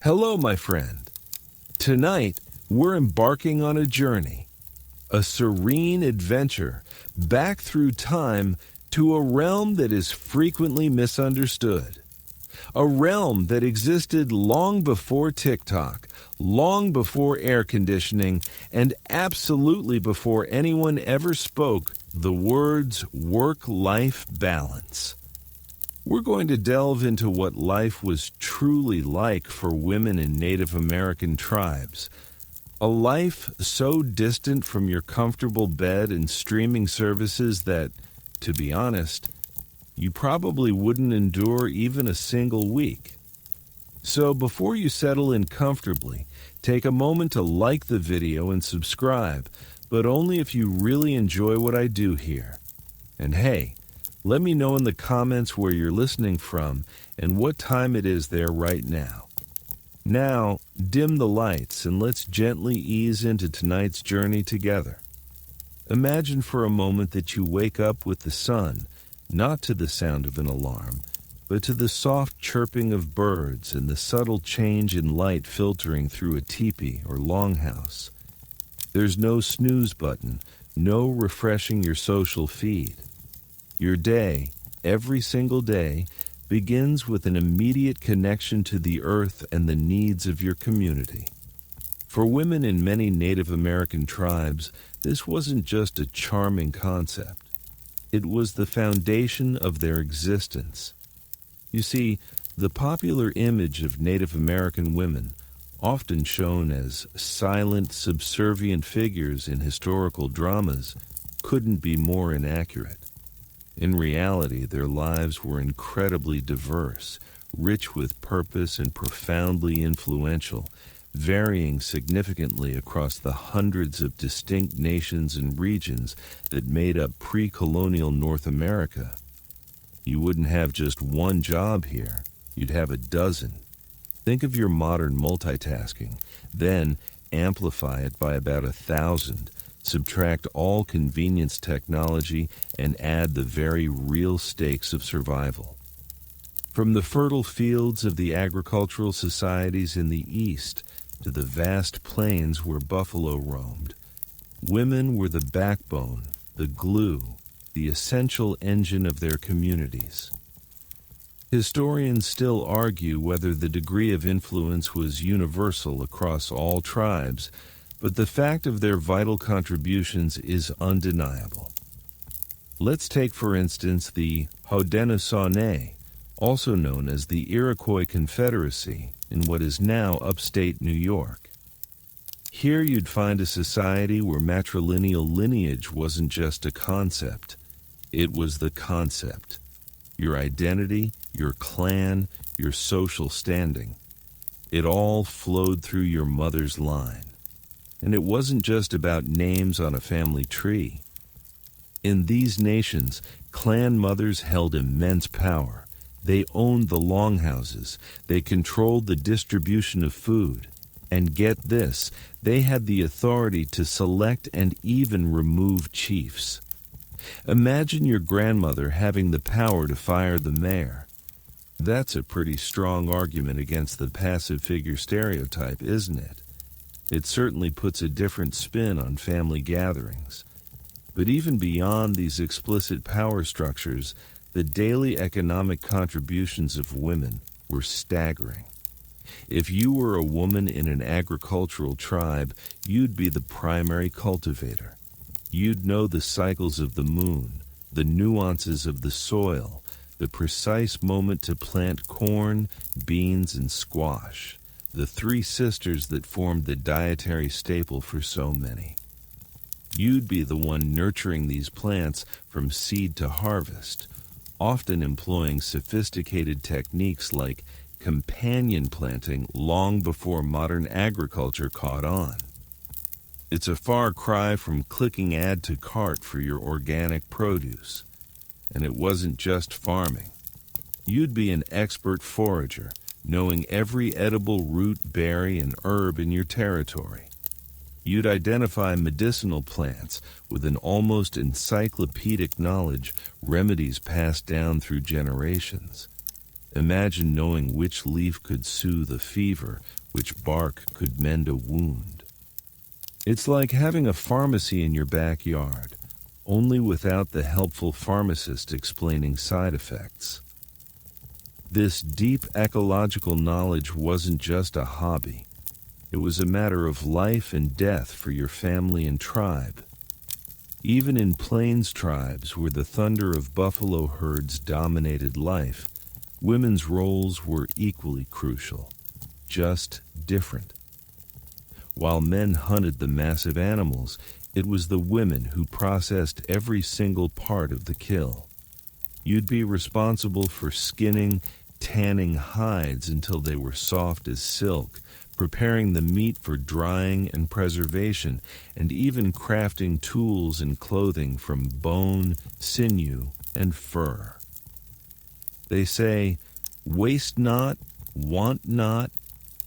Hello, my friend. Tonight, we're embarking on a journey, a serene adventure back through time to a realm that is frequently misunderstood. A realm that existed long before TikTok, long before air conditioning, and absolutely before anyone ever spoke the words work-life balance. We're going to delve into what life was truly like for women in Native American tribes. A life so distant from your comfortable bed and streaming services that, to be honest, you probably wouldn't endure even a single week. So before you settle in comfortably, take a moment to like the video and subscribe, but only if you really enjoy what I do here. And hey, let me know in the comments where you're listening from and what time it is there right now. Now, dim the lights and let's gently ease into tonight's journey together. Imagine for a moment that you wake up with the sun, not to the sound of an alarm, but to the soft chirping of birds and the subtle change in light filtering through a teepee or longhouse. There's no snooze button, no refreshing your social feed. Your day, every single day, begins with an immediate connection to the earth and the needs of your community. For women in many Native American tribes, this wasn't just a charming concept. It was the foundation of their existence. You see, the popular image of Native American women, often shown as silent, subservient figures in historical dramas, couldn't be more inaccurate. In reality, their lives were incredibly diverse, rich with purpose and profoundly influential, varying significantly across the hundreds of distinct nations and regions that made up pre-colonial North America. You wouldn't have just one job here, you'd have a dozen. Think of your modern multitasking, then amplify it by about 1,000. Subtract all convenience technology and add the very real stakes of survival. From the fertile fields of the agricultural societies in the East to the vast plains where buffalo roamed, women were the backbone, the glue, the essential engine of their communities. Historians still argue whether the degree of influence was universal across all tribes, but the fact of their vital contributions is undeniable. Let's take, for instance, the Haudenosaunee, also known as the Iroquois Confederacy, in what is now upstate New York. Here you'd find a society where matrilineal lineage wasn't just a concept, it was the concept. Your identity, your clan, your social standing. It all flowed through your mother's line. And it wasn't just about names on a family tree. In these nations, clan mothers held immense power. They owned the longhouses. They controlled the distribution of food. And get this, they had the authority to select and even remove chiefs. Imagine your grandmother having the power to fire the mayor. That's a pretty strong argument against the passive figure stereotype, isn't it? It certainly puts a different spin on family gatherings. But even beyond these explicit power structures, the daily economic contributions of women were staggering. If you were a woman in an agricultural tribe, you'd be the primary cultivator. You'd know the cycles of the moon, the nuances of the soil, the precise moment to plant corn, beans, and squash. The three sisters that formed the dietary staple for so many. You'd be the one nurturing these plants from seed to harvest, often employing sophisticated techniques like companion planting long before modern agriculture caught on. It's a far cry from clicking add to cart for your organic produce. And it wasn't just farming. You'd be an expert forager, knowing every edible root, berry, and herb in your territory. You'd identify medicinal plants with an almost encyclopedic knowledge, remedies passed down through generations. Imagine knowing which leaf could soothe a fever, which bark could mend a wound. It's like having a pharmacy in your backyard, only without the helpful pharmacist explaining side effects. This deep ecological knowledge wasn't just a hobby. It was a matter of life and death for your family and tribe. Even in plains tribes where the thunder of buffalo herds dominated life, women's roles were equally crucial, just different. While men hunted the massive animals, it was the women who processed every single part of the kill. You'd be responsible for skinning, tanning hides until they were soft as silk, preparing the meat for drying and preservation, and even crafting tools and clothing from bone, sinew, and fur. They say, waste not, want not,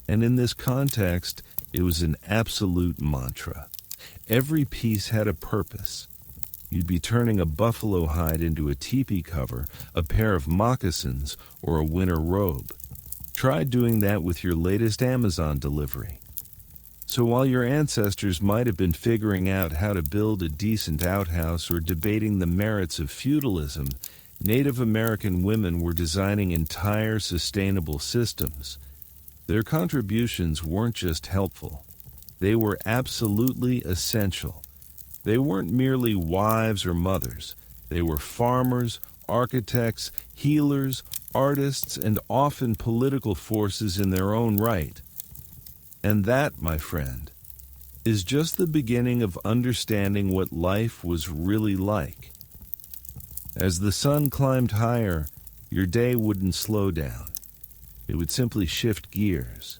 and in this context, it was an absolute mantra. Every piece had a purpose. You'd be turning a buffalo hide into a teepee cover, a pair of moccasins, or a winter robe. Try doing that with your latest Amazon delivery. So while your ancestors might have been figuring out how to build a decent outhouse or debating the merits of feudalism, Native American women were designing entire sustainable systems. Their contributions weren't just helpful. They were absolutely essential. They weren't merely wives or mothers. They were farmers, architects, healers, artists, and often political forces in their own right. And that, my friend, is just the beginning of understanding what life was really like. As the sun climbed higher, your day wouldn't slow down. It would simply shift gears.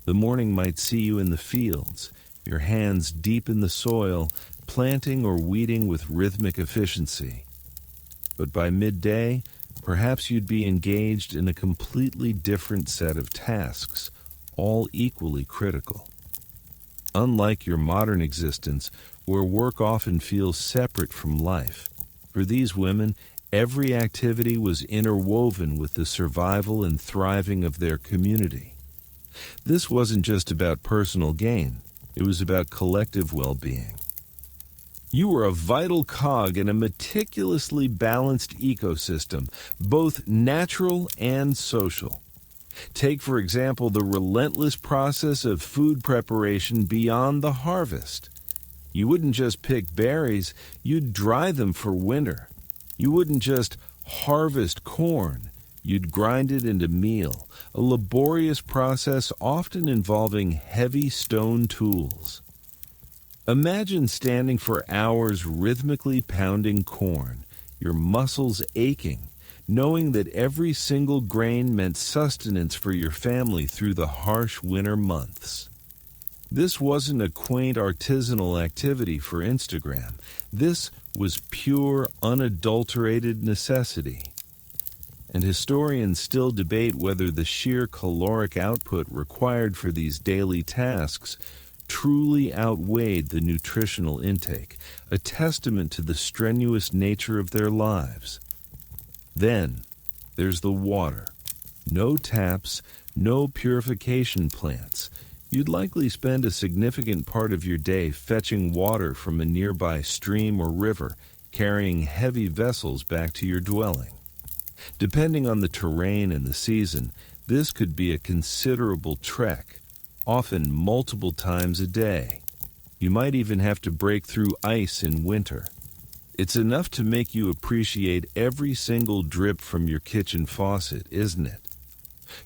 The morning might see you in the fields, your hands deep in the soil, planting or weeding with rhythmic efficiency. But by midday, perhaps you'd be engaged in a completely different set of tasks, all equally critical. Unlike your modern existence, where work often feels separate from life, for these women, every activity was interwoven with the survival and thriving of their community. This wasn't just about personal gain, it was about collective well-being. You were a vital cog in a meticulously balanced ecosystem, both natural and social. Take, for example, the relentless process of food preparation beyond the harvest. You wouldn't just pick berries, you'd dry them for winter. You wouldn't just harvest corn, you'd grind it into meal, a laborious process often involving heavy stone tools. Imagine standing for hours rhythmically pounding corn, your muscles aching, knowing that every single grain meant sustenance for your family through the harsh winter months. This wasn't a quaint artisanal activity for Instagram. This was pure, unadulterated necessity. And historians still debate whether the sheer caloric output required for these daily tasks truly outweighed the nutritional intake, a testament to the strenuous nature of their lives. Then, there's the water. No taps, no purification plants. You'd likely spend a significant part of your day fetching water from a nearby stream or river, carrying heavy vessels back to your dwelling. Depending on the terrain and the season, this could be a considerable trek, often multiple times a day. You might even have to break through ice in winter. It's enough to make you appreciate every single drip from your kitchen faucet, isn't it?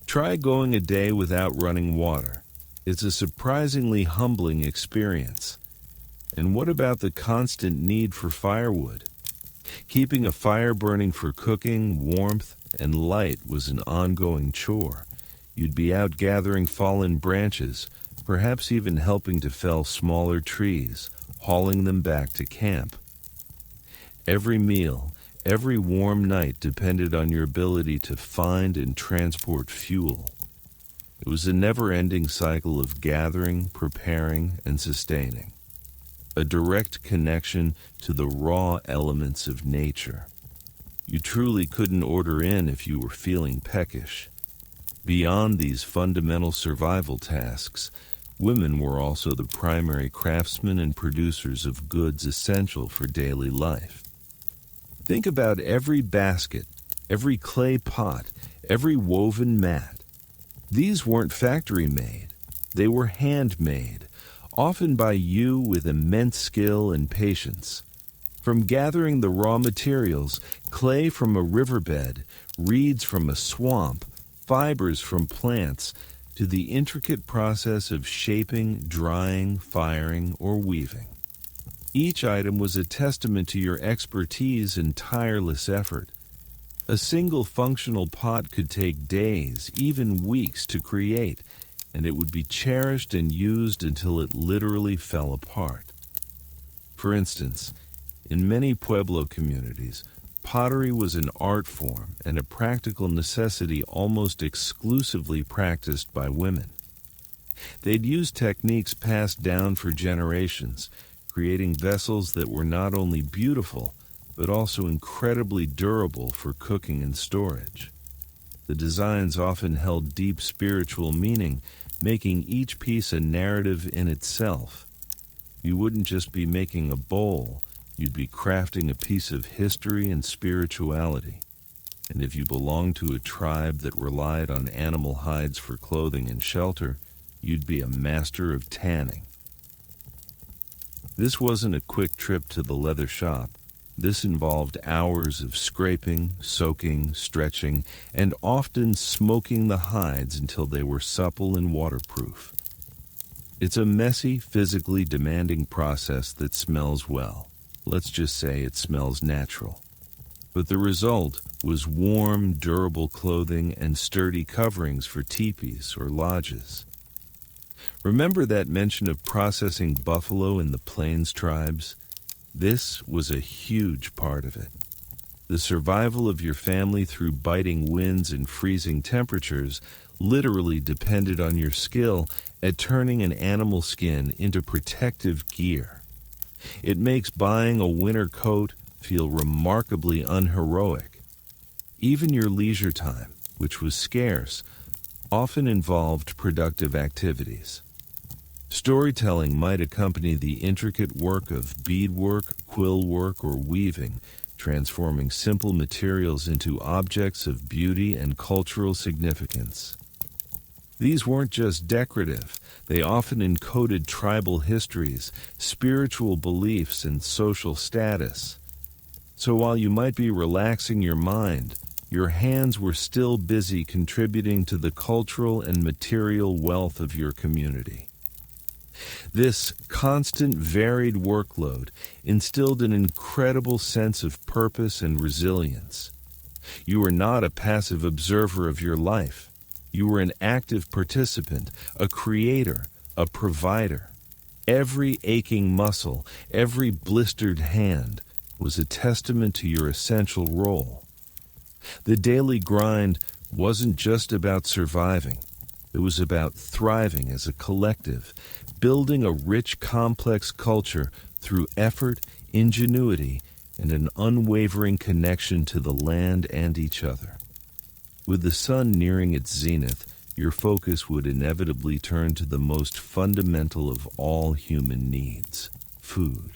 Try going a day without running water. It's a surprisingly humbling experience. And what about the constant need for firewood? Keeping a fire burning for cooking, warmth, and light was an ongoing chore. You'd be out gathering fallen branches, perhaps even helping to fell smaller trees, hauling them back to camp. Every meal, every warm night depended on your ability to find and transport fuel. It was a never-ending cycle of gathering, preparing, and sustaining. A direct connection to the raw elements of nature. You truly couldn't order in if you were feeling peckish. Beyond these fundamental survival tasks, women were also the primary craftsmen and producers of goods essential for daily life. Think about every basket, every clay pot, every woven mat. These weren't factory-made. They were handmade, often by you with immense skill and patience. From gathering the raw materials, clay from a riverbed, reeds from a swamp, fibers from plants, to the intricate process of shaping, drying, firing, or weaving. Each item was a testament to your expertise and tireless effort. A single functional pot could take days, even weeks, to create, and it would be cherished and used until it literally fell apart. For instance, in many Pueblo communities, pottery was an art form and a practical necessity almost exclusively practiced by women. They'd use techniques passed down for generations, creating vessels that were not only beautiful, but also incredibly durable for cooking and storage. The designs often held deep spiritual meaning, making each piece a narrative in itself. You wouldn't just be making a bowl, you'd be crafting a piece of history and spirituality. And if you belonged to a tribe that relied on animal hides for clothing and shelter, you'd be a master of tanning. This wasn't a quick trip to the leather shop. This involved hours of scraping, soaking, stretching, and often smoking the hides until they were supple and waterproof. It's a messy, physically demanding process that smells well. Let's just say it smells natural. But the result was warm, durable clothing and sturdy coverings for teepees or lodges. Remember that mention of processing buffalo in the Plains tribes? This was a huge part of it. The survival of your family through biting winds and freezing temperatures literally depended on your skill at turning an animal skin into protective gear. It makes buying a winter coat feel remarkably unheroic. Even your leisure time, which was scarce, often involved productive activities. Storytelling might accompany the intricate work of beadwork, quill work, or weaving, transforming simple materials into objects of beauty and cultural significance. These weren't just decorative, they often encoded tribal histories, spiritual beliefs, and social status. So while you might be relaxing your mind, your hands were still busy contributing to the cultural and material wealth of your community. This constant, varied workload instilled an incredible sense of purpose and resilience. You were not a passive observer of your life. You were an active participant, a creator, a provider. Every aching muscle, every blistered hand was a testament to your essential role. The daily grind wasn't just about surviving. It was about thriving as a collective, building a rich, complex culture through effort, ingenuity, and an unwavering connection to the land and each other. With the sun nearing its zenith, your focus would inevitably turn to the most fundamental of all human needs, food.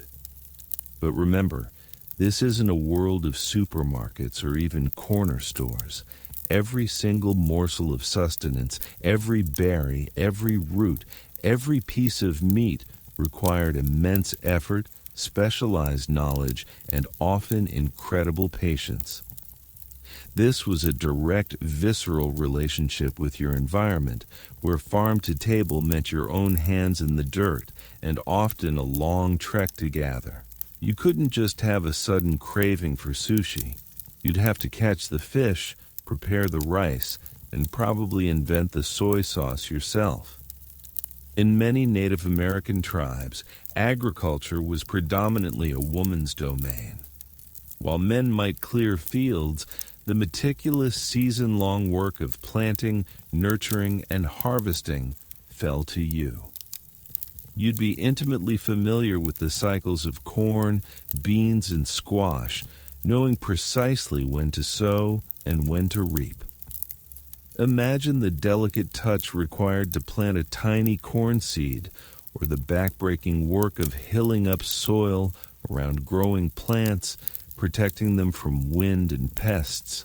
But remember, this isn't a world of supermarkets or even corner stores. Every single morsel of sustenance, every berry, every root, every piece of meat required immense effort, specialized knowledge, and often incredible patience. This was a direct, visceral relationship with your environment, where farm to table meant your own hands in the dirt, and often a long trek to gather. You couldn't just have a sudden craving for sushi. You'd have to catch the fish, prepare the rice, and probably invent the soy sauce yourself. In many Native American tribes, agriculture was predominantly a woman's domain. While men might clear fields, the meticulous season-long work of planting, nurturing, and harvesting fell to you. You'd be intimately familiar with the cycles of corn, beans, and squash, knowing precisely when to sow and when to reap. Imagine the delicate touch required to plant a tiny corn seed, or the backbreaking work of hilling up soil around growing plants, protecting them from wind and pests.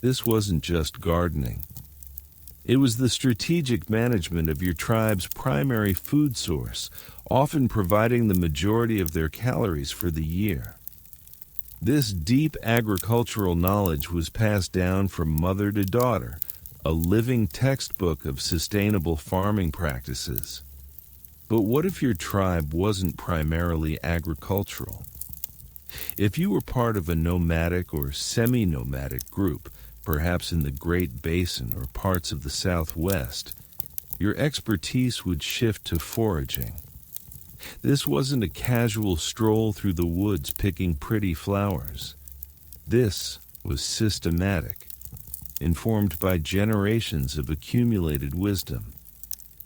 This wasn't just gardening. It was the strategic management of your tribe's primary food source, often providing the majority of their calories for the year. This deep agricultural knowledge was passed down from mother to daughter, a living textbook of sustainable farming practices. But what if your tribe wasn't primarily agricultural? If you were part of a nomadic or semi-nomadic group, perhaps in the Great Basin or parts of the Southwest, your expertise would shift to foraging. This wasn't a casual stroll through the woods picking pretty flowers. This was systematic, informed by generations of accumulated wisdom.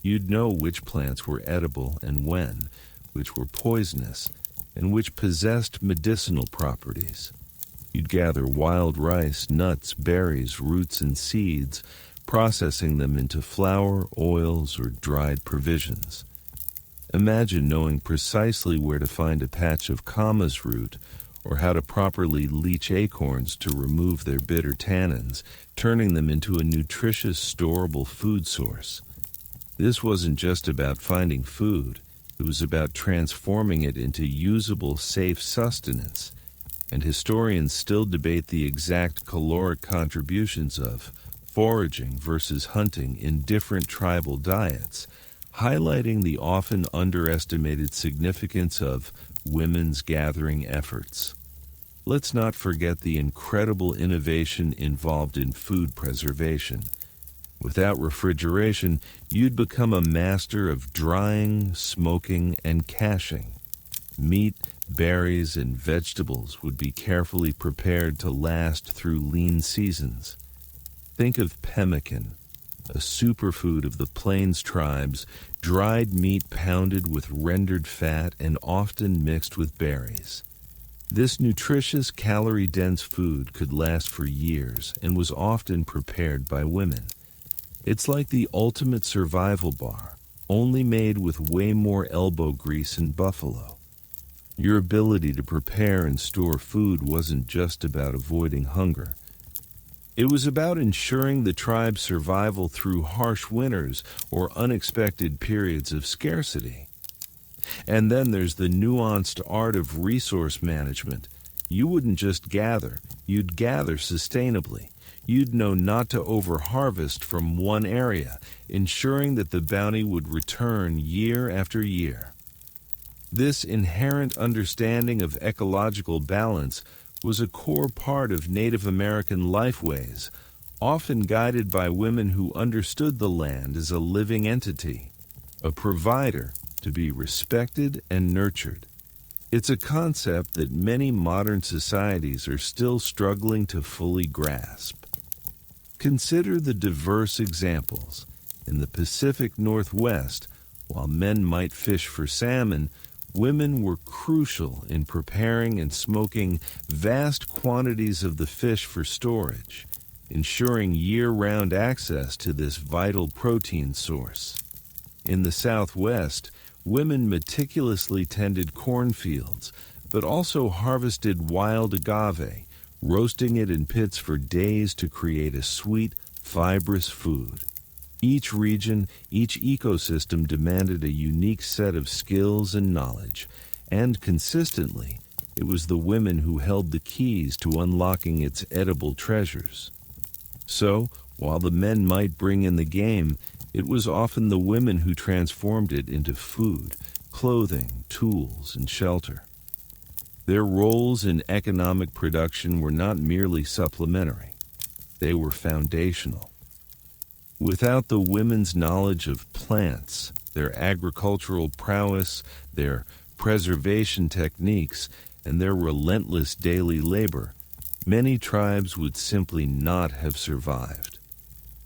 You'd know which plants were edible and when, which were poisonous, and which possessed medicinal properties. You'd gather wild rice, nuts, berries, roots, and seeds, processing them into flour, oils, or dried provisions. Imagine knowing precisely where to find a patch of camas root, or how to properly leach acorns to remove their bitter tannins, turning them into a nutritious, storable food source. This wasn't just about finding food. It was about transforming it into usable, safe sustenance. And historians still debate the exact caloric contributions of foraging versus hunting in different tribal diets, highlighting the often underestimated significance of women's gathering efforts. Let's not forget the incredible innovation involved in food preservation. Without refrigeration, you'd become a master of drying, smoking, and caching. Meat, berries, and vegetables would be carefully prepared to last through lean seasons. Think of pemmican, a superfood of the Plains tribes, dried meat pounded with rendered fat and often mixed with berries. This nutritious, calorie-dense food could last for years and was often prepared by women. It's like the ultimate survival bar, only made with way more elbow grease and buffalo. Your ability to prepare and store food wasn't just about avoiding hunger. It was about ensuring the tribe's survival through harsh winters or unexpected periods of scarcity. And then there's the nuanced art of resource management. You wouldn't just gather, you'd gather sustainably. You'd know not to over-harvest from one area, ensuring that the bounty would return year after year. This inherent understanding of ecological balance was a core part of Native American lifeways, often guided by women who understood the land as a living entity, a provider to be respected and nurtured. It's a concept that many modern societies are still struggling to fully grasp. Consider the diverse examples. In the Pacific Northwest, while men might fish for salmon, women were crucial in preparing and smoking vast quantities of the fish for storage, ensuring year-round access to this vital protein source. In the Southwest, women meticulously tended cornfields, but also harvested wild agave, roasting it in pits for days to create a sweet, fibrous food. Each region, each ecosystem demanded a unique set of skills and knowledge, and consistently, it was the women who held the keys to unlocking its edible treasures. So, while the men might bring in the game, it was often the women who transformed it into food, clothing, tools, and shelter. Their roles in economic production were not merely supplementary. They were foundational. Without the women's knowledge of plants, their agricultural prowess, their preservation techniques, and their relentless daily labor, many tribes would simply not have survived.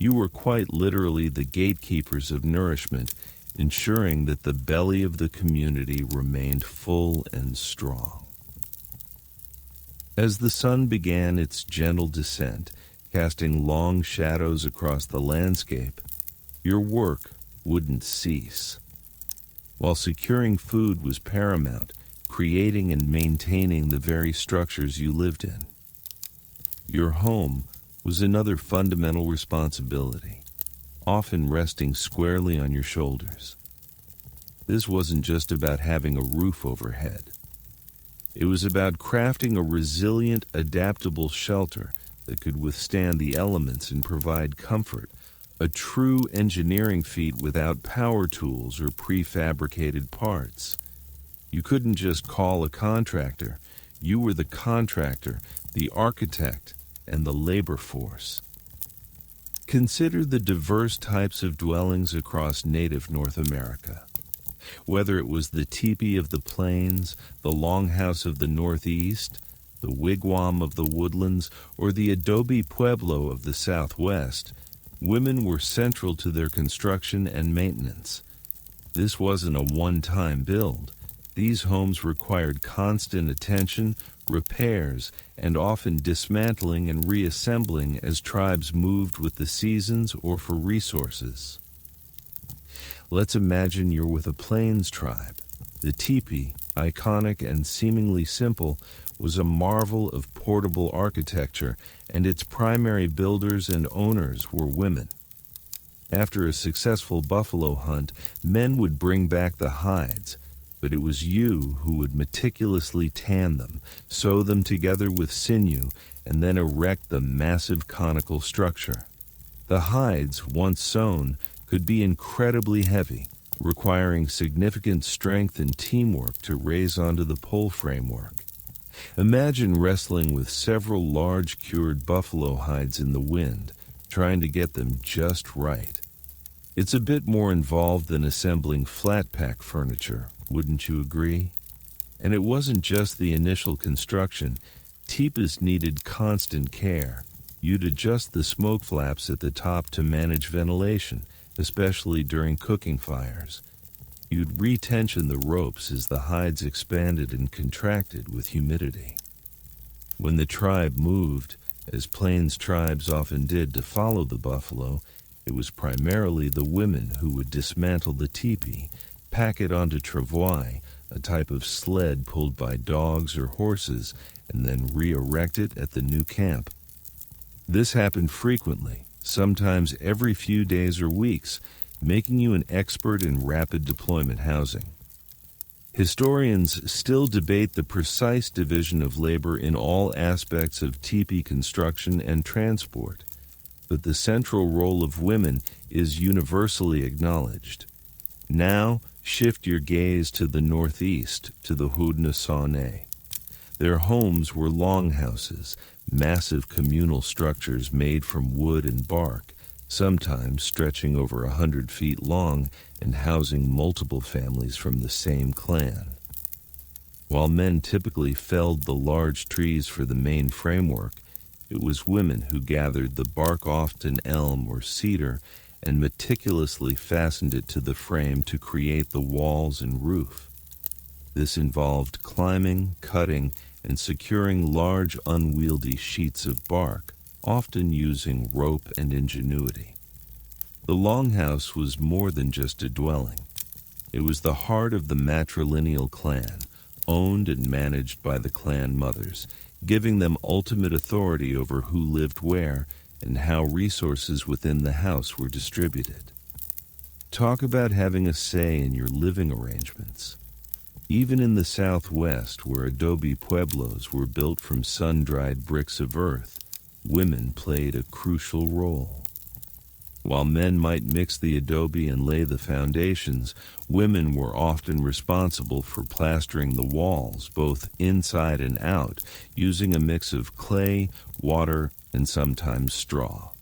You were quite literally the gatekeepers of nourishment, ensuring that the belly of the community remained full and strong. As the sun began its gentle descent, casting long shadows across the landscape, your work wouldn't cease. While securing food was paramount, creating and maintaining the very structures you lived in. Your home was another fundamental responsibility, often resting squarely on your shoulders. This wasn't just about having a roof overhead. It was about crafting a resilient, adaptable shelter that could withstand the elements and provide comfort, a true engineering feat without power tools or prefabricated parts. You couldn't just call a contractor. You were the contractor, the architect, and the labor force. Consider the diverse types of dwellings across native North America. Whether it was the teepee of the plains, the longhouse of the Northeast, the wigwam of the woodlands, or the adobe pueblo of the Southwest, women were central to their construction and maintenance. This wasn't a one-time build. These homes required constant attention, repairs, and often dismantling and reassembling as tribes moved with the seasons or for resources. Let's imagine you're with a plains tribe. The teepee, iconic and seemingly simple, was a marvel of portable architecture, and its primary builders and owners were women. After a successful buffalo hunt, men would bring back the hides, but it was you who would meticulously tan them, sew them together with sinew, and then erect the massive conical structure. The hides, once sewn, could be incredibly heavy, requiring significant strength and teamwork to raise onto the pole framework. Imagine wrestling with several large cured buffalo hides in the wind, trying to get them just right. It's a bit more involved than assembling flat-pack furniture, wouldn't you agree? And it wasn't just the initial construction. Teepees needed constant care. You'd adjust the smoke flaps at the top to manage ventilation, especially during cooking fires. You'd retension the ropes as the hides expanded and contracted with humidity. When the tribe moved, as plains tribes often did to follow the buffalo, it was primarily the women who would dismantle the teepee, pack it onto travois, a type of sled pulled by dogs or horses, and then re-erect it at the new camp. This happened frequently, sometimes every few days or weeks, making you an expert in rapid deployment housing. Historians still debate the precise division of labor in all aspects of teepee construction and transport, but the central role of women is universally acknowledged. Now, shift your gaze to the northeast, to the Haudenosaunee. Their homes were longhouses, massive communal structures made from wood and bark, sometimes stretching over 100 feet long and housing multiple families from the same clan. While men typically felled the large trees for the main framework, it was women who gathered the bark, often elm or cedar, and meticulously fastened it to the frame to create the walls and roof. This involved climbing, cutting, and securing large unwieldy sheets of bark, often using rope and ingenuity. The longhouse was more than just a dwelling. It was the heart of the matrilineal clan, owned and managed by the clan mothers, giving them ultimate authority over who lived where and how resources within the house were distributed. Talk about having a say in your living arrangements. Even in the Southwest, where adobe pueblos were built from sun-dried bricks of earth, women played a crucial role. While men might mix the adobe and lay the foundations, women were often responsible for plastering the walls, both inside and out, using a mix of clay, water, and sometimes straw.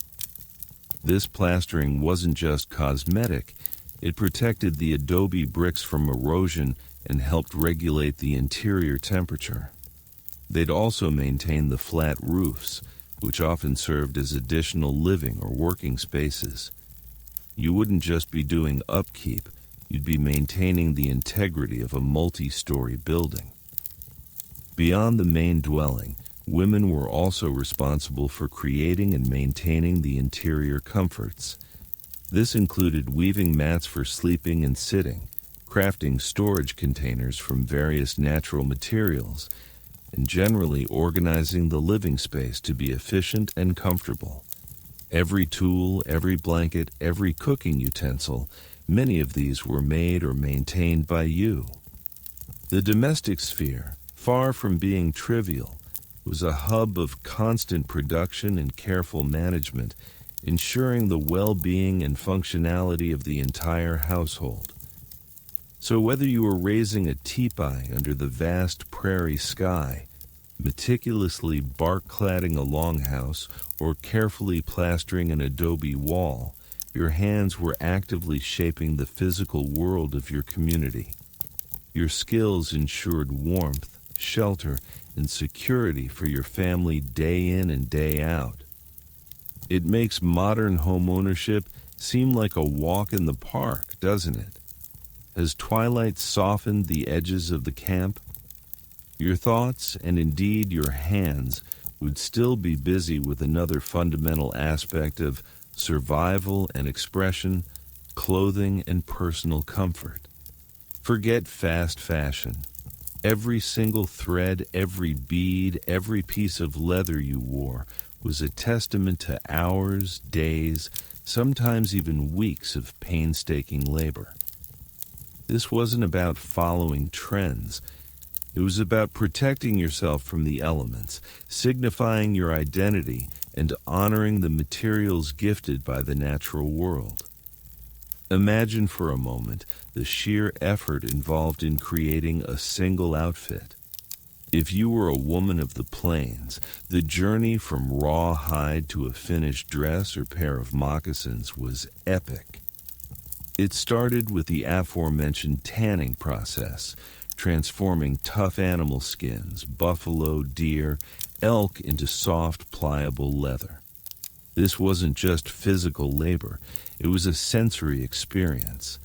This plastering wasn't just cosmetic, it protected the adobe bricks from erosion and helped regulate the interior temperature. They'd also maintain the flat roofs, which often served as additional living or working spaces. You wouldn't just be doing upkeep, you'd be maintaining the integrity of a multi-story building. Beyond the main dwelling, Women were also responsible for creating and maintaining the interior comforts. This included weaving mats for sleeping and sitting, crafting storage containers from various natural materials, and generally organizing the living space to be efficient and comfortable. Every tool, every blanket, every cooking utensil, many of these were made or maintained by you. The domestic sphere, far from being trivial, was a hub of constant production and careful management, ensuring the well-being and functionality of the entire household. So whether you were raising a teepee under the vast prairie sky, meticulously bark-cladding a longhouse, or carefully plastering an adobe wall, your hands were actively shaping the physical world of your community. Your skills ensured warmth, shelter, and security for your family day in and day out. It makes modern home ownership seem like a walk in the park, doesn't it? Has twilight softened the edges of the camp? Your thoughts, and indeed your hands, would still be busy with another fundamental aspect of survival and expression, clothing and personal comfort. Forget fast fashion. Every single thread, every bead, every piece of leather you wore was a testament to hours, days, sometimes even weeks of painstaking labor. This wasn't about following trends. It was about protecting yourself from the elements, signifying your identity, and honoring the materials gifted by the natural world. Imagine for a moment the sheer effort involved in creating a single outfit. If you were a woman of the plains, the journey from raw hide to a finished dress or pair of moccasins was epic. It started with the aforementioned tanning process, transforming tough animal skins, buffalo, deer, elk into soft, pliable leather. This wasn't just physical labor, it was a sensory experience.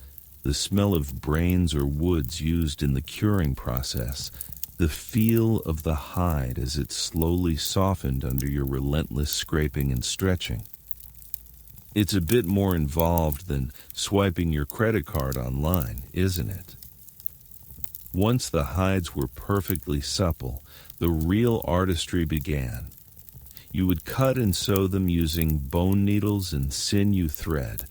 The smell of brains or woods used in the curing process, the feel of the hide as it slowly softened under your relentless scraping and stretching. It's a bit more involved than swiping your credit card online, isn't it? Once the hides were perfectly supple, the real artistry began. You would cut and sew them using bone needles and sinew thread,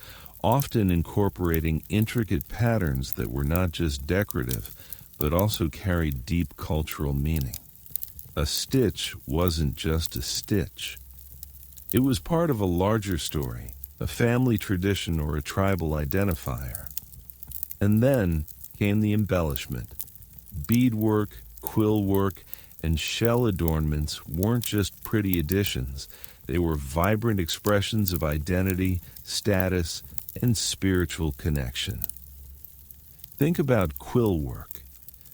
often incorporating intricate patterns that were not just decorative, but also carried deep cultural meaning. A stitch wasn't just a stitch. It was part of a larger story, a family tradition or a tribal identifier. And then came the embellishment. Beadwork, quill work, and shell adornments weren't just pretty additions. They were vibrant expressions of identity, status, and spiritual connection. Think about quill work.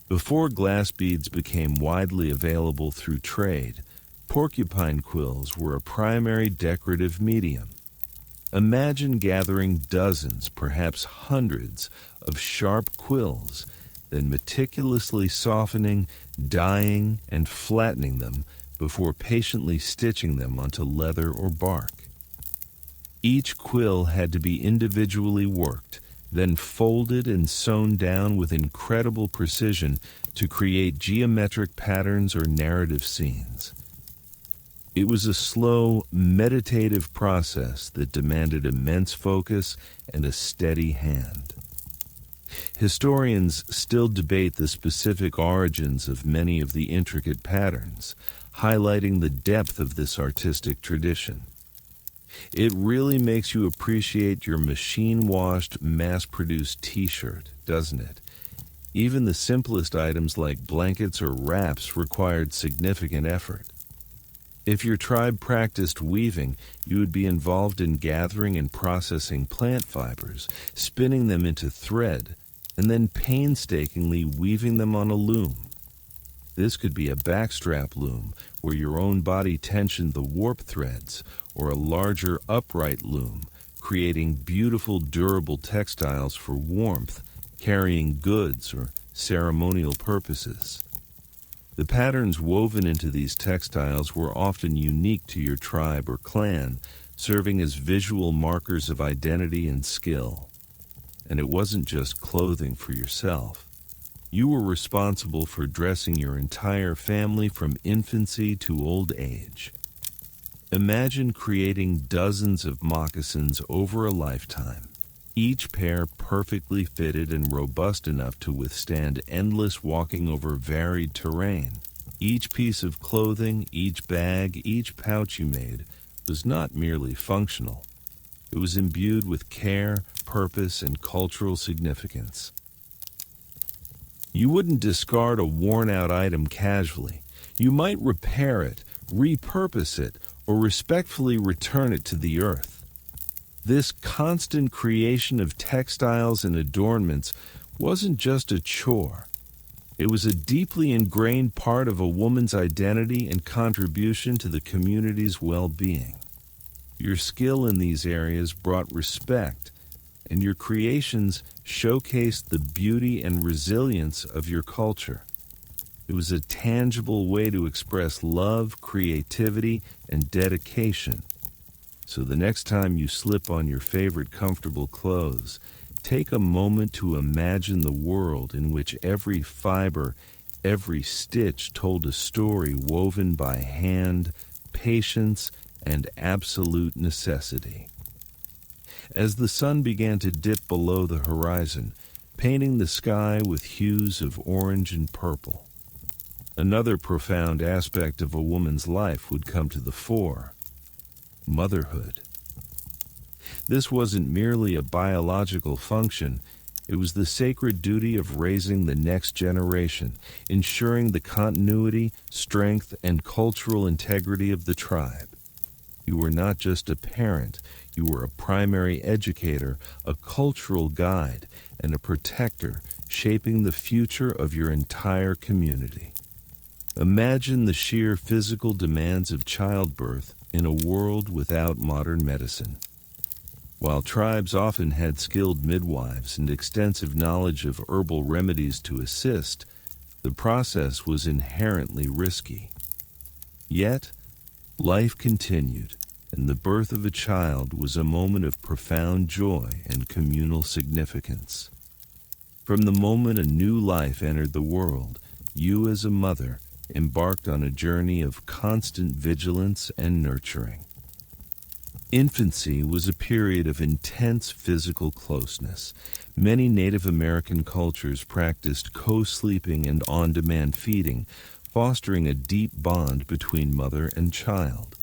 Before glass beads became widely available through trade, porcupine quills were a primary decorative medium. Imagine gathering dozens, perhaps hundreds, of sharp quills, then meticulously softening, dyeing, and flattening them before patiently stitching them onto leather or bark. Each quill had to be individually worked, then folded and sewn down with incredible precision to create geometric patterns or narrative scenes. It was a slow, meditative process that demanded immense focus and a steady hand. Historians still debate the specific origins of many of the intricate patterns, highlighting the depth of this artistic tradition. It really makes you appreciate your machine-washed, mass-produced t-shirt, doesn't it? Even the simplest items like blankets or wraps required significant effort. If your tribe practiced weaving, you would be involved in gathering and processing plant fibers, spinning them into thread, and then painstakingly weaving them on a loom. This could be a backstrap loom, where your own body tensioned the warp threads, or a larger upright loom, creating beautiful, durable textiles for warmth, carrying goods, or ceremonial purposes. The patterns woven into these textiles were often unique to your tribe or clan, serving as visual markers of identity and skill. And it wasn't just clothing for yourself. You were responsible for dressing your entire family from infancy to old age. Imagine creating dozens of moccasins over a lifetime, each pair perfectly fitted and robust enough to withstand endless walking over varied terrain. Each piece of clothing, each bag, each pouch you made was not merely functional. It was imbued with care, purpose, and cultural significance. You wouldn't discard a worn-out item casually. You might repair it, repurpose it, or respectfully return it to the earth. This constant creation of textiles and adornments wasn't just a chore. It was a deeply ingrained part of a woman's identity and contribution to the community's well-being. Your skill in these areas brought respect, and your creations showcased the beauty and resilience of your culture. It was a tangible way to express love, creativity, and dedication. So the next time you slip on your favorite comfortable clothes, take a moment to imagine the world in which every fiber, every stitch told a story woven by hand, patience, and absolute necessity. As the sun began to dip below the horizon, painting the sky with hues of orange and purple, another profound aspect of a woman's life would come to the fore: motherhood. This wasn't merely a biological function, it was the sacred duty of raising the next generation, ensuring the continuity, strength, and cultural integrity of the tribe. You were not just a parent, you were a primary educator, a cultural guide, and a protector, shaping the future of your entire community. Imagine the sheer physical demands of childbirth in a world without modern medicine. While tribes often had skilled midwives and extensive knowledge of herbal remedies to assist, the process was inherently risky. Yet, life continued, and the birth of a child was a moment of profound joy and communal significance. From the moment a new life entered the world, you as a mother embarked on a journey of constant vigilance and nurturing. Infancy was a period of intense physical closeness. Many Native American cultures practiced co-sleeping and on-demand feeding, fostering a deep bond between mother and child.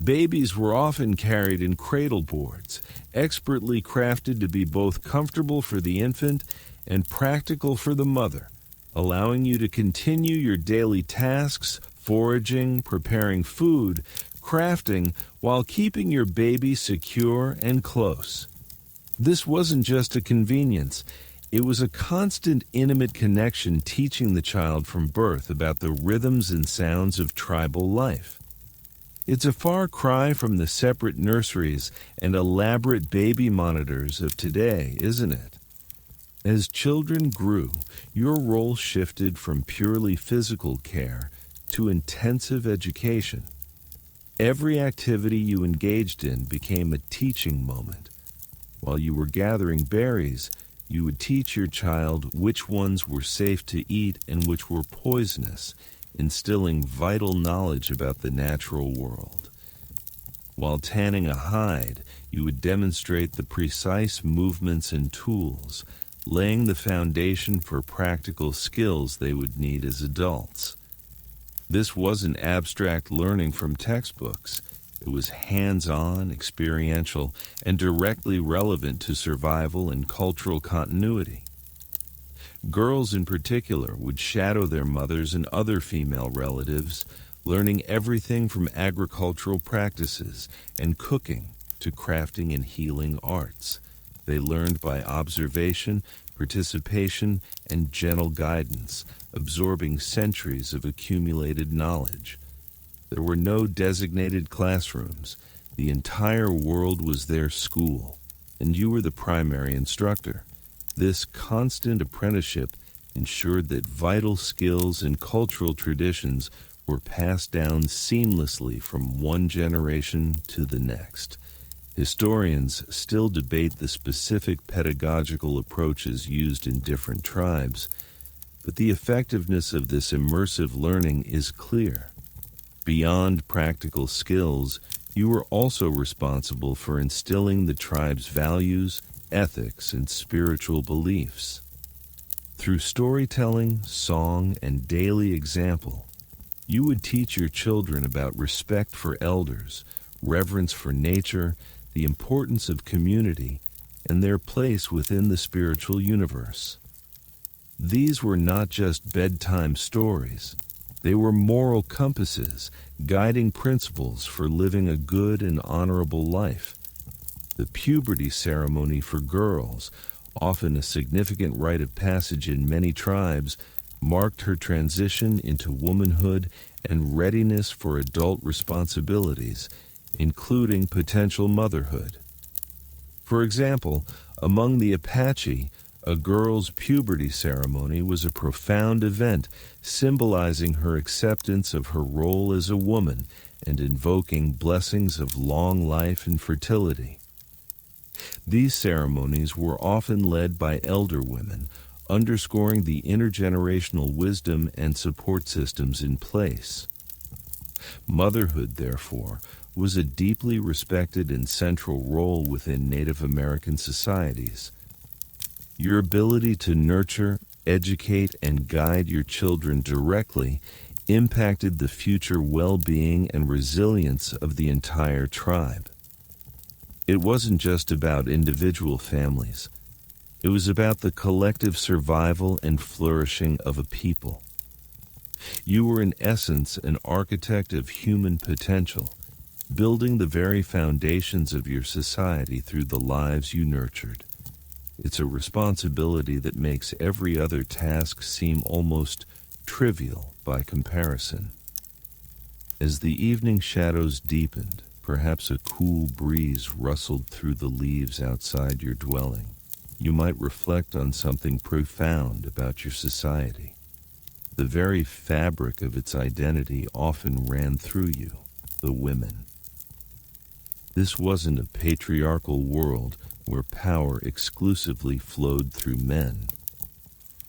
Babies were often carried in cradle boards, expertly crafted to be both comfortable for the infant and practical for the mother, allowing you to continue your daily tasks, foraging, preparing food, crafting, while keeping your baby secure and close. This wasn't just a convenience. It was a constant, intimate connection, teaching the child from birth about the rhythms and sounds of tribal life. It's a far cry from the separate nurseries and elaborate baby monitors of today, isn't it? As children grew, your role shifted from purely physical care to intensive education. Every activity you engaged in became a teaching moment. While you were gathering berries, you would teach your child which ones were safe to eat and which were poisonous, instilling vital knowledge about the natural world. While tanning a hide, you would demonstrate the precise movements and tools, laying the foundation for practical skills they would need as adults. This wasn't abstract learning from textbooks. It was hands-on, experiential, and directly relevant to survival and cultural continuity. Girls in particular would shadow their mothers and other female relatives, learning everything from agricultural practices and cooking to crafting and healing arts. They learned by observation, participation, and gentle guidance, absorbing centuries of accumulated knowledge. There were no designated classrooms. The entire world was their school, and you were the primary instructor. This constant apprenticeship ensured that vital skills and cultural traditions were passed down seamlessly from one generation to the next. Historians still debate the specific pedagogical approaches used in different tribes, but the effectiveness of this immersive learning is clear. Beyond practical skills, you were also responsible for instilling the tribe's values, ethics, and spiritual beliefs. Through storytelling, song, and daily example, you would teach your children about respect for elders, reverence for nature, the importance of community, and their place within the spiritual universe. These were not just bedtime stories. They were moral compasses, guiding principles for living a good and honorable life. The puberty ceremony for girls, often a significant rite of passage in many tribes, marked her transition into womanhood and readiness for adult responsibilities, including potential motherhood. For example, among the Apache, a girl's puberty ceremony was a profound event symbolizing her acceptance of her role as a woman and invoking blessings of long life and fertility. These ceremonies were often led by elder women, underscoring the intergenerational wisdom and support systems in place. Motherhood, therefore, was a deeply respected and central role within Native American societies. Your ability to nurture, educate, and guide your children directly impacted the future well-being and resilience of the entire tribe. It wasn't just about individual families. It was about the collective survival and flourishing of a people. You were in essence an architect of human potential, building the very foundations of your society through the lives you nurtured. It's a responsibility that makes every other task seem almost trivial by comparison. As the evening shadows deepened, perhaps a cool breeze rustled through the leaves outside your dwelling. You might reflect on something profound about your society. The very fabric of its identity often ran through you, the women. This wasn't a patriarchal world where power exclusively flowed through men.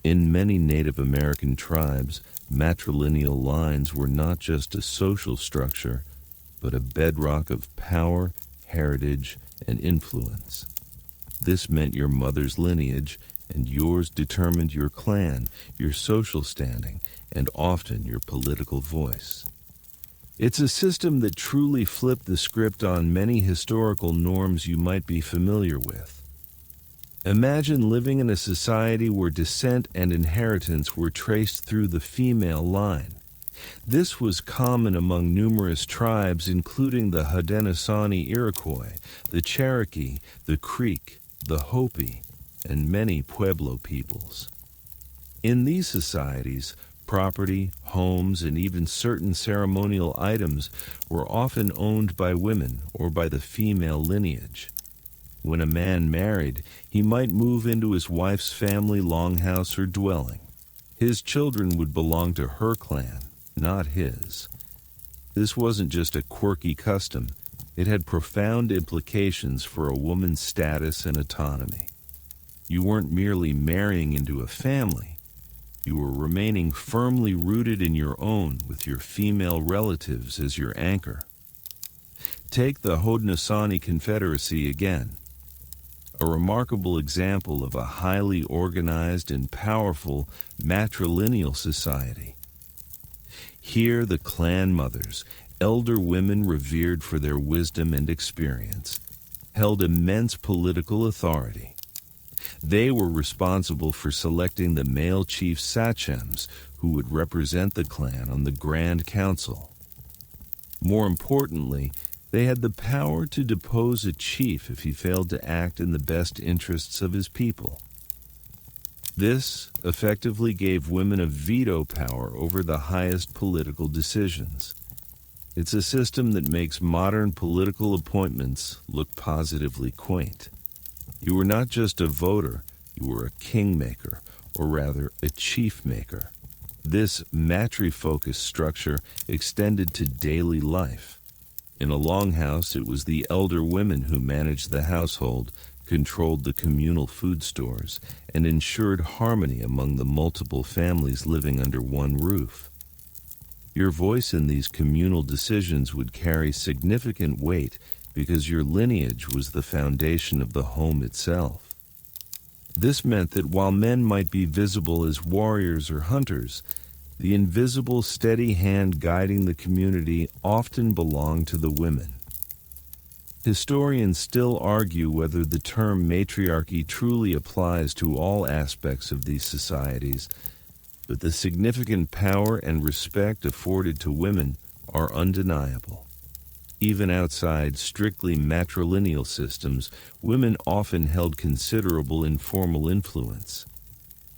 In many Native American tribes, matrilineal lines were not just a social structure, but a bedrock of power, heritage, and influence. This meant your mother's lineage and yours determined your clan, your social standing, and often your political voice. It's a system that truly flipped the script on many historical norms you might be familiar with. Imagine living in a society where descent and inheritance were traced through the female line. This was common among numerous tribes, including the Haudenosaunee Iroquois, the Cherokee, the Creek, the Hopi, and many Pueblo peoples. In these societies, property, homes, and even certain ceremonial items were often owned by women or by the female lineage. When a man married, he might move into his wife's family longhouse or dwelling. His children would belong to her clan, not his. This wasn't just a quirky custom. It had profound implications for a woman's status and autonomy. You weren't merely marrying into a family. You were remaining firmly rooted in your own with your female relatives as your anchor. Take the Haudenosaunee Confederacy again, a remarkable example of a highly organized and powerful matrilineal society. Here the clan mothers, elder women revered for their wisdom and experience, held immense political authority. They were responsible for selecting the male chief sachems who would represent the clan on the Grand Council. More importantly, they had the power to depose a chief if he failed to act in the best interests of his people. This effectively gave women a veto power over the highest political decisions. It's a system that makes modern political appointments look positively quaint. You were not just a voter, you were a kingmaker, or rather a chief maker. This matri-focused structure extended to daily life. In a longhouse, it was the elder women who managed the household, controlled the communal food stores, and ensured harmony among the multiple families living under one roof. Your voice in these communal decisions would carry significant weight because your lineage was the foundation of the home itself. This meant that while men might be visible as warriors or hunters, the invisible, steady hand guiding the community often belonged to the women. Historians still argue whether the term matriarchy truly applies to all aspects of these societies, but the significant power and respect afforded to women are undeniable. Even outside strictly matrilineal systems, women often held considerable informal influence.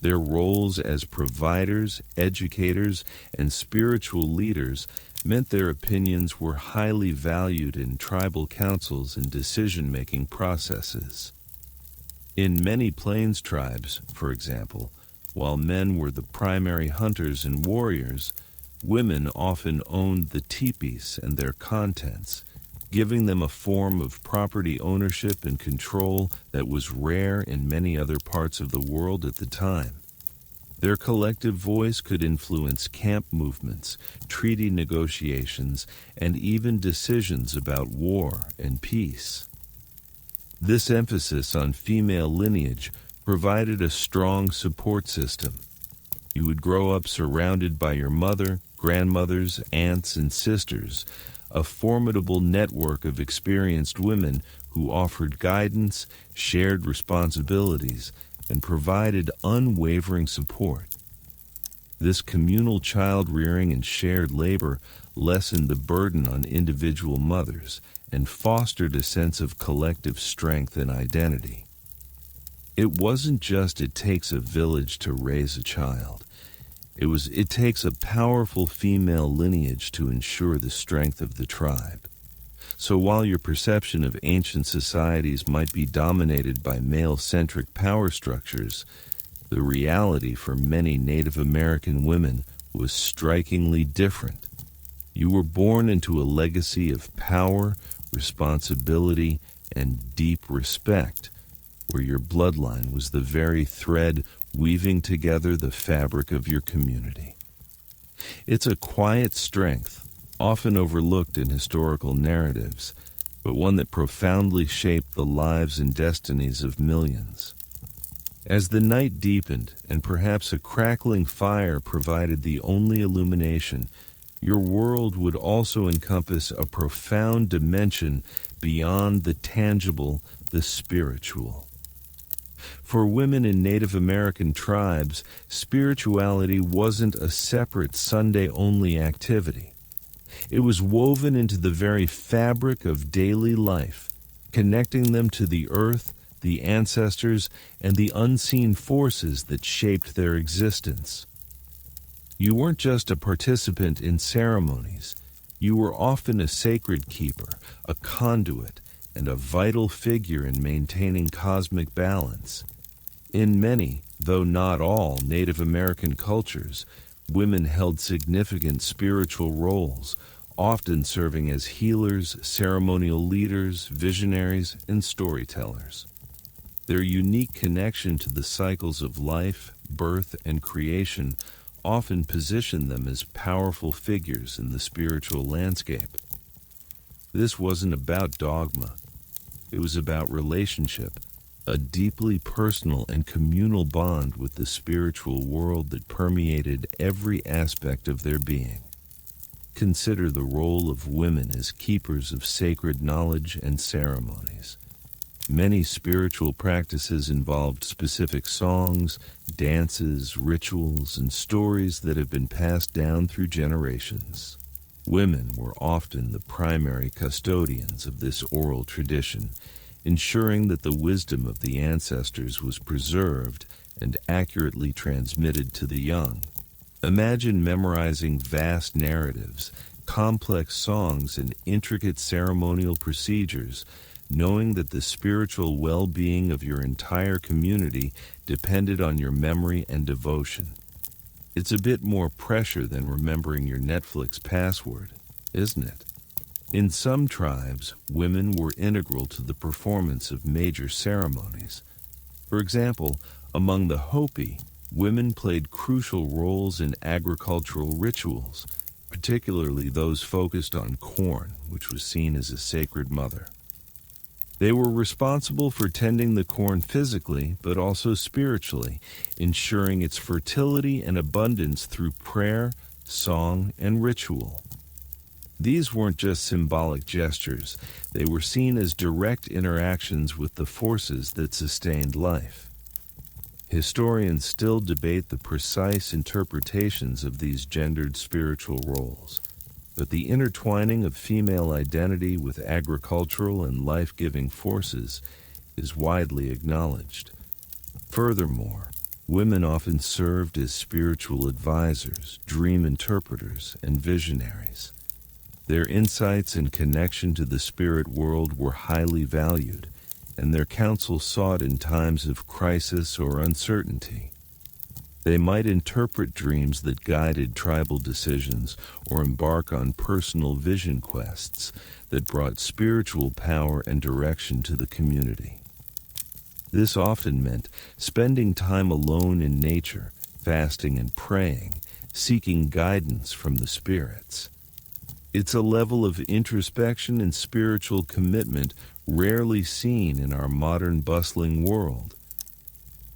Their roles as providers, educators, and spiritual leaders meant their opinions were highly valued in tribal councils and decision-making processes. In many Plains tribes, for example, while men were the primary hunters and warriors, women often owned the teepees and their contents, giving them a form of property ownership and control that was rare in many other parts of the world at the time. Their collective voice could influence camp movements, treaty negotiations, and even decisions about war and peace. This emphasis on female lineage provided a strong support system. You would grow up surrounded by your mother, grandmothers, aunts, and sisters, a formidable network of experienced women who offered guidance, shared responsibilities, and provided unwavering support. This communal child-rearing and shared labor lessened the burden on individual mothers and fostered a sense of collective strength and identity. It wasn't just it takes a village to raise a child. It takes a powerful female lineage to ensure the strength of the tribe. So while your perception of ancient societies might be dominated by male-centric power structures, the reality for many Native American women was strikingly different. You were born into a legacy of power, responsibility, and deep respect, where your bloodline was the very thread weaving together the fabric of your community. It's a quiet strength, often overlooked in historical narratives, but one that profoundly shaped the lives and destinies of millions. As the night deepened, and perhaps a crackling fire provided the only illumination, your world would also encompass a profound dimension beyond the tangible, the spiritual. For women in Native American tribes, spirituality wasn't a separate Sunday-only activity. It was woven into the very fabric of daily life, connecting them to the earth, the ancestors, and the unseen forces that shaped their existence. You weren't just a participant in ceremonies. You were often a sacred keeper, a conduit, and a vital figure in maintaining cosmic balance. In many, though not all, Native American cultures, women held significant spiritual roles, often serving as healers, ceremonial leaders, visionaries, and storytellers. Their unique connection to the cycles of life, birth, and creation often positioned them as powerful figures in the spiritual landscape. This wasn't about dogma. It was about relationship, a deeply personal and communal bond with the spiritual world that permeated every aspect of their being. Consider the role of women as keepers of sacred knowledge and ceremonies. Many spiritual practices involved specific songs, dances, rituals, and stories that have been passed down through generations. Women were often the primary custodians of this oral tradition, ensuring that the wisdom of the ancestors was preserved and accurately transmitted to the young. Imagine memorizing vast narratives, complex songs, and intricate ceremonial procedures, knowing that the spiritual well-being of your entire community depended on your memory and devotion. It's a bit more pressure than remembering your Netflix password, isn't it? In some tribes, women were integral to the performance of major ceremonies. For example, among the Hopi, women played crucial roles in agricultural rituals, particularly those focused on corn, which was seen as a sacred mother. They were responsible for tending the corn physically, but also spiritually, ensuring its fertility and abundance through prayer, song, and ritual. These weren't just symbolic gestures, they were seen as direct interactions with the forces that sustained life. Historians still debate the precise interpretations of these gendered spiritual roles, but the intertwining of female identity with agricultural and life-giving forces is widely acknowledged. Furthermore, women often served as spiritual advisors, dream interpreters, and visionaries. Their insights and connection to the spirit world were highly valued, and their counsel sought in times of crisis or uncertainty. They might interpret dreams that guided tribal decisions or embark on personal vision quests that brought spiritual power and direction to the community. This often meant spending time alone in nature, fasting and praying, seeking guidance from the spirits. It's a level of introspection and spiritual commitment rarely seen in our modern bustling world.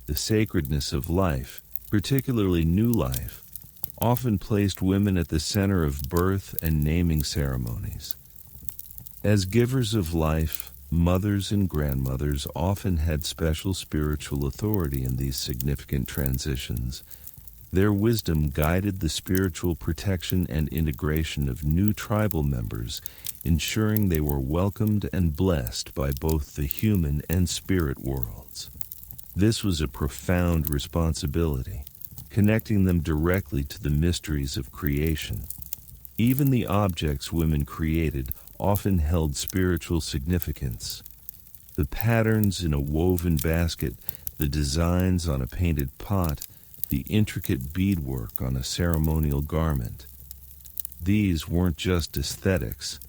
The sacredness of life, particularly new life, often placed women at the center of birth and naming ceremonies. As givers of life, mothers and grandmothers often had special spiritual authority in these significant transitions. Their wisdom guided the spiritual protection and integration of new tribal members, ensuring they were welcomed and blessed by both the human and spirit worlds. This was a profound responsibility, connecting them directly to the mysteries of creation. Even the objects women created often held spiritual significance. The patterns in a woven basket, the designs on a painted pot, the intricate beadwork on a ceremonial garment. These weren't just aesthetics.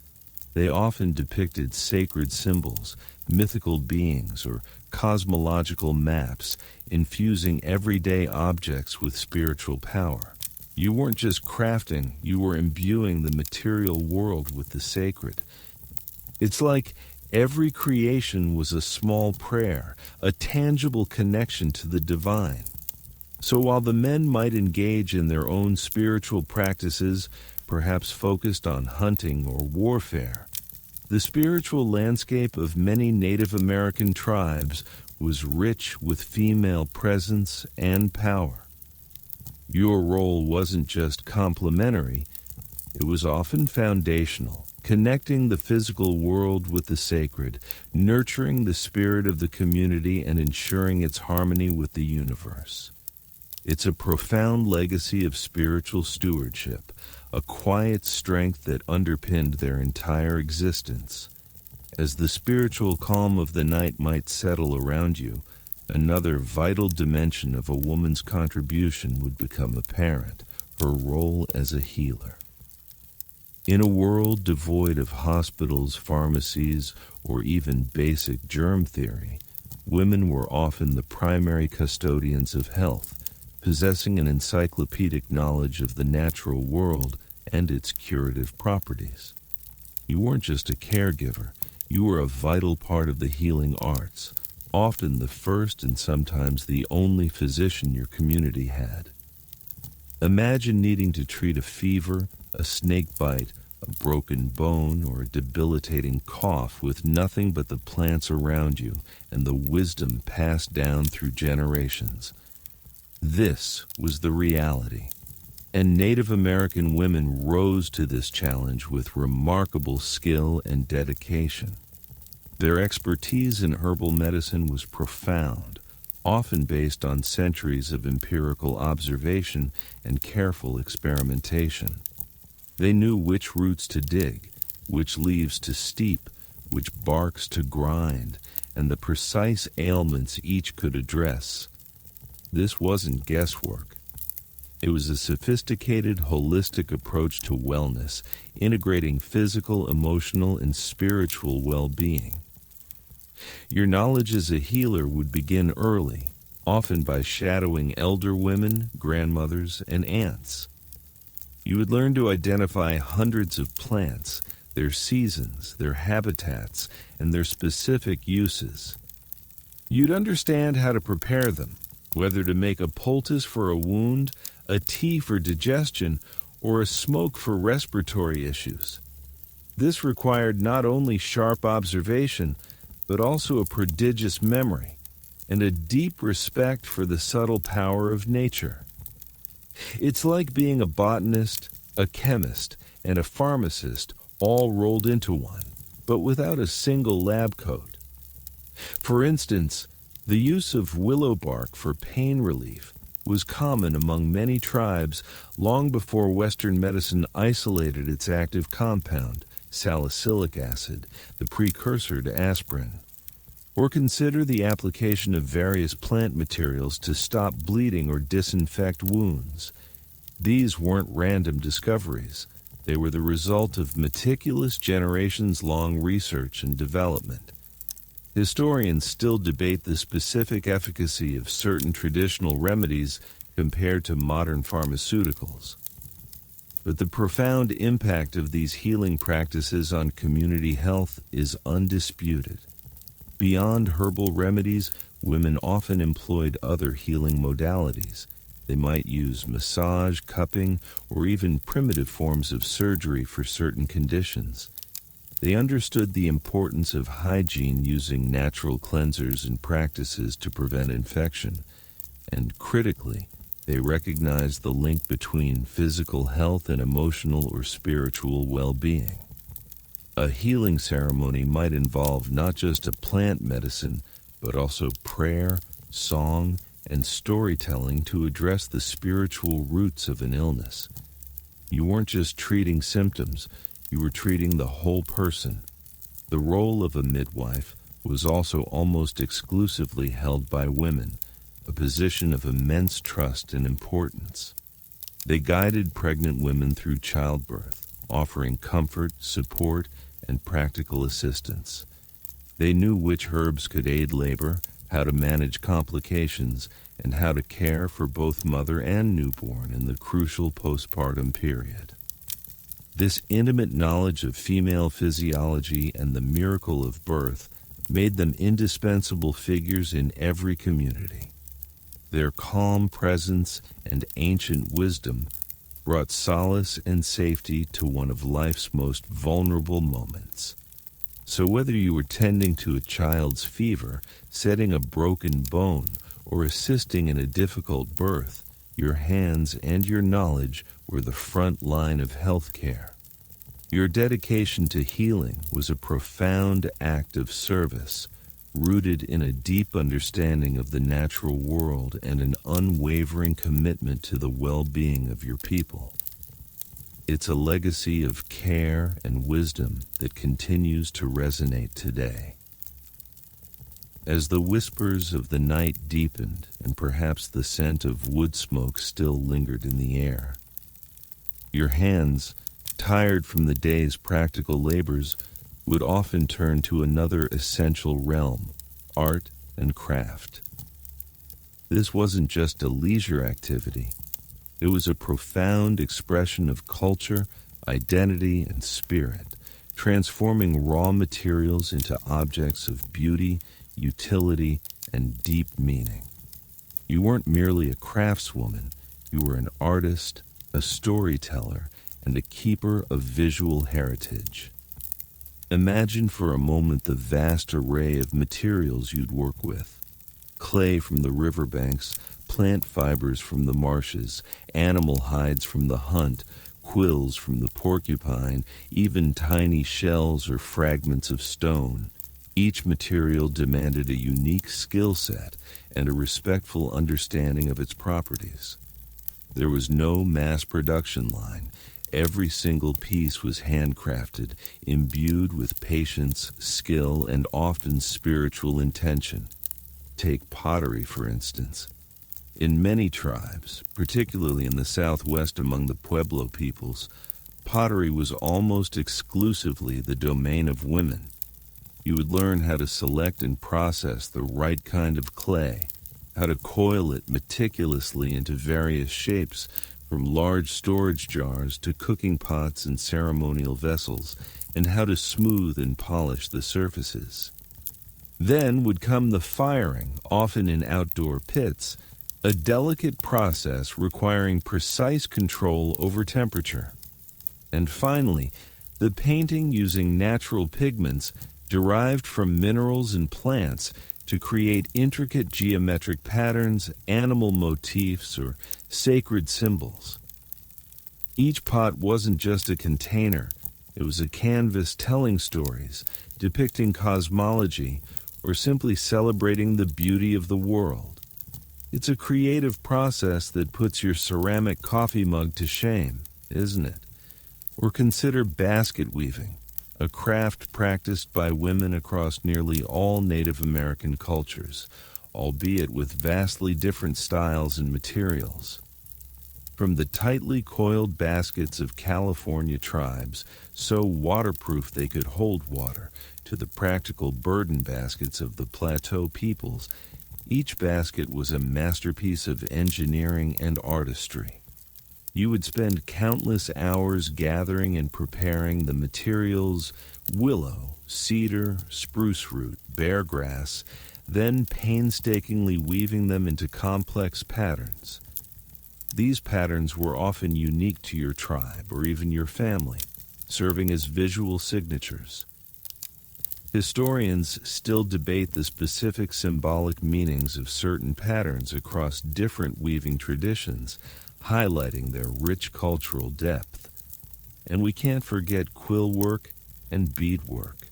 They often depicted sacred symbols, mythical beings, or cosmological maps, infusing everyday objects with spiritual power. You weren't just crafting, you were imbuing the material world with the sacred. It's like every creation was a small prayer, a tangible connection to the divine. So while the men might engage in their own spiritual practices, perhaps focused on hunting or warfare, the spiritual landscape of many Native American tribes was rich with female presence and power. Your role wasn't just complementary, it was often foundational, connecting the physical world with the sacred, nurturing the spirit of the community and ensuring its harmony with the universe. It's a profound legacy of spiritual stewardship, a quiet strength that underpinned their entire existence. As the spiritual calm of the night might settle around you, another vital dimension of a woman's contribution would become apparent, her role as a healer. In a world devoid of hospitals, pharmacies, or even basic germ theory, women were often the primary custodians of health, possessing an encyclopedic knowledge of the natural world and its curative properties. You weren't just a caregiver, you were a vital part of the healing arts, often the first and sometimes the only physician your community had. Imagine needing to treat a fever, a snake bite, a broken bone, or a debilitating cough with nothing but the plants around you and the wisdom passed down through generations. This was the reality, and Native American women rose to this challenge with remarkable skill and dedication. Their expertise in herbal medicine was profound, often based on centuries of empirical observation and careful experimentation. They knew which roots to dig, which leaves to steep, which barks to grind, and the precise ailments each could address. This wasn't guesswork. It was a sophisticated, holistic approach to wellness, integrating physical, emotional, and spiritual well-being. Your knowledge as a healer would begin early, often by shadowing elder women, grandmothers, and aunts. You would learn to identify hundreds of plants, their seasons, their habitats, and their specific uses. You'd understand how to prepare them, whether to make a poultice for a wound, a tea for digestion, or a smoke for respiratory issues. This required not only sharp observation, but also a prodigious memory and a deep respect for the subtle power of nature. It's like being a botanist, a chemist, and a pharmacist all rolled into one, but without a single lab coat. For instance, the use of willow bark for pain relief was common among many tribes long before Western medicine isolated its active compound, salicylic acid, the precursor to aspirin. Or consider the application of various plant materials to stop bleeding or disinfect wounds. These weren't random discoveries. They were the result of meticulous generations-long research and development. Historians still debate the specific efficacy of certain traditional remedies compared to modern pharmaceuticals. But the profound impact of these healing practices on community health is undisputed. Beyond herbal remedies, women often employed other healing modalities. They might use massage, cupping, or even primitive forms of surgery for certain conditions. They understood the importance of hygiene, using natural cleansers and practices to prevent infection. And critically, they recognized the link between physical health and emotional or spiritual well-being. A healing ceremony might involve not just a plant medicine, but also prayer, song, and storytelling to address the spiritual roots of an illness. You weren't just treating symptoms, you were treating the whole person. The role of a midwife was also almost exclusively held by women, a position of immense trust and importance. They guided pregnant women through childbirth, offering comfort, support, and practical assistance. They knew which herbs could aid labor, how to manage complications, and how to care for both mother and newborn in the crucial postpartum period. This intimate knowledge of female physiology and the miracle of birth made them indispensable figures in every community. Their calm presence and ancient wisdom brought solace and safety to one of life's most vulnerable moments. So whether you were tending to a child's fever, setting a broken bone, or assisting in a difficult birth, your hands and your knowledge were the front line of health care. Your dedication to healing was a profound act of service, rooted in a deep understanding of the natural world and an unwavering commitment to the well-being of your people. It's a legacy of care and wisdom that continues to resonate today. As the whispers of the night deepened and perhaps the scent of wood smoke still lingered in the air, your hands, tired from the day's practical labors, would often turn to another essential realm, art and craft. This wasn't just a leisure activity. It was a profound expression of culture, identity, and spirit, transforming raw materials into objects of beauty, utility, and deep meaning. You weren't merely a craftswoman, you were an artist, a storyteller, and a keeper of visual heritage. Imagine for a moment the vast array of materials you'd work with. Clay from the riverbanks, plant fibers from the marshes, animal hides from the hunt, quills from the porcupine, even tiny shells or fragments of stone. Each material demanded a unique skill set and a respectful understanding of its properties. There was no mass production line. Every single piece was handcrafted, imbued with patience, skill, and often spiritual intention. Take pottery, for instance. In many tribes, particularly in the Southwest among the Pueblo peoples, pottery was almost exclusively the domain of women. You would learn how to select and process the right kind of clay, how to coil it meticulously into various shapes, from large storage jars to cooking pots and ceremonial vessels, and how to smooth and polish the surfaces. Then would come the firing, often in outdoor pits, a delicate process requiring precise control over temperature. And finally, the painting using natural pigments derived from minerals and plants to create intricate geometric patterns, animal motifs, or sacred symbols. Each pot wasn't just a container, it was a canvas telling stories, depicting cosmology, or simply celebrating the beauty of the world. It's a creative process that puts your ceramic coffee mug to shame, isn't it? Or consider basket weaving, a craft practiced by women across nearly all Native American cultures, albeit with vastly different styles and materials. From the tightly coiled baskets of California tribes, so waterproof they could hold water, to the practical burden baskets of the Plateau peoples, each basket was a masterpiece of engineering and artistry. You would spend countless hours gathering and preparing the materials: willow, cedar, spruce root, bear grass, then painstakingly weaving them into complex patterns. These patterns were often unique to your tribe or even your family, serving as visual signatures. Historians still debate the specific symbolic meanings of certain patterns across different weaving traditions, highlighting their rich cultural depth. And we can't forget quill work and beadwork,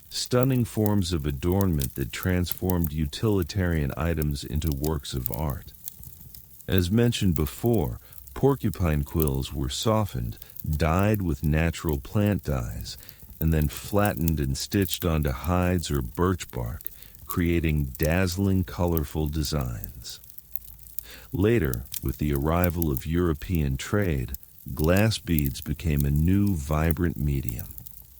stunning forms of adornment that transformed utilitarian items into works of art. As mentioned before, porcupine quills were softened, dyed with natural plant dyes, and then flattened and stitched onto hides or birch bark, creating dazzling, colorful designs. Later, with the arrival of European trade, glass beads became a new, vibrant medium.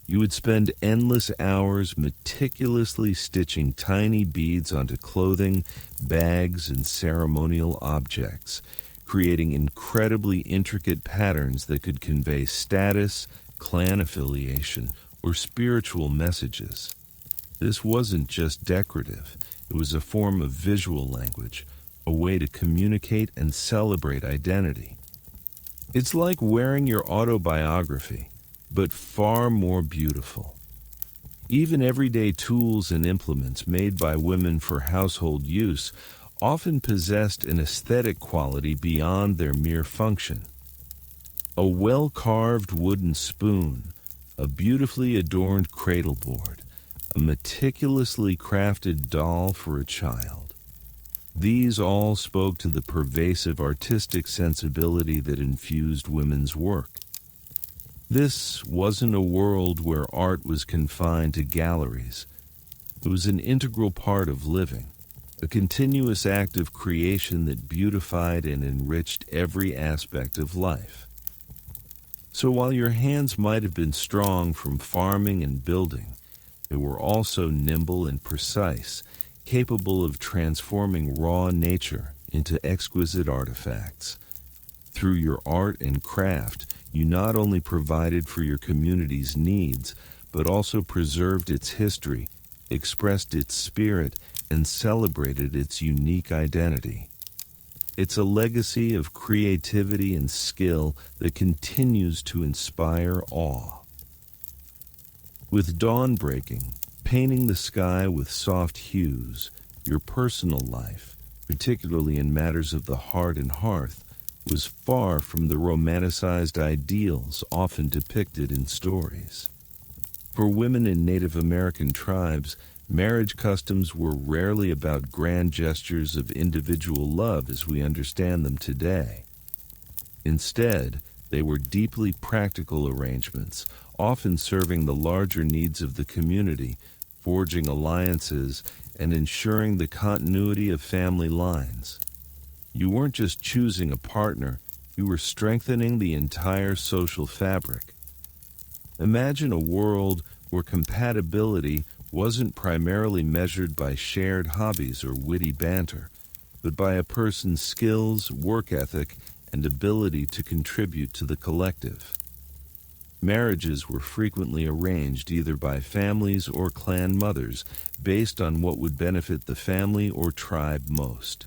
You would spend endless hours meticulously stitching tiny beads onto clothing, bags, and ceremonial objects, creating incredibly intricate patterns that could convey status, clan affiliation, or spiritual messages. This wasn't just decorative, it was a form of visual language, a way to communicate and celebrate identity. It's like wearing your autobiography, but far more beautiful. Even everyday tools and implements made by women for household use often possessed an aesthetic quality beyond their mere function. A well-carved wooden spoon, a beautifully adorned cradle board, a meticulously crafted doll for a child. These all spoke to the pervasive artistic sensibility that infused women's work. This wasn't a world where art was confined to galleries. It was an integral part of living, a continuous act of creation that beautified and enriched every aspect of life. So while your hands might have been strong from farming and building, they were also nimble and precise, capable of transforming raw nature into exquisite artifacts. Through your art and craft, you not only provided for your community's needs, but also preserved its history, expressed its spirit, and celebrated its unique identity. It's a legacy of creativity and skill that continues to inspire awe. With dawn breaking, painting the sky with soft hues, your personal life, particularly in matters of the heart and hearth, was far from the romanticized ideals often depicted in stories. For women in Native American tribes, marriage customs were rarely about grand gestures of individual love as we understand them today. Instead, They were deeply practical arrangements, often serving the larger needs of the community, forging alliances, and ensuring the continuity of family lines. You weren't just choosing a partner, you were strengthening the entire social fabric. Imagine a world where compatibility wasn't primarily measured by shared hobbies or witty banter, but by a person's skills, work ethic, and ability to contribute to the collective. Marriages were frequently arranged either by families or clan mothers based on what would benefit the family or tribe most.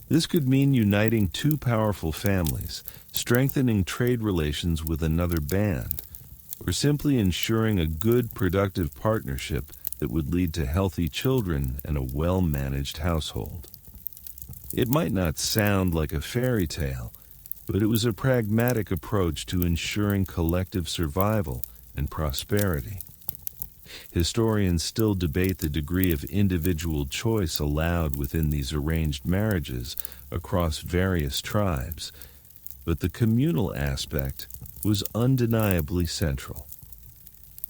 This could mean uniting two powerful families, strengthening trade relations with another band, or simply ensuring a good, productive partnership that would lead to healthy children and a well-managed household. It might not sound like a fairy tale, but it was a pragmatic approach to ensuring collective survival and prosperity. Historians still debate the degree of individual choice allowed within these arranged marriages across various tribes, but the communal aspect was undeniably central.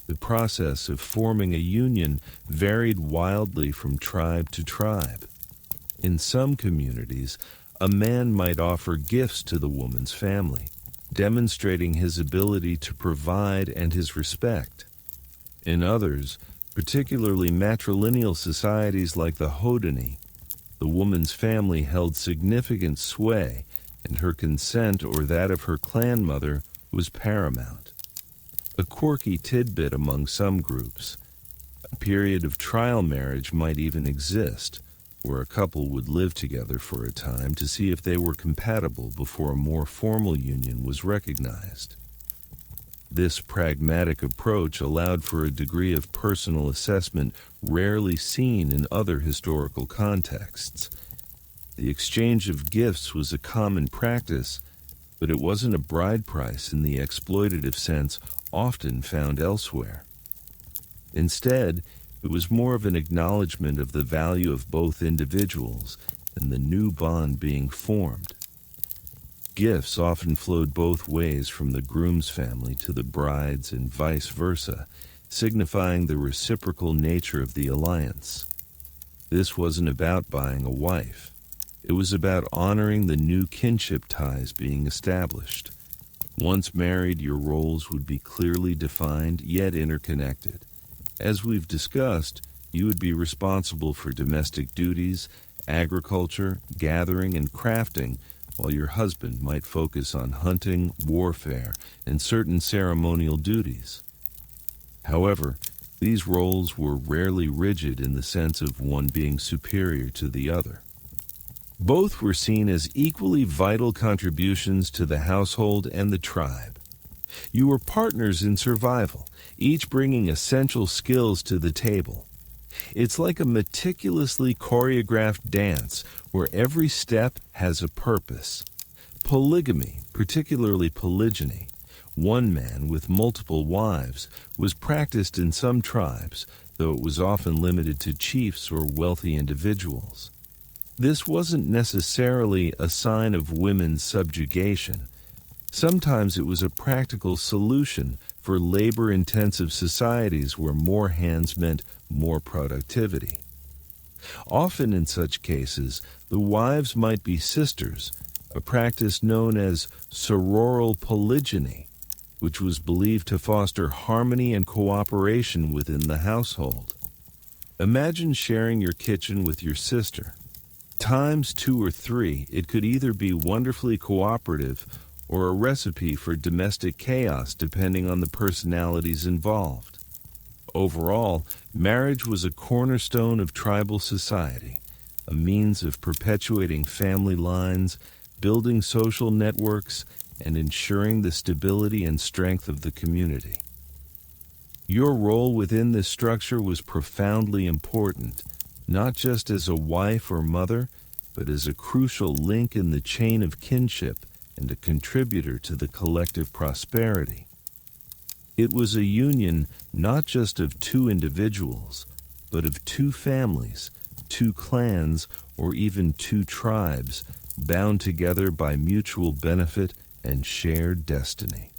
The process of forming a union varied wildly from tribe to tribe. In some communities, a man might offer gifts to the woman's family, demonstrating his ability to provide and his respect. In others, particularly matrilineal societies like the Hodani, the woman's family held significant sway, and her consent or that of her clan mother was paramount. A quirky tidbit among some groups, a period of trial marriage might even exist, where a couple would live together for a time to see if they were compatible before a more formal union was recognized. This pragmatic approach allowed for a degree of personal assessment rarely seen in other historical contexts. The exchange of gifts was a common practice, but it wasn't a bride price in the exploitative sense often found elsewhere. Instead, it was more of an acknowledgement of the value of both individuals and the new bond being formed. Gifts often flowed both ways from the groom's family to the bride's and vice versa, signifying the reciprocal nature of the alliance. This wasn't about buying a wife. It was about honoring the new kinship ties being established. Once married, your roles would be clearly defined yet interconnected. As we've discussed, you would be responsible for domestic duties, agriculture, gathering, and crafting, while your husband might focus on hunting, warfare, and certain ceremonial duties. However, these roles were rarely rigid in the sense of one being superior to the other. Both were seen as equally vital contributions to the household and the tribe. You were partners in survival, each bringing essential skills to the table. It's like a meticulously choreographed dance where every step has a purpose. Polygamy, particularly polygyny, one man with multiple wives, was practiced in some tribes, though it was often limited to chiefs or wealthy individuals. This wasn't necessarily a sign of women's subjugation. Sometimes it was a practical solution for labor-intensive societies where more hands meant more productivity. Often in such cases, the wives might be sisters, a practice known as sororal polygyny, which was believed to foster harmony and cooperation within the household. Imagine sharing your kitchen with your sister. Times 2 or 3, it could either be wonderfully cooperative or a recipe for domestic chaos depending on the personalities involved. Overall, marriage was a cornerstone of tribal society, a means of perpetuating family lines, building social networks, and ensuring the stability and strength of the community. Your role within this structure was profoundly important, not just as a wife or mother, but as a crucial link in the chain of kinship and a contributor to the collective prosperity. It was a union not just of two individuals, but of two families, two clans, or even two tribes, bound together by mutual benefit and shared destiny.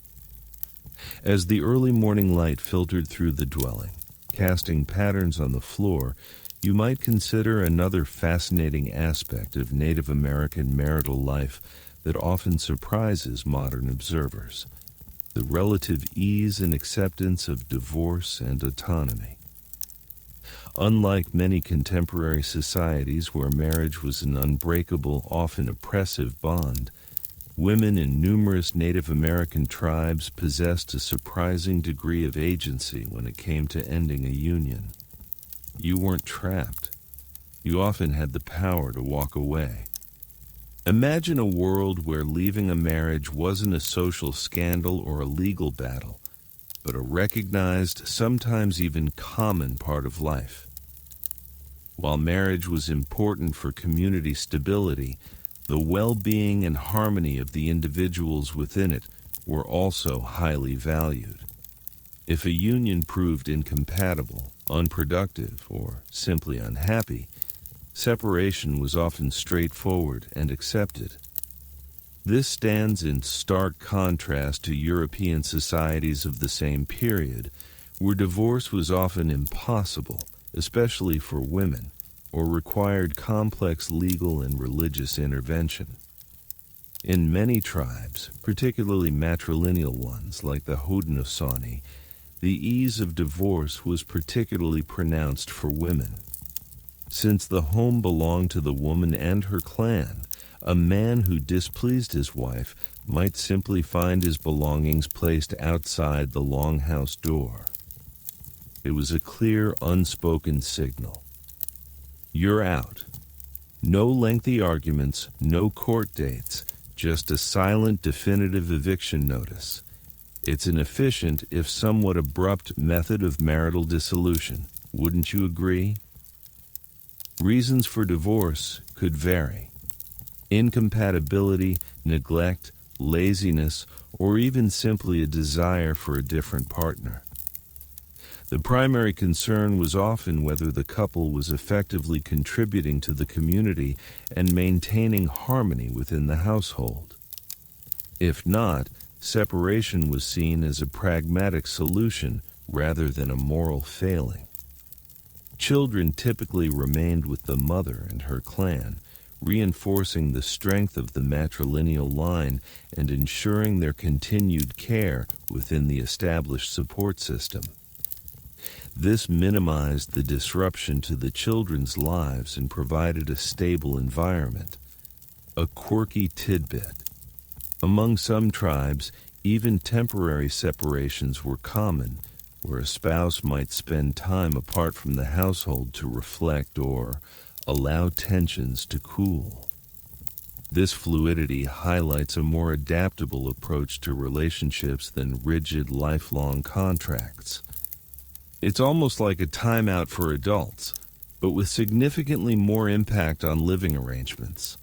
As the early morning light filtered through the dwelling, casting patterns on the floor, you might consider another fascinating aspect of Native American marital life that often surprises modern observers: the relative ease and acceptance of divorce and autonomy. Unlike many contemporary societies where marriage was an unbreakable, often oppressive bond, women in numerous Native American tribes possessed a surprising degree of agency when it came to ending a union. You weren't trapped. You often had the power to walk away. Imagine a world where leaving a marriage wasn't a social scandal or a legal battle, but a recognized, sometimes even common part of life. While marriage was important for community stability, the well-being and harmony of the individuals within it were also highly valued. If a union proved incompatible, unproductive, or simply unhappy, separation was often straightforward and accepted. This stands in stark contrast to European societies of the same period, where divorce was often impossible, especially for women, or required complex legal and religious intervention. In many tribes, particularly matrilineal ones like the Haudenosaunee, the ease of divorce was particularly pronounced for women. Since the home belonged to the woman and her clan, a man who displeased his wife might simply find his belongings placed outside the longhouse door. It was a clear, unspoken signal. You're out. No lengthy arguments, no court dates, just a silent, definitive eviction notice. It's an efficient, if somewhat abrupt, method of marital dissolution. Wouldn't you agree? Reasons for divorce could vary. Incompatibility, neglect, laziness, or even simply a desire for a different partner. The primary concern was often whether the couple was effectively contributing to the community and maintaining harmony within the household. If not, separation was seen as a pragmatic solution rather than a moral failing. Children typically remained with the mother and her clan, reinforcing the strength of the matrilineal line and ensuring their continued care within the established support system. This minimized the disruption to the children's lives and provided a stable environment. A quirky tidbit. Among some tribes, even temporary separations were common, where a spouse might spend time apart from the household to reflect or allow tensions to cool. This fluidity highlights a more adaptable approach to relationships than rigid, lifelong contracts. It's almost like a timeout for adults, but with significantly more impact on living arrangements.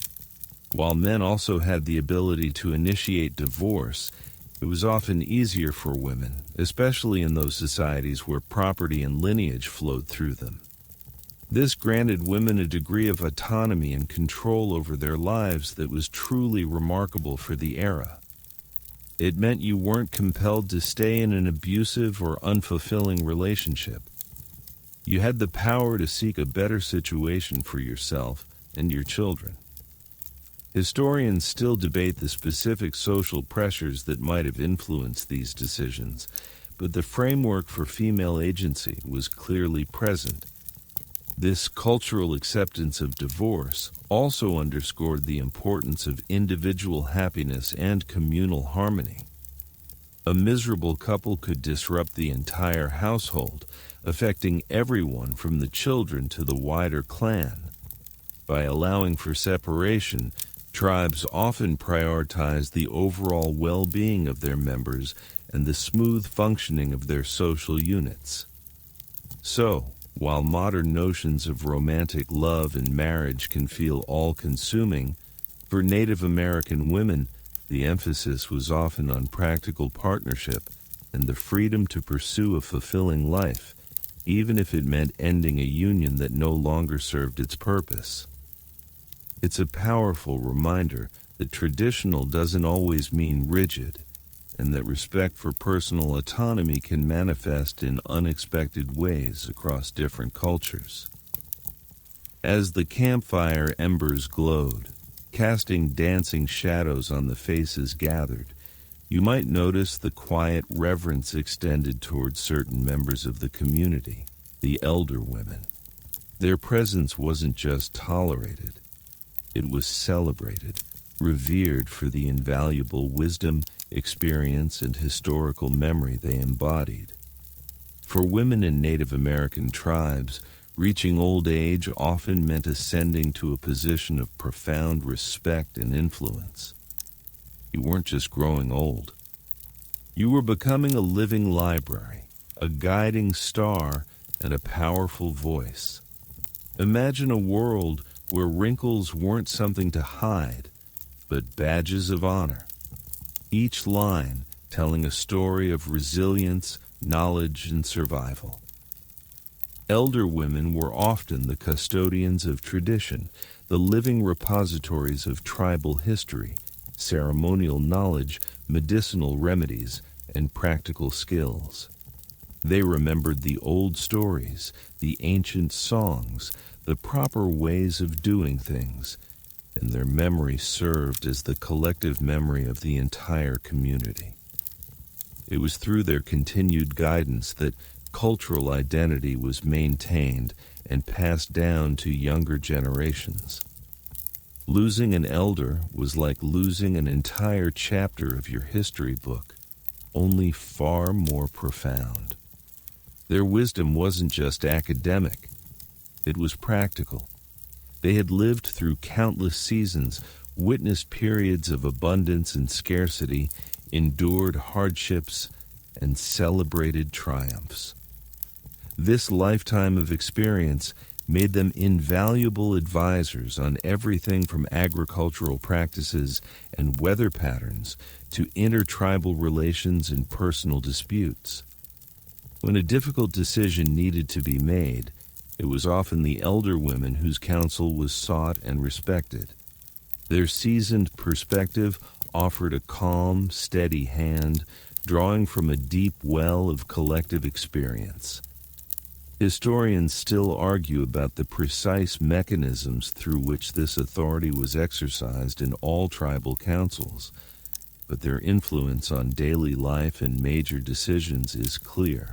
While men also had the ability to initiate divorce, it was often easier for women, especially in those societies where property and lineage flowed through them. This granted women a degree of autonomy and control over their lives that was truly remarkable for the era. It meant you weren't compelled to stay in an abusive or unfulfilling relationship. You had the power to seek a better situation for yourself and your children. Historians still debate the specific social pressures that might have influenced these decisions, but the framework for female agency was clearly present. This cultural acceptance of divorce also underscored the importance of individual happiness and communal harmony. A miserable couple could disrupt the entire household, affecting everyone from the children to the wider clan. By allowing for separation, tribes often prioritized the overall well-being of their members and the smooth functioning of their social units. So, while modern notions of romantic love and marriage can feel all-consuming, for Native American women, the emphasis was often on practical partnership and the freedom to pursue a fulfilling life, even if it meant ending a union that no longer served its purpose. It's a powerful reminder that traditional doesn't always mean rigid, and that respect for personal autonomy can manifest in unexpected ways across different cultures. As the campfire embers glowed, casting dancing shadows on the faces gathered, you might notice the quiet reverence extended towards certain members of the community, the elder women. Their presence wasn't just tolerated, it was celebrated, revered for the invaluable wisdom, experience, and historical memory they embodied. For women in Native American tribes, reaching old age often meant ascending to a position of profound respect and influence. You weren't just growing old. You were becoming a living library, a guiding star, and a powerful voice. Imagine a world where wrinkles weren't something to hide, but badges of honor. Each line telling a story of resilience, knowledge, and survival. Elder women were often the custodians of tradition, the living repositories of tribal history, ceremonial knowledge, medicinal remedies, and practical skills. They remembered the old stories, the ancient songs, the proper ways of doing things, and their memory served as the collective memory of the entire community. It was through their continued guidance that cultural identity was maintained and passed down to younger generations. Losing an elder was like losing an entire chapter of your history book, only far more profound. Their wisdom wasn't just academic, it was practical. They had lived through countless seasons, witnessed periods of abundance and scarcity, endured hardships, and celebrated triumphs. This lifetime of experience made them invaluable advisors on everything from agricultural practices and weather patterns to intertribal relations and personal disputes. When a difficult decision needed to be made, it was often the elder women whose counsel was sought and respected. Their seasoned perspective offered a calm, steady hand, drawing from a deep well of collective experience. Historians still argue about the precise mechanisms through which this authority was exercised in all tribal councils, but their influence on daily life and major decisions is clear.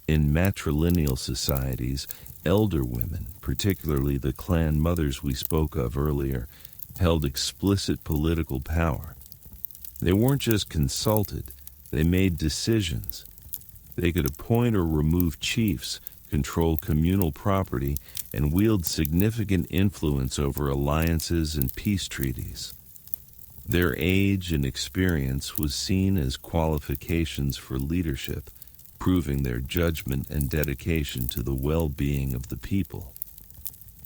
In matrilineal societies, elder women, particularly the clan mothers we spoke of earlier, held explicit political power. They weren't just consulted, they made decisions. They could appoint or remove chiefs, control communal property, and wield significant influence over alliances and peace treaties. Their age and experience was seen as qualifications for leadership, proving their judgment and dedication to the well-being of the people.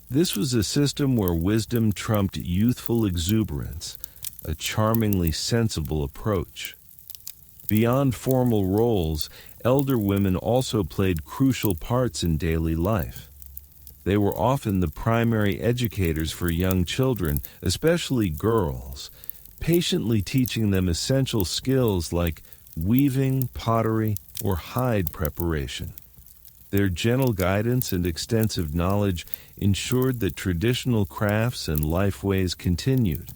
This was a system where wisdom trumped youthful exuberance, a charmingly sensible approach. Beyond formal roles, elder women also played crucial parts in daily life. They were often the primary educators for young children, especially girls, patiently teaching them essential skills like weaving, pottery, or hide preparation. Their gentle guidance and extensive knowledge ensured that traditional crafts and life ways continued.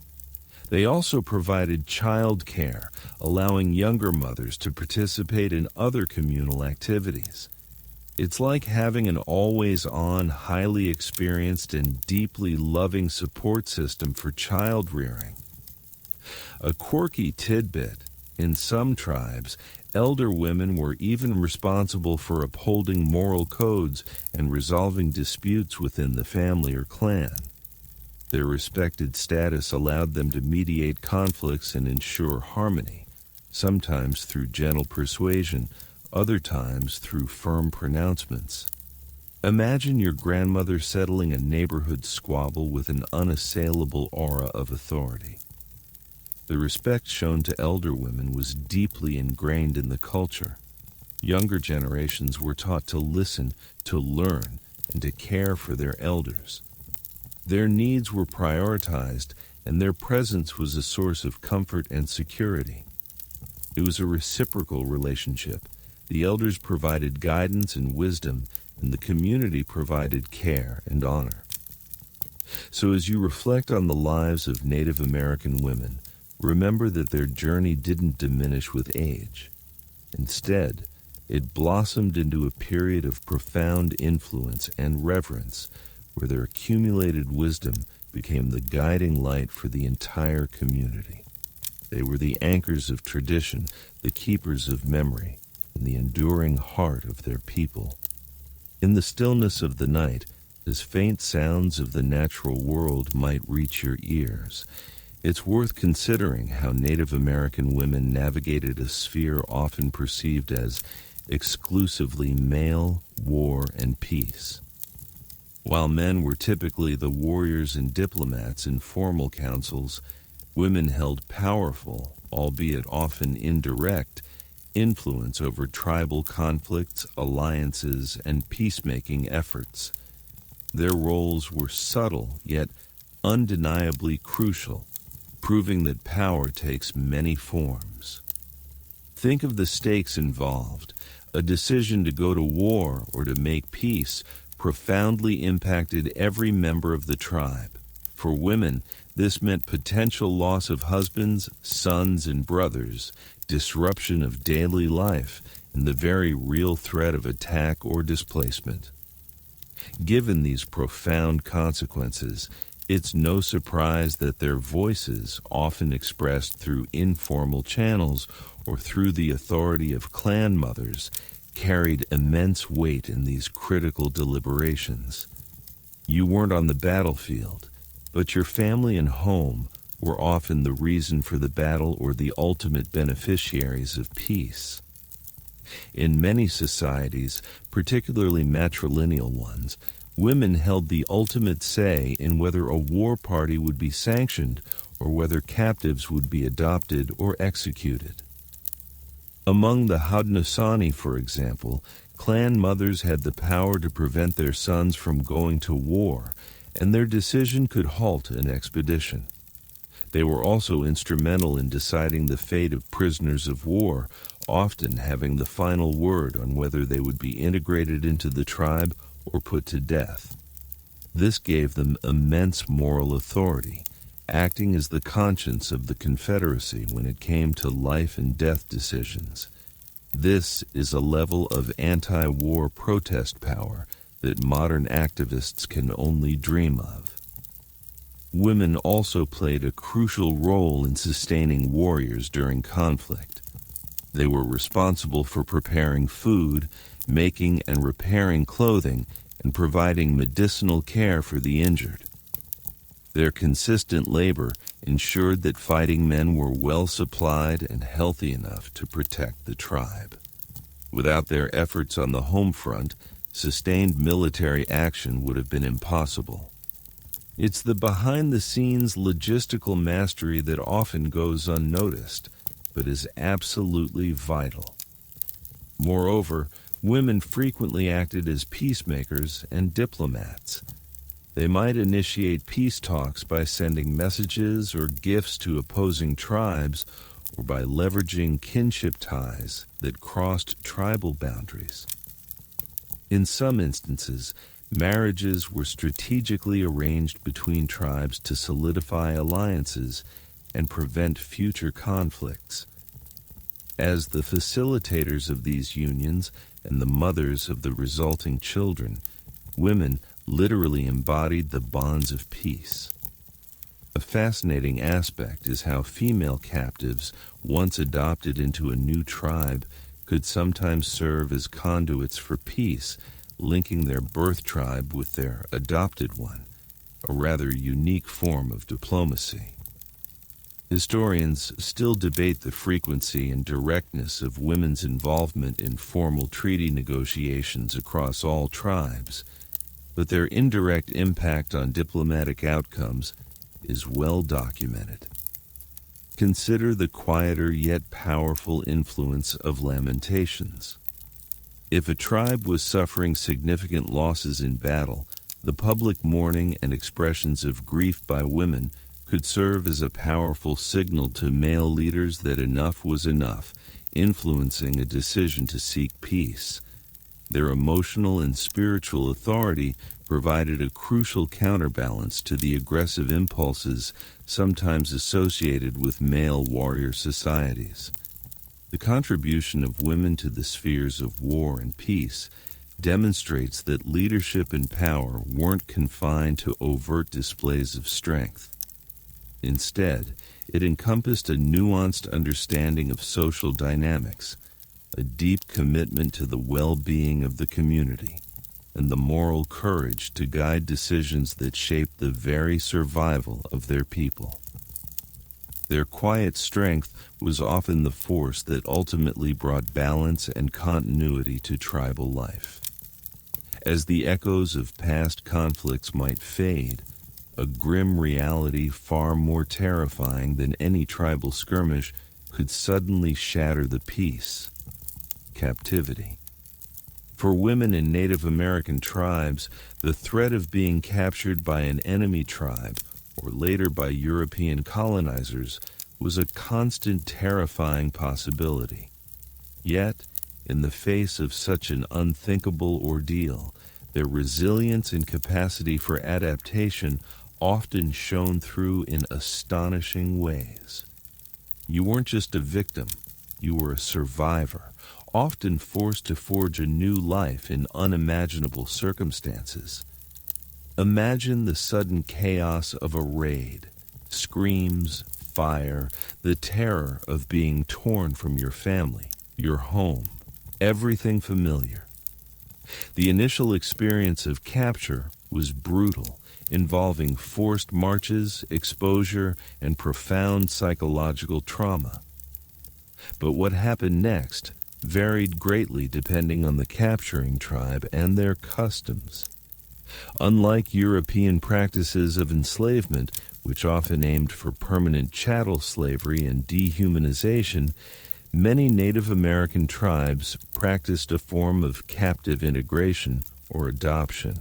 They also provided child care, allowing younger mothers to participate in other communal activities. It's like having an always-on, highly experienced, and deeply loving support system for child rearing. A quirky tidbit, in some tribes, elder women were even responsible for upholding moral codes and resolving disputes within the family or clan. Their respected status allowed them to mediate conflicts and ensure harmony, sometimes through gentle persuasion, other times through firm pronouncements. Imagine your grandmother settling a neighborhood squabble with an unassailable aura of authority. The respect shown to elder women was deeply ingrained in the culture. Younger generations were taught to listen, to learn, and to care for their elders. Their needs were prioritized, and their presence was a source of comfort and security. It was a reciprocal relationship. The elders provided guidance and wisdom, and the community provided care and honor. So as you reflect on the lives of Native American women, remember that their journey didn't diminish with age. Instead, it blossomed into a period of profound influence and reverence, where their accumulated wisdom became the guiding light for the entire community. They were the anchors of tradition, the keepers of memory, and the enduring heart of their people. In the stillness of the night, as faint sounds of the natural world might reach your ears, it's worth considering how Native American women navigated a sphere often perceived as exclusively male, war, and peace. While men were typically the warriors and diplomats in formal councils, women held powerful, albeit often indirect, influence over tribal conflicts, alliances, and peacemaking efforts. Their roles were subtle, yet undeniably crucial, proving that power takes many forms. Think of the stakes involved. A decision to go to war or to make peace profoundly impacted every member of the tribe. For women, this meant potential loss of husbands, sons, and brothers, disruption of daily life, and the very real threat of attack or displacement. Given these profound consequences, it's no surprise that their voices, often expressed through informal channels or through the authority of clan mothers, carried immense weight in these critical deliberations. You weren't on the battlefield, but your family and home were often the reason for the battle or the ultimate beneficiaries of peace. In many societies, particularly matrilineal ones, women held the ultimate say in whether a war party would be sanctioned or whether captives would be adopted or executed. Among the Haudenosaunee, for example, clan mothers had the power to prevent their sons from going to war, and their decision could halt an expedition. They were also instrumental in deciding the fate of prisoners of war, often having the final word on whether they would be integrated into the tribe or put to death. This gave them immense moral authority, acting as the conscience of the Confederacy when it came to life and death decisions. This is a level of anti-war protest power that modern activists can only dream of. Women also played a crucial role in sustaining warriors during conflict. They were responsible for preparing food, making and repairing clothing, and providing medicinal care for the injured. Their consistent labor ensured that fighting men were well supplied and healthy enough to protect the tribe. Without their efforts on the home front, sustained military action would have been impossible. It's the behind-the-scenes logistical mastery that often goes unnoticed, but is absolutely vital. Moreover, women frequently acted as peacemakers and diplomats. They might initiate peace talks by sending messages or gifts to opposing tribes, or by leveraging kinship ties that crossed tribal boundaries. In some instances, marriages were strategically arranged between tribes to solidify alliances and prevent future conflicts. As the facilitators of these unions and the mothers of the resulting children, women literally embodied the bonds of peace. A fascinating aspect is how female captives, once adopted into a new tribe, could sometimes serve as conduits for peace, linking their birth tribe with their adopted one, a rather unique form of diplomacy. Historians still debate the frequency and directness of women's involvement in formal treaty negotiations across all tribes, but their indirect impact on diplomatic outcomes is well documented. Consider the quieter yet powerful influence of lamentations. If a tribe was suffering significant losses in battle, the public mourning and expressions of grief by women could serve as a powerful signal to male leaders that enough was enough, influencing a decision to seek peace. Their emotional and spiritual authority provided a crucial counterbalance to the aggressive impulses sometimes associated with male warrior societies. The contribution of women to the spheres of war and peace demonstrates that leadership and power weren't confined to overt displays of strength. Instead, it encompassed a nuanced understanding of social dynamics, a deep commitment to the well-being of the community, and the moral courage to guide decisions that shaped the very survival of their people. Their quiet strength was often the force that ultimately brought balance and continuity to tribal life. As the echoes of past conflicts might fade, a grim reality far more terrifying than any tribal skirmish could suddenly shatter the peace: captivity. For women in Native American tribes, the threat of being captured by an enemy tribe, or later by European colonizers, was a constant terrifying possibility. Yet, in the face of such an unthinkable ordeal, their resilience and capacity for adaptation often shone through in astonishing ways. You weren't just a victim, you were a survivor, often forced to forge a new life in unimaginable circumstances. Imagine the sudden chaos of a raid: screams, fire, the terror of being torn from your family, your home, everything familiar. The initial experience of capture was brutal, involving forced marches, exposure, and profound psychological trauma. But what happened next varied greatly depending on the capturing tribe and their customs. Unlike European practices of enslavement, which often aimed for permanent chattel slavery and dehumanization, many Native American tribes practiced a form of captive integration or adoption.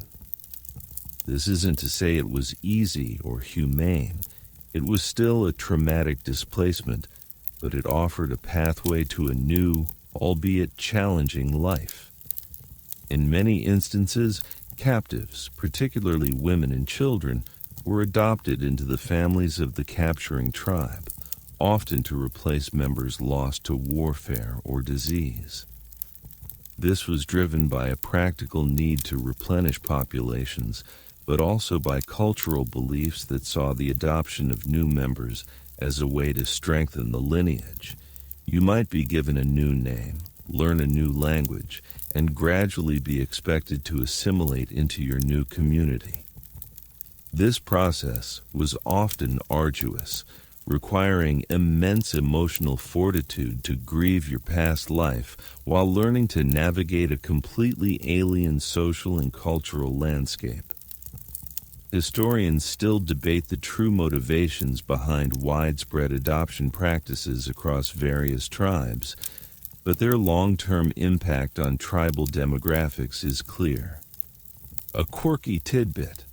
This isn't to say it was easy or humane. It was still a traumatic displacement, but it offered a pathway to a new, albeit challenging, life. In many instances, captives, particularly women and children, were adopted into the families of the capturing tribe, often to replace members lost to warfare or disease. This was driven by a practical need to replenish populations, but also by cultural beliefs that saw the adoption of new members as a way to strengthen the lineage. You might be given a new name, learn a new language, and gradually be expected to assimilate into your new community. This process was often arduous, requiring immense emotional fortitude to grieve your past life while learning to navigate a completely alien social and cultural landscape. Historians still debate the true motivations behind widespread adoption practices across various tribes, but their long-term impact on tribal demographics is clear. A quirky tidbit: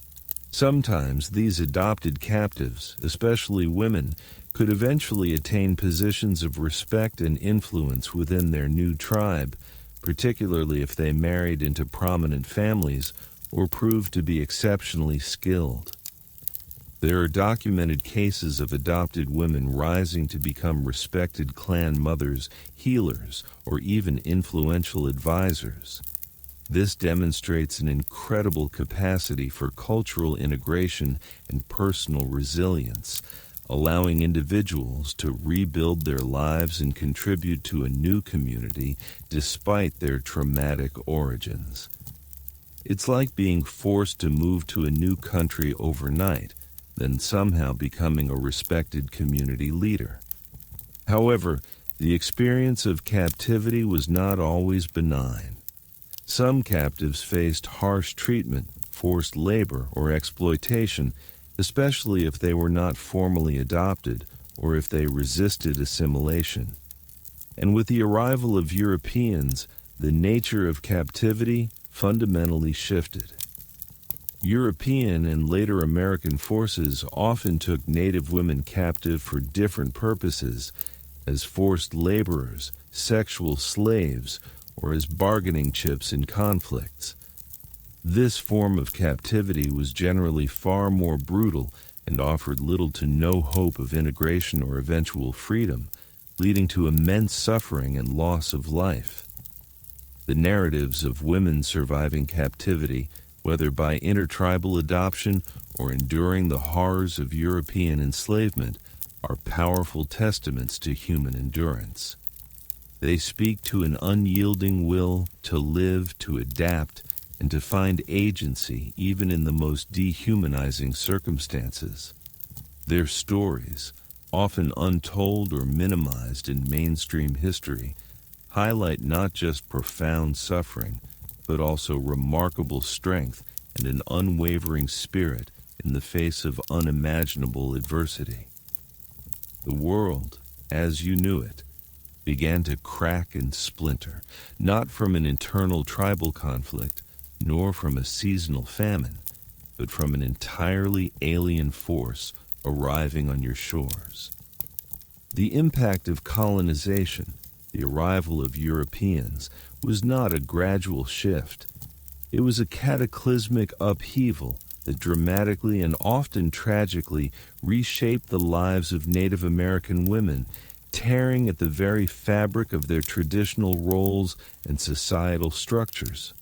sometimes these adopted captives, especially women, could eventually attain positions of respect and influence within their new tribe, particularly if they married into prominent families or proved to be exceptionally skilled. There are documented cases of adopted women rising to become respected clan mothers, healers, or even influential advisors. This demonstrates an incredible capacity for cultural integration and personal resilience, allowing individuals to rebuild their lives and contribute to a new community despite their traumatic origins. It's like being forced to move to a new country overnight, then somehow becoming a respected community leader. However, the experience of captivity was not always benign. Some captives faced harsh treatment, forced labor, or exploitation, especially if they were not formally adopted or if they resisted assimilation. And with the arrival of Europeans, the nature of captivity fundamentally shifted. European and later American forces often took Native women captive for different purposes, as forced laborers, sexual slaves, or as bargaining chips in conflicts. This form of captivity was generally far more brutal and offered little to no hope of integration or eventual freedom, leading to immense suffering and loss of life. The narratives of women surviving captivity, whether by intertribal adoption or enduring the horrors of European enslavement, are powerful testaments to human endurance. They speak to an unyielding will to live, to adapt, and to find agency even in the most dehumanizing circumstances. Their stories, often untold or minimized in mainstream history, highlight not just profound suffering, but also remarkable strength and an unwavering spirit in the face of unimaginable adversity. The world, as you knew it, began to crack and splinter, not from an internal tribal conflict, nor from a seasonal famine, but from an entirely alien force arriving on your shores. The impact of colonization, the arrival of Europeans, was not a gradual shift. It was a cataclysmic upheaval that dramatically and often tragically reshaped the lives of Native American women, tearing at the very fabric of their traditional roles and societal structures.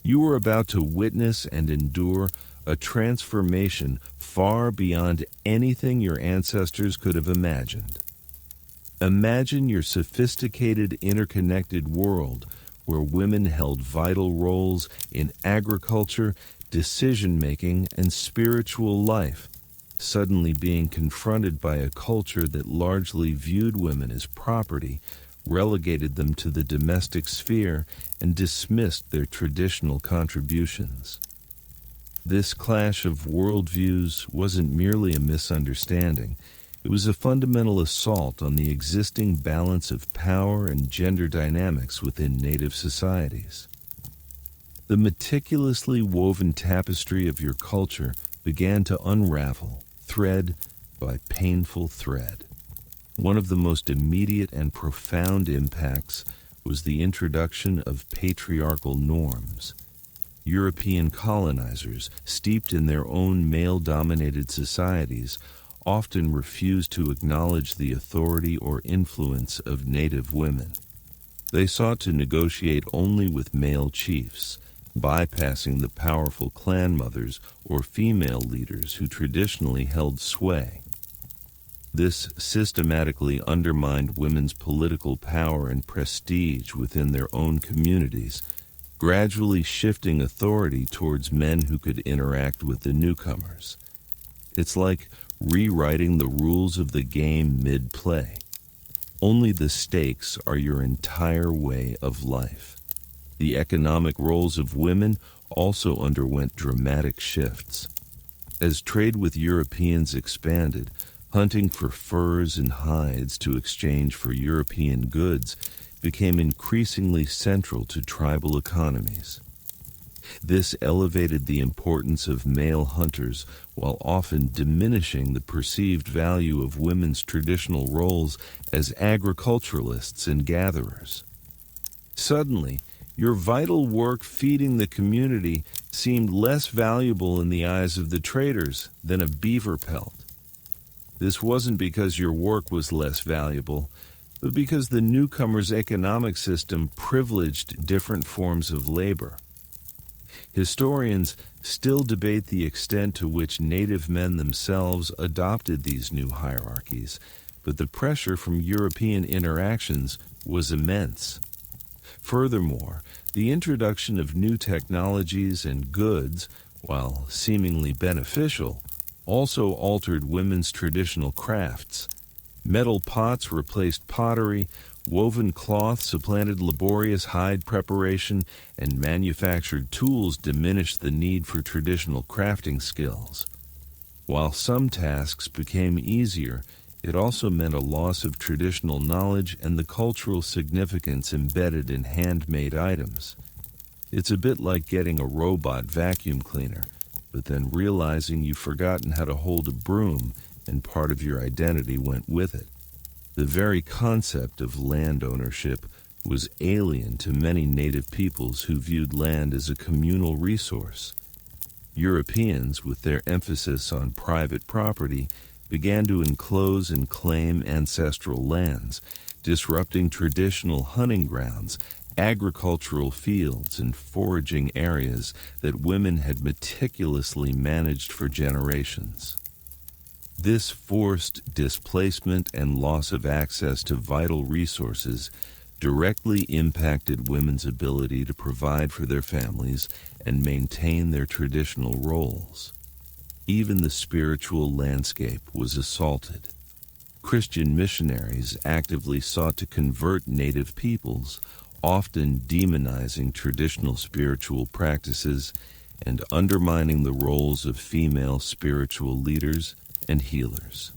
You were about to witness and endure a transformation far beyond anything your ancestors could have imagined. Imagine your sophisticated, interconnected world where women held vital roles in agriculture, decision-making, and spiritual life, suddenly being confronted by a culture that largely viewed women as property, relegated them to the domestic sphere, and dismissed their traditional contributions. This clash of worldviews wasn't merely a misunderstanding. It was a fundamental assault on the existing balance of power and gender dynamics within Native societies. The meticulously woven tapestry of your culture began to unravel, thread by painful thread. One of the most immediate and profound impacts was the introduction of patriarchal norms. European colonizers, steeped in their own male-dominated societies, often refused to acknowledge the authority or influence of Native women. They sought to negotiate only with male chiefs, bypassing the powerful clan mothers or female leaders who traditionally held sway. This systematically undermined women's political power and prestige within their own communities, gradually shifting authority towards men who could interact with the newcomers. It's like rewriting the rules of the game mid-play. Only the stakes are your entire way of life. The economic roles of women also underwent dramatic shifts. As trade with Europeans expanded, hunting for furs and hides to exchange for European goods became increasingly central to tribal economies. This elevated the importance of male hunters while often diminishing the perceived value of women's traditional roles as agriculturalists and gatherers. Suddenly, your vital work feeding the community seemed less valuable in the eyes of the traders than a beaver pelt. This wasn't because your work was less valuable, but because the newcomer's economic system privileged different forms of labor. Historians still debate the extent to which Native men themselves adopted these new hierarchies, but the pressure from European interactions was immense. Furthermore, the introduction of new technologies and goods, while seemingly beneficial, also altered women's traditional crafts. Metal pots replaced pottery, woven cloth supplanted laborious hide preparation, and manufactured tools diminished the need for traditional crafting skills. While some tasks became easier, it also meant a loss of traditional knowledge and the cultural significance embedded in handmade items. It's a bit like getting a robot vacuum cleaner, but then realizing you've forgotten how to hold a broom and part of your identity went with it. The very concept of land ownership was alien to many native peoples who viewed land as a communal resource. Europeans, with their emphasis on private property, began to enclose and claim ancestral lands, disrupting traditional hunting grounds, agricultural fields, and foraging areas that women had meticulously managed for generations. This forced displacement and loss of access to vital resources directly impacted women's ability to provide for their families and maintain their traditional roles. Even the spiritual landscape was assaulted. Christian missionaries actively sought to convert native peoples, often demonizing traditional spiritual practices and undermining the roles of female spiritual leaders and healers.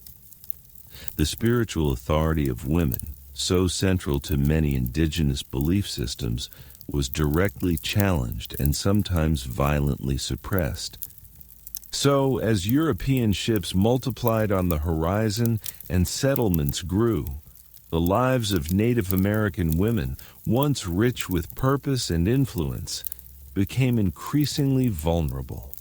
The spiritual authority of women, so central to many indigenous belief systems, was directly challenged and sometimes violently suppressed. So, as European ships multiplied on the horizon and settlements grew, the lives of Native American women, once rich with purpose and influence, became increasingly vulnerable.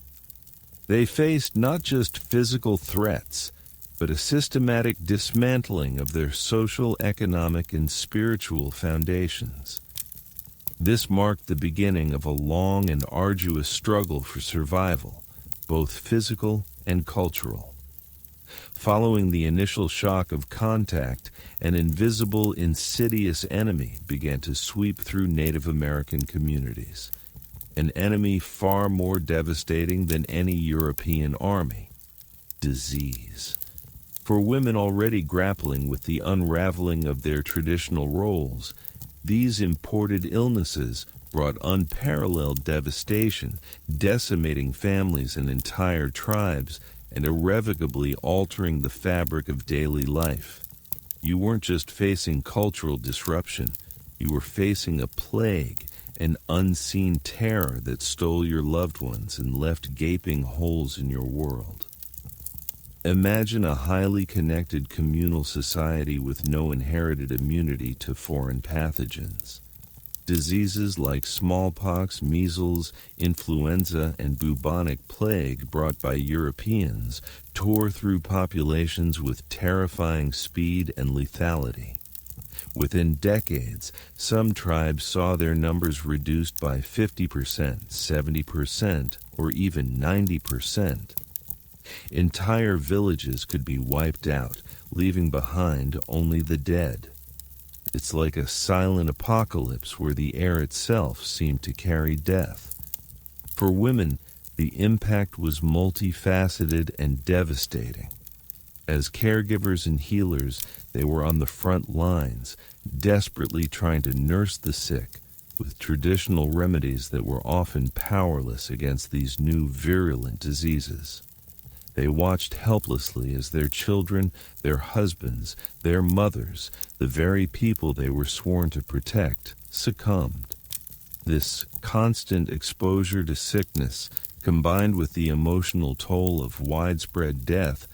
They faced not just physical threats, but a systematic dismantling of their social, economic, and spiritual foundations. This marked the beginning of a long and arduous struggle for survival, both physical and cultural. Following the initial shock of contact, an invisible, insidious enemy began to sweep through Native American communities, an enemy far more devastating than any European army: disease. For women already grappling with the unraveling of their traditional roles, these imported illnesses brought unparalleled devastation, decimating families and entire tribes, and irrevocably altering the fabric of daily life. You weren't just facing cultural disruption, you were facing a plague, an unseen terror that stole your loved ones and left gaping holes in your world. Imagine a highly connected communal society with no inherited immunity to foreign pathogens. Diseases like smallpox, measles, influenza, and bubonic plague brought by Europeans tore through populations with terrifying speed and lethality. Within decades, some tribes saw their numbers reduced by 50%, 70%, or even 90%. Entire villages could be wiped out, leaving behind only the dead. It's like a silent apocalypse where the air itself seemed to carry death. For women, the impact was multifaceted and devastating. As caregivers and healers, they were on the front lines, desperately trying to nurse the sick with traditional remedies that were often powerless against these new virulent diseases. They watched helplessly as their children, their husbands, their mothers, the very people they were sworn to protect, succumbed. This constant exposure to sickness, combined with the emotional toll of widespread death,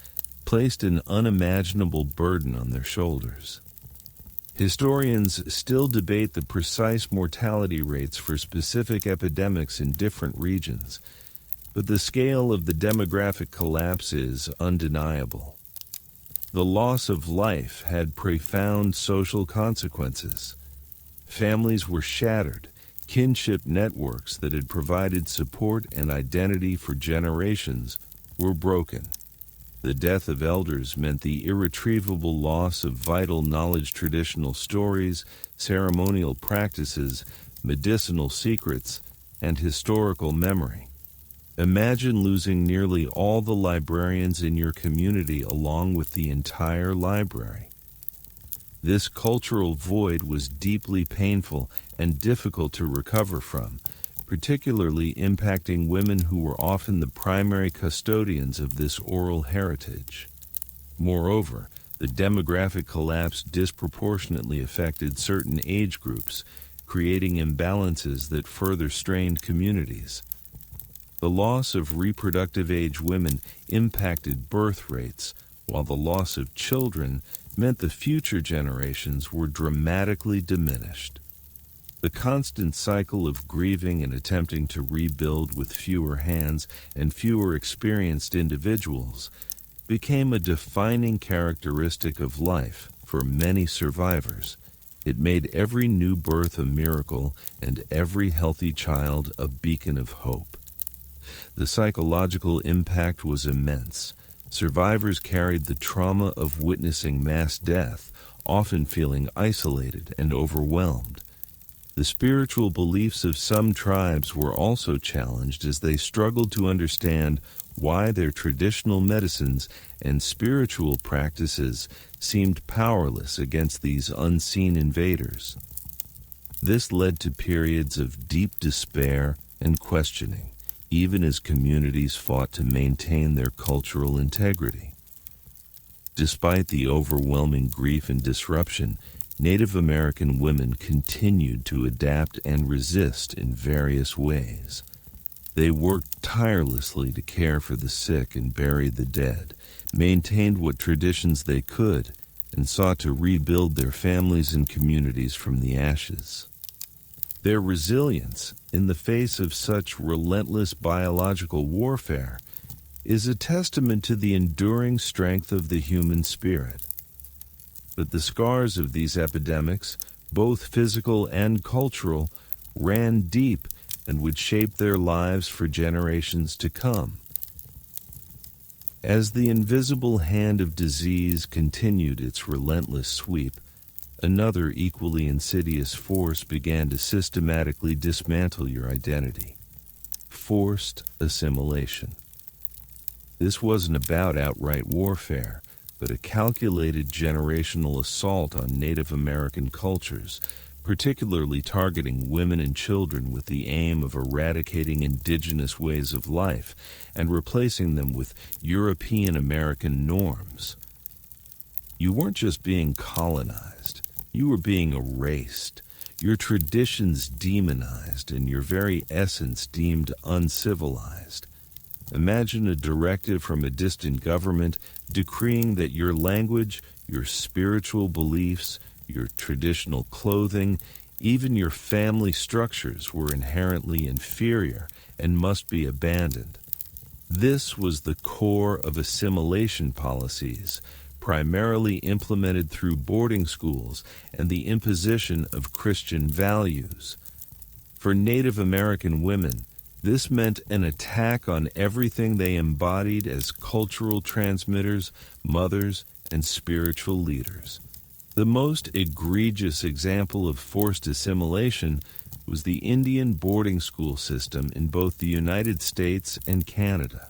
placed an unimaginable burden on their shoulders. Historians still debate the precise mortality rates for specific epidemics in different regions, but the scale of the demographic collapse is undeniable. The loss of life had profound social consequences. Families were shattered. Kinship networks that had provided support and identity for generations were broken. The death of elders meant the irretrievable loss of vital knowledge, traditional stories, ceremonial practices, medicinal secrets, and historical memory. Imagine losing nearly all the librarians in your community along with the entire library. This cultural void was deeply painful and difficult to recover from, particularly impacting women who were often the primary custodians of this oral heritage. Moreover, the demographic collapse disproportionately affected certain age groups, creating imbalances that further strained communities. The loss of reproductive age women impacted birth rates, while the loss of children meant the future generations were dramatically diminished. The constant cycle of grieving and attempting to rebuild with fewer hands and fewer experienced individuals became a defining characteristic of life for many survivors. It made every new birth a miracle and every healthy child a beacon of hope. The psychological impact was immense. Survivors carried the trauma of witnessing mass death, often feeling isolated and overwhelmed. The spiritual beliefs of some tribes were also challenged as they struggled to understand why their traditional medicines and spiritual practices seemed powerless against these unseen invaders. This led to periods of deep despair and questioning, even as communities fought to maintain their cultural integrity. Despite the overwhelming grief and disruption, Native American women continued to adapt and resist in various ways. They worked tirelessly to care for the sick and bury the dead, maintained what traditions they could, and sought to rebuild their families and communities from the ashes. Their resilience, in the face of such relentless biological warfare, is a testament to the enduring strength of the human spirit. But the scars of these epidemics, both physical and cultural, ran deep and would shape their lives for generations to come. As the invisible hand of disease continued its relentless sweep, another equally insidious force began to systematically dismantle your identity: forced assimilation. This wasn't about outright warfare, but a calculated generational assault on Native American cultures, particularly targeting women and children with the aim of eradicating indigenous ways of life and replacing them with European American norms. You weren't just being colonized, you were being erased, your traditions demonized, and your very essence deemed uncivilized. Imagine a directive from a distant government decreeing that your language, your spiritual beliefs, your traditional clothing, even your family structures were inherently inferior and must be abandoned. This was the core of assimilation policies, primarily implemented through boarding schools and the imposition of Christian values. For Native American women, this meant an attack on everything they embodied as cultural transmitters, mothers, and spiritual leaders. The most egregious example of forced assimilation was the Indian boarding school system in both the United States and Canada.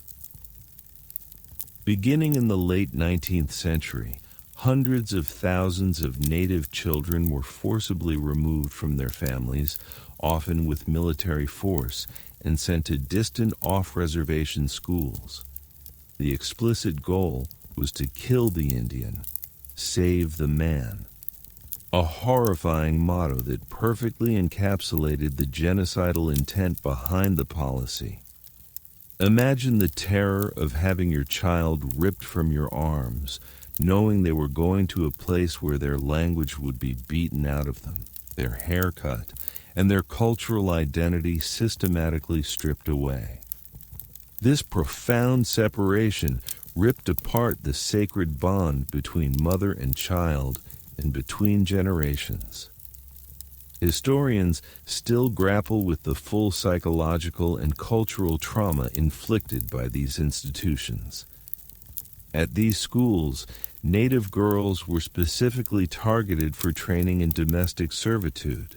Beginning in the late 19th century, hundreds of thousands of Native children were forcibly removed from their families, often with military force, and sent to distant off-reservation schools. The explicit goal was to kill the Indian, save the man. A horrifying motto that perfectly encapsulated the genocidal intent behind the policy. Imagine the terror of having your child ripped from your arms, knowing they were going to a place where their language would be beaten out of them, their hair cut, and their cultural identity systematically stripped away. This profound separation ripped apart the sacred bond between mother and child and between generations. Historians still grapple with the full psychological and cultural trauma inflicted by these institutions. At these schools, Native girls were specifically targeted for training in domestic servitude.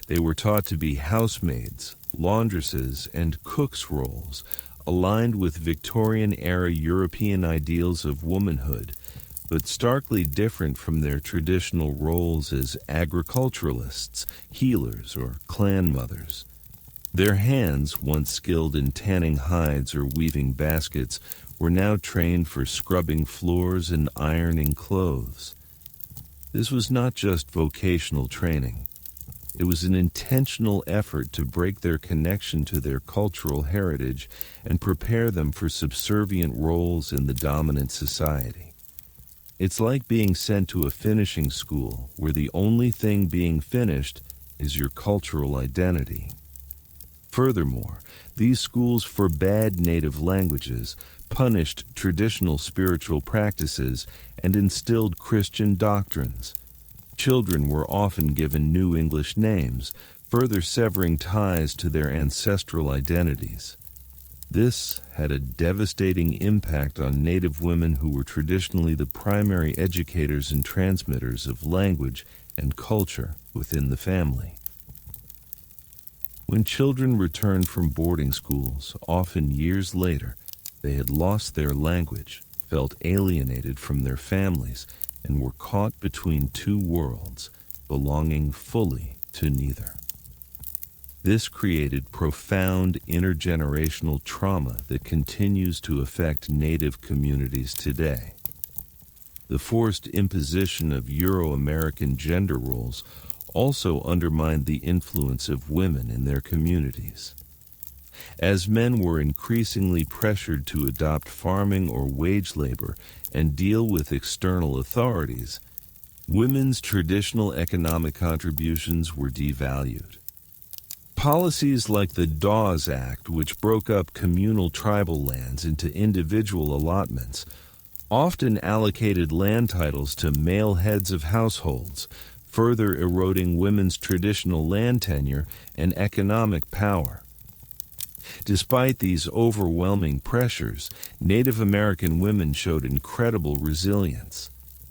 They were taught to be housemaids, laundresses, and cooks' roles, aligned with Victorian-era European ideals of womanhood, but starkly different from their traditional roles as agriculturalists, healers, or clan mothers. Their hands, once skilled in tanning hides or weaving baskets, were now trained for scrubbing floors and ironing clothes. This was not just vocational training. It was an intentional effort to break their connection to their cultural heritage and prepare them for subservient roles in the dominant society. It's like being sent to a finishing school where the only thing being finished is your cultural identity. Furthermore, these schools forbade native languages, punished traditional spiritual practices, and instilled Christian doctrines. Children were often given new English names, further severing ties to their ancestral identities. This had a devastating impact on Native women who were traditionally the primary educators and transmitters of language and culture within the family. When children returned from boarding schools, often years later, they had lost their language, felt alienated from their families, and were caught between two worlds, belonging fully to neither. This created profound intergenerational trauma that continues to affect Native communities today. The forced imposition of Euro-American gender roles also undermined the influence of women in their communities. As men were increasingly pressured to adopt farming or wage labor and deal with external authorities, women's traditional economic contributions were devalued. Policies like the Dawes Act, which broke up communal tribal lands into individual allotments, often allocated land titles to male heads of households, further eroding women's traditional land tenure and economic power. Despite these overwhelming pressures, Native American women showed incredible resilience.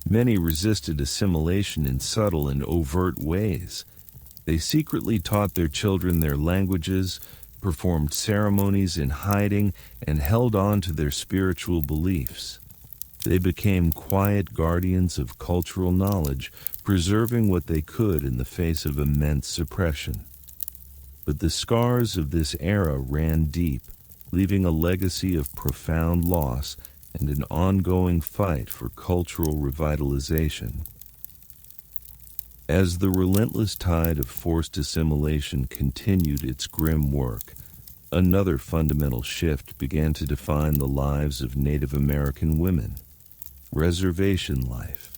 Many resisted assimilation in subtle and overt ways. They secretly taught their children their languages, performed ceremonies in hiding, and held on to their spiritual beliefs. They became quiet guardians of cultural knowledge, preserving what they could in the face of immense suppression. But the scars of this era ran deep, leaving a legacy of profound loss and an ongoing fight for cultural revitalization. As the relentless tide of forced assimilation continued its grim work, another fundamental shift began to define the lives of Native American women: reservation life.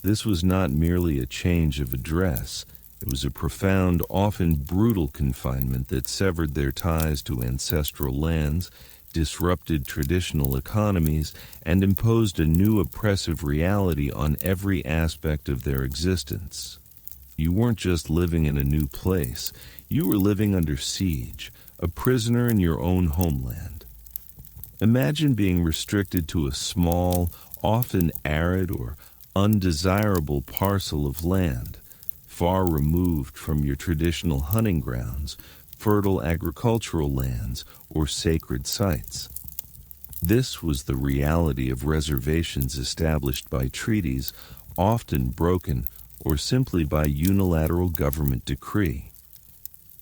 This was not merely a change of address. It was a profound, often brutal confinement that severed their ties to ancestral lands, disrupted traditional economies, and imposed a new oppressive reality on every aspect of their existence. You weren't just living in a new place. You were living under siege, a prisoner in your own homeland. Imagine being restricted to a small, often arid or undesirable parcel of land, far removed from your traditional hunting grounds, fertile agricultural lands, or sacred sites. This was the reality of reservations established by treaties, often broken, or simply by unilateral government decree.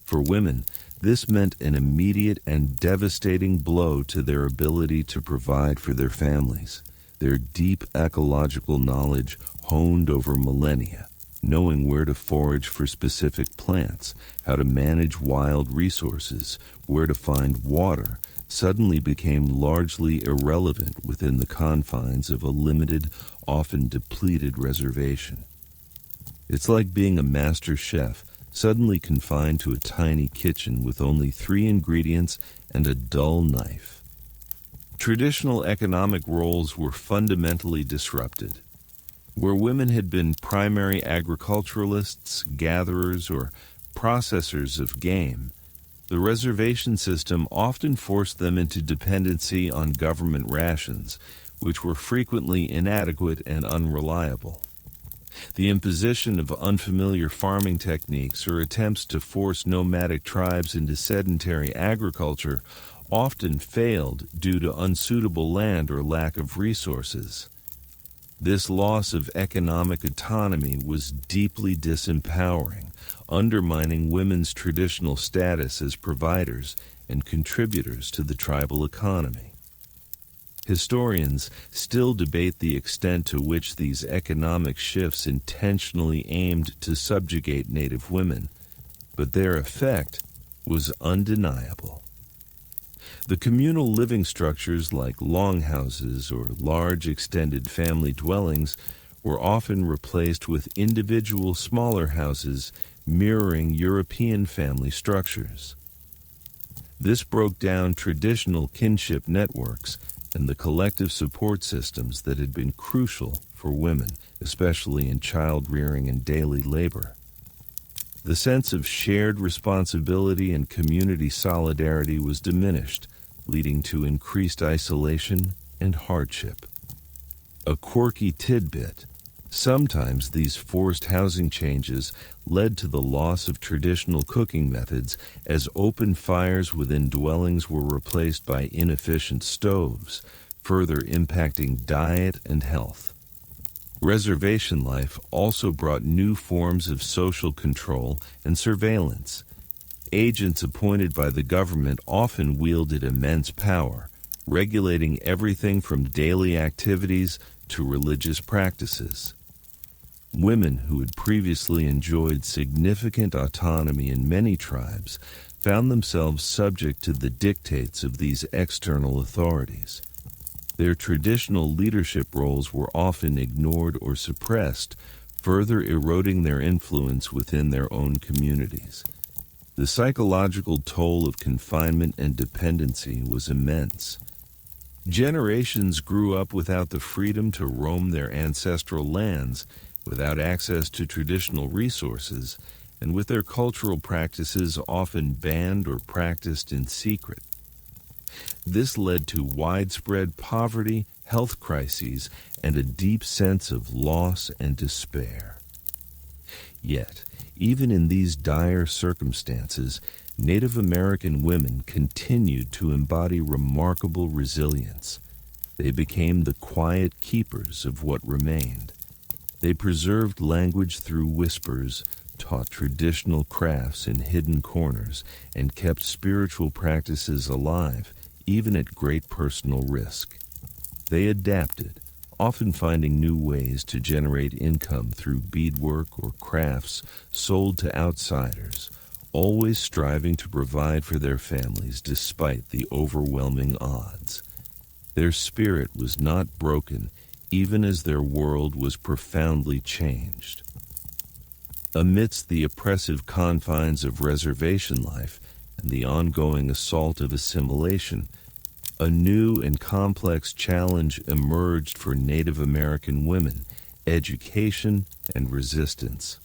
For women, this meant an immediate and devastating blow to their ability to provide for their families. Their deep ecological knowledge, honed over millennia, knowing where to forage for specific plants, how to manage wild resources, where to find water, suddenly became largely irrelevant within the confines of a limited, often depleted reservation. It's like being a master chef suddenly confined to a tiny kitchen with only 3 ingredients and a dull knife. Traditional economic roles were fundamentally disrupted. Where women had been primary agriculturalists, gatherers, or processors of game, the reservation system often forced them into dependency on government rations, which were frequently inadequate and unreliable. The imposition of unfamiliar farming techniques or attempts to force nomadic tribes into sedentary agriculture often failed due to unsuitable land or lack of resources. This loss of economic autonomy was deeply disempowering, undermining women's traditional status as providers and contributors to the tribal economy. Historians still debate the extent to which these economic shifts intentionally aimed to subjugate Native women, but their effect was undeniable. The communal living structures like longhouses or large extended family dwellings were often replaced with individual smaller houses mirroring European family structures. This broke down traditional kinship networks and the collective support systems that had been crucial for women, especially in child-rearing and daily labor. The sense of shared responsibility and community solidarity was diminished, leading to increased isolation and hardship. A quirky tidbit: sometimes these forced housing changes led to the loss of traditional cooking methods as open fires within dwellings were replaced by inefficient stoves, further impacting diet and health. Reservation life also brought new forms of social control and surveillance. Agents appointed by the government often wielded immense power, regulating everything from daily activities to religious practices. Women who had previously enjoyed significant autonomy in many tribes found themselves subject to the dictates of these external authorities. Their traditional leadership roles were often ignored or suppressed, further eroding their influence within their own communities. The psychological toll of confinement and dependency was immense. Generations grew up without the freedom to roam their ancestral lands, without access to traditional resources, and with their cultural practices often banned or practiced in secret. This led to widespread poverty, health crises, and a deep sense of loss and despair. Yet, even in these dire circumstances, Native American women continued to embody remarkable resilience. They became the quiet keepers of what remained. They preserved language through whispers, taught traditional crafts in hidden corners, and kept spiritual practices alive, even at great personal risk. They adapted, often finding new ways to generate income through beadwork or crafts sold to outsiders, always striving to provide for their families despite the overwhelming odds. Their spirit was not broken, even as their world was profoundly changed. Amidst the oppressive confines of reservation life and the ongoing assault of assimilation, a new and complex challenge emerged for Native American women: education and resistance.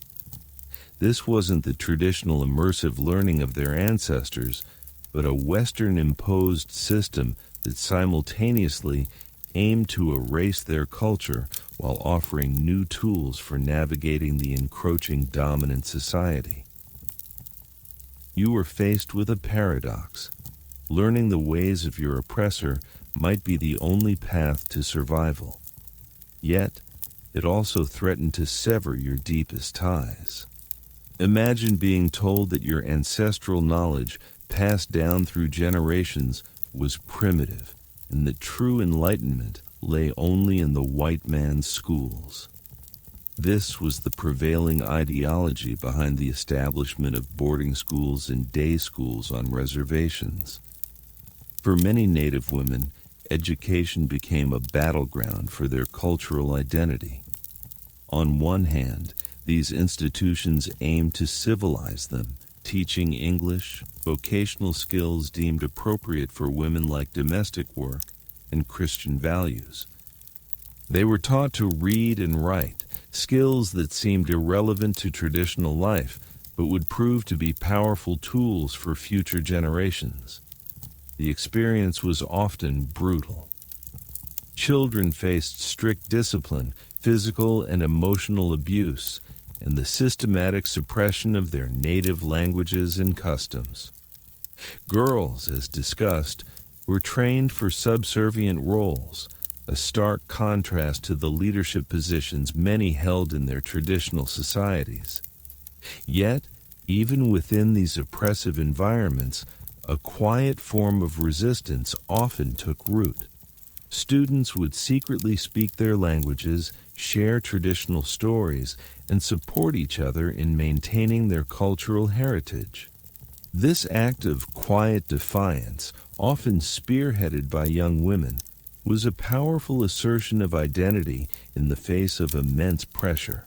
This wasn't the traditional immersive learning of their ancestors, but a Western-imposed system that simultaneously aimed to erase their culture while offering new tools for navigating the encroaching dominant society. You were faced with a paradox. Learning the ways of your oppressor might be the only path to survival. Yet, it also threatened to sever your deepest ties. Imagine being told that your ancestral knowledge, passed down through generations, was primitive, and that true enlightenment lay only in the white man's schools. This was the prevailing ideology behind the establishment of boarding schools and day schools on reservations. For many Native women, education became a battleground for their cultural identity. On one hand, these institutions aimed to civilize them, teaching English, vocational skills deemed appropriate for women like domestic work, and Christian values. They were taught to read and write, skills that seemed irrelevant to traditional life, but would prove to be powerful tools for future generations. The experience was often brutal. Children faced strict discipline, physical and emotional abuse, and the systematic suppression of their native languages and customs. Girls, as discussed, were trained for subservient roles, a stark contrast to the leadership positions many held in their traditional societies. Yet, even within these oppressive environments, a quiet form of resistance often took root. Students would secretly speak their languages, share traditional stories, and support each other in maintaining their cultural heritage. This act of quiet defiance, often spearheaded by young women, was a powerful assertion of identity in the face of immense pressure.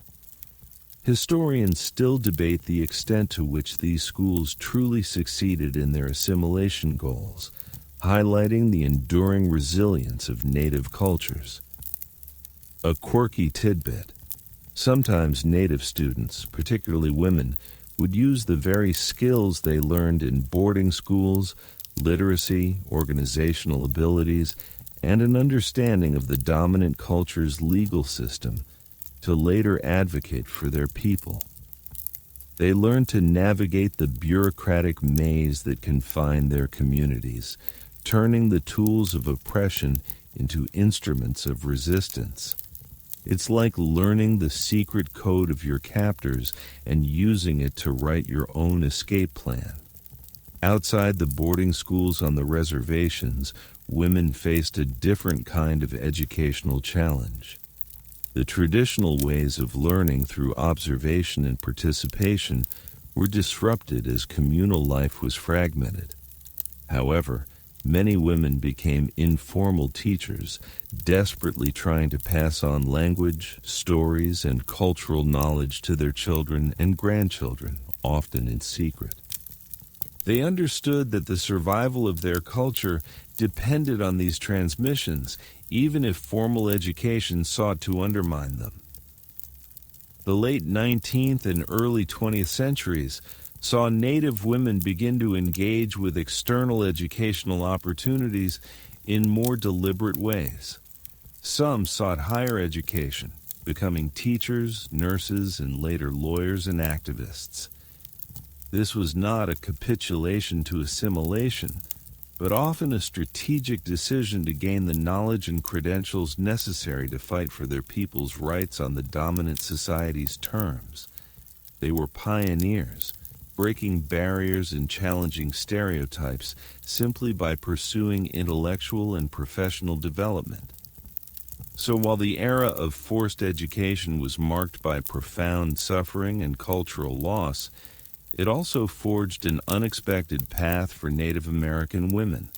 Historians still debate the extent to which these schools truly succeeded in their assimilation goals, highlighting the enduring resilience of native cultures. A quirky tidbit: sometimes native students, particularly women, would use the very skills they learned in boarding schools, literacy, organizational abilities, and an understanding of the dominant culture's legal system to later advocate for their people. They learned to navigate the bureaucratic maze that confined their communities, turning the tools of oppression into instruments of resistance. It's like learning the secret code of your captors and using it to write your own escape plan. Outside the boarding schools on the reservations, women faced a different kind of educational challenge. The traditional ways of learning through observation and participation were disrupted as communal life was fragmented. However, many women became informal teachers, desperately trying to pass on language, stories, and cultural knowledge to their children and grandchildren, often in secret. They understood that the survival of their culture depended on these transmissions, even if formal education sought to undermine them. The late 19th and early 20th centuries saw Native women begin to engage with external educational opportunities in more deliberate ways. Some sought higher education, becoming teachers, nurses, and later lawyers and activists. This was not a capitulation to assimilation, but often a strategic decision to gain the knowledge and credentials necessary to fight for their people's rights on the dominant society's terms. They were pioneers, breaking barriers and challenging stereotypes simply by pursuing intellectual and professional development. So while the era of forced education was marked by profound suffering and cultural loss, it also forged an unexpected path for Native American women.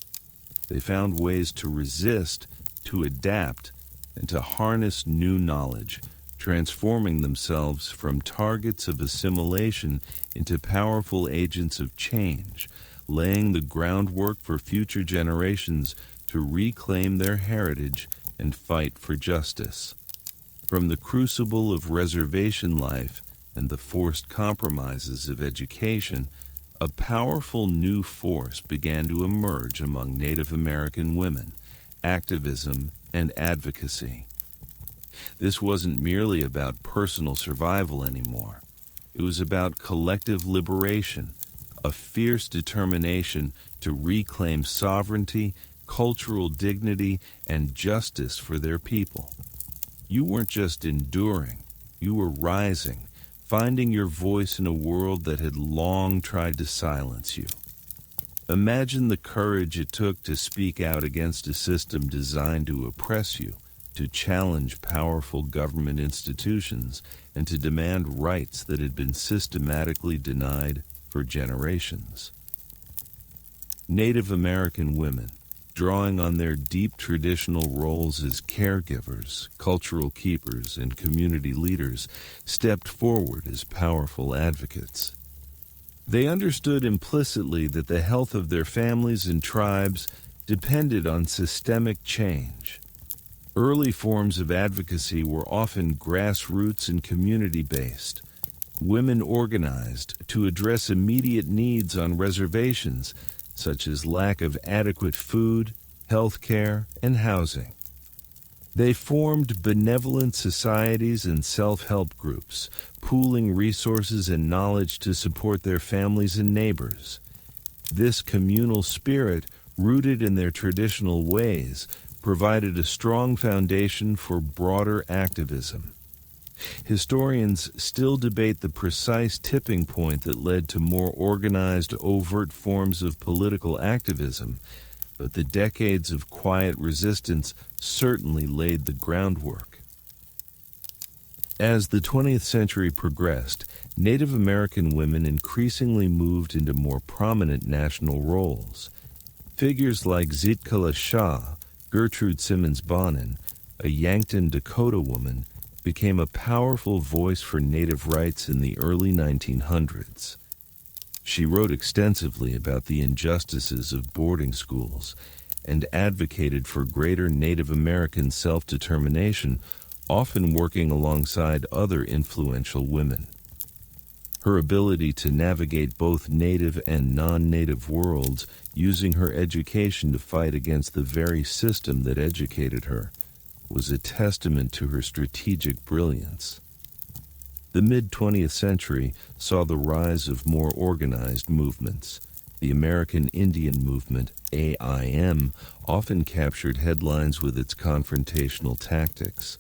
They found ways to resist, to adapt, and to harness new knowledge, transforming themselves from targets of assimilation into powerful agents of change, laying the groundwork for future generations to reclaim their heritage and fight for justice. From the crucible of reservation life and the forced compromises of education, a powerful new force began to emerge among Native American women: activism and advocacy. This wasn't merely about personal survival anymore. It was about collective liberation, a fierce determination to reclaim sovereignty, cultural dignity, and justice for their people. You weren't just enduring, you were rising, finding your voice in a world that had long tried to silence you. Imagine the courage it took to speak out against a system designed to oppress you, to challenge powerful government institutions, and to demand rights that had been systematically denied for generations. Native American women, drawing on their deep traditional roles as caregivers, cultural keepers, and community leaders, stepped forward as powerful advocates. They understood implicitly that the health of their families and tribes depended on systemic change. Early forms of advocacy were often grassroots and community-based. Women organized to address immediate needs on reservations, such as lack of adequate food, health care, and housing. They formed benevolent societies and self-help groups, pooling resources and knowledge to support their families and neighbors. This communal spirit, rooted in their traditional ways, provided a strong foundation for broader activism. Historians still debate the precise tipping point that led to more organized, overt forms of political activism, but the decades of quiet resistance certainly laid the groundwork. As the 20th century progressed, Native American women increasingly moved into more prominent national roles. Figures like Zitkala Shah, Gertrude Simmons Bonin, a Yankton, Dakota woman, became a powerful voice for Native rights in the early 1900s. She wrote extensively about the injustices of boarding schools and advocated for greater Native American self-determination, often working alongside other influential women. Her ability to navigate both native and non-native worlds, using her education to fight against the very system that educated her, was a testament to her strategic brilliance. The mid-20th century saw the rise of more organized movements. The American Indian Movement, AIM, often captured headlines with its confrontational tactics.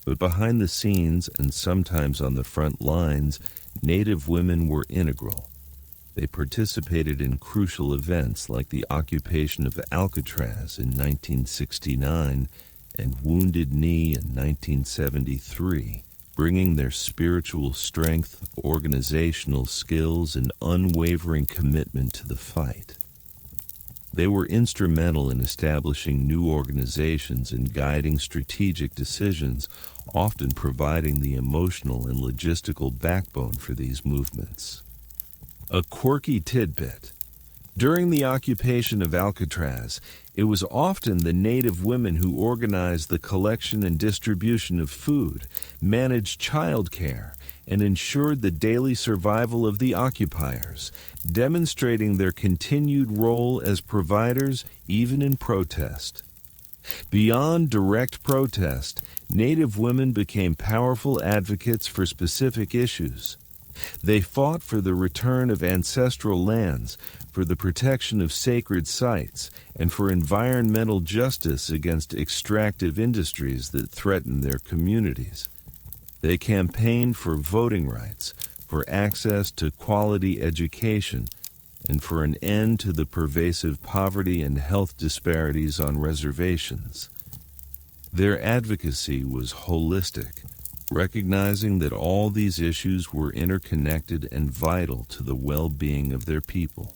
But behind the scenes, and sometimes on the front lines, Native women were integral. They participated in crucial events like the occupation of Alcatraz in 1969 and Wounded Knee in 1973, bringing their spiritual strength, organizational skills, and unwavering commitment to the fight. They were instrumental in establishing new organizations and guiding strategic decisions, often providing the emotional and logistical backbone for these movements. A quirky tidbit. During the occupation of Alcatraz, it was often the Native women who organized the collection and distribution of food, managed child care, and ensured the daily survival of the occupiers, demonstrating their continued role as providers even in protest. Beyond direct protest, Native women became powerful advocates for specific issues. They fought for the return of ancestral lands, for the protection of sacred sites, and for environmental justice against extractive industries that threatened their communities. They campaigned for voting rights, for access to quality education, and for an end to the pervasive poverty and health disparities on reservations. Their advocacy was holistic, recognizing that all these issues were interconnected and vital to the well-being of their people.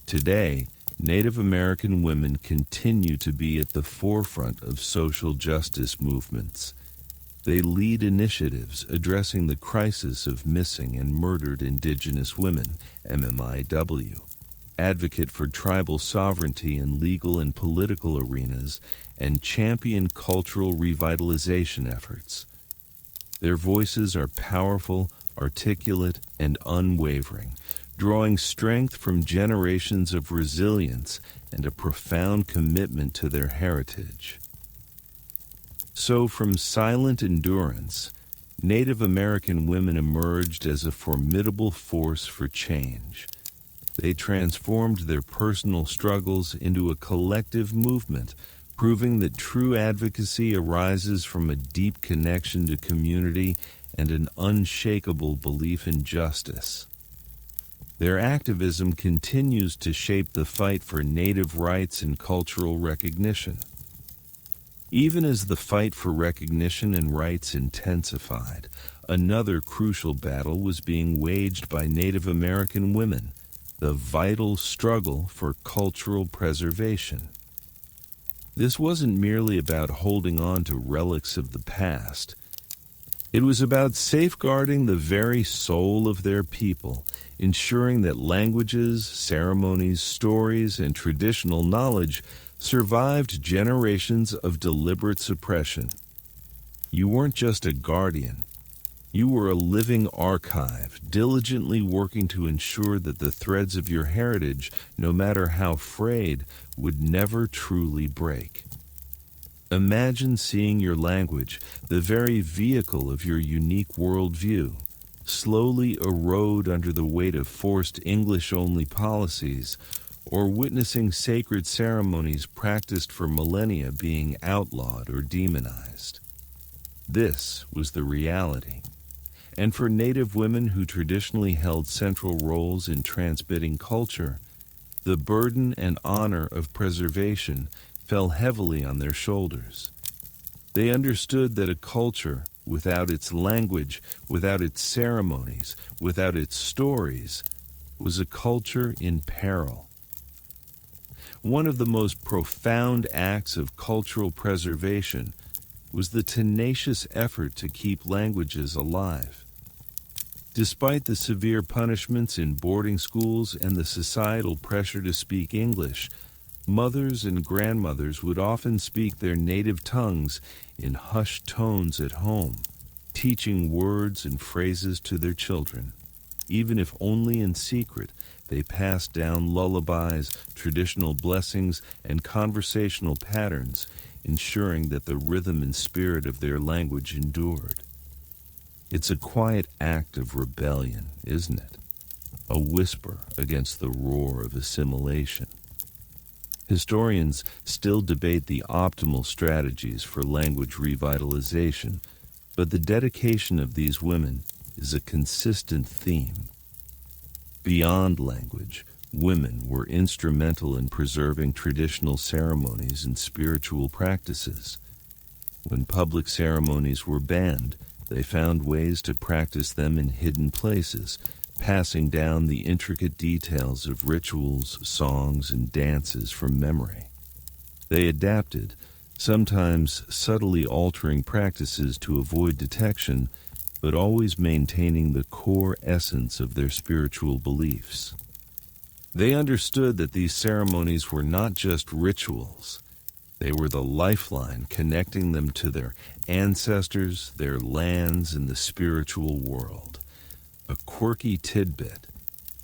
Today, Native American women continue to be at the forefront of social justice movements. They lead initiatives addressing the crisis of missing and murdered Indigenous women, MMIW, advocate for tribal sovereignty in legal and political arenas, and champion cultural revitalization efforts. Their voices are powerful, articulate, and unwavering, drawing strength from generations of resilience and a profound commitment to their heritage. So, from silent endurance, Native American women emerged as a formidable force for change. They transformed their personal struggles into a collective movement, proving that true advocacy arises from a deep connection to community and an unshakable belief in justice. Their activism continues to shape the fight for Native rights and cultural recognition. Even as the fight for recognition and rights intensified, another crucial battle was being waged by Native American women, the vital struggle for cultural preservation. This wasn't merely about holding on to relics of the past. It was about safeguarding the very soul of their people, ensuring that languages, ceremonies, stories, and traditional knowledge survived generations of deliberate suppression. You weren't just a guardian. You were a living archive, diligently working to ensure that the threads of your heritage, no matter how frayed, would never truly break. Imagine seeing your language, the very vehicle of your unique worldview, slowly erode under the weight of forced English-only policies, or witnessing sacred ceremonies practiced for millennia being outlawed or demonized. This was the reality. And for Native women who traditionally held central roles in transmitting culture, The burden and honor of preservation fell heavily on their shoulders. They understood that a culture without its language, without its ceremonies, without its stories, was a culture in peril. One of the most profound acts of cultural preservation was the tenacious effort to keep languages alive. Despite the severe punishments in boarding schools and the societal pressure to speak English, mothers and grandmothers would often speak their native tongues in hushed tones at home, teaching words and phrases to their children. Even if only in secret, they passed down lullabies, traditional blessings, and conversational patterns, ensuring that the rhythm and spirit of their language endured. It's a quiet act of rebellion, isn't it? A whisper against the roar of assimilation. Historians still debate the optimal strategies for language revitalization, but the dedication of these women is a consistent theme. Beyond language, women were instrumental in preserving traditional ceremonies and spiritual practices. When public ceremonies were banned, they found ways to practice them in hidden places, passing down the intricate details of rituals, songs, and dances from memory. They adapted, sometimes subtly altering practices to avoid detection, but always maintaining the core essence of their spiritual beliefs. They understood that these ceremonies were not just rituals. They were the lifeline connecting them to their ancestors, their lands, and the spiritual world. A quirky tidbit.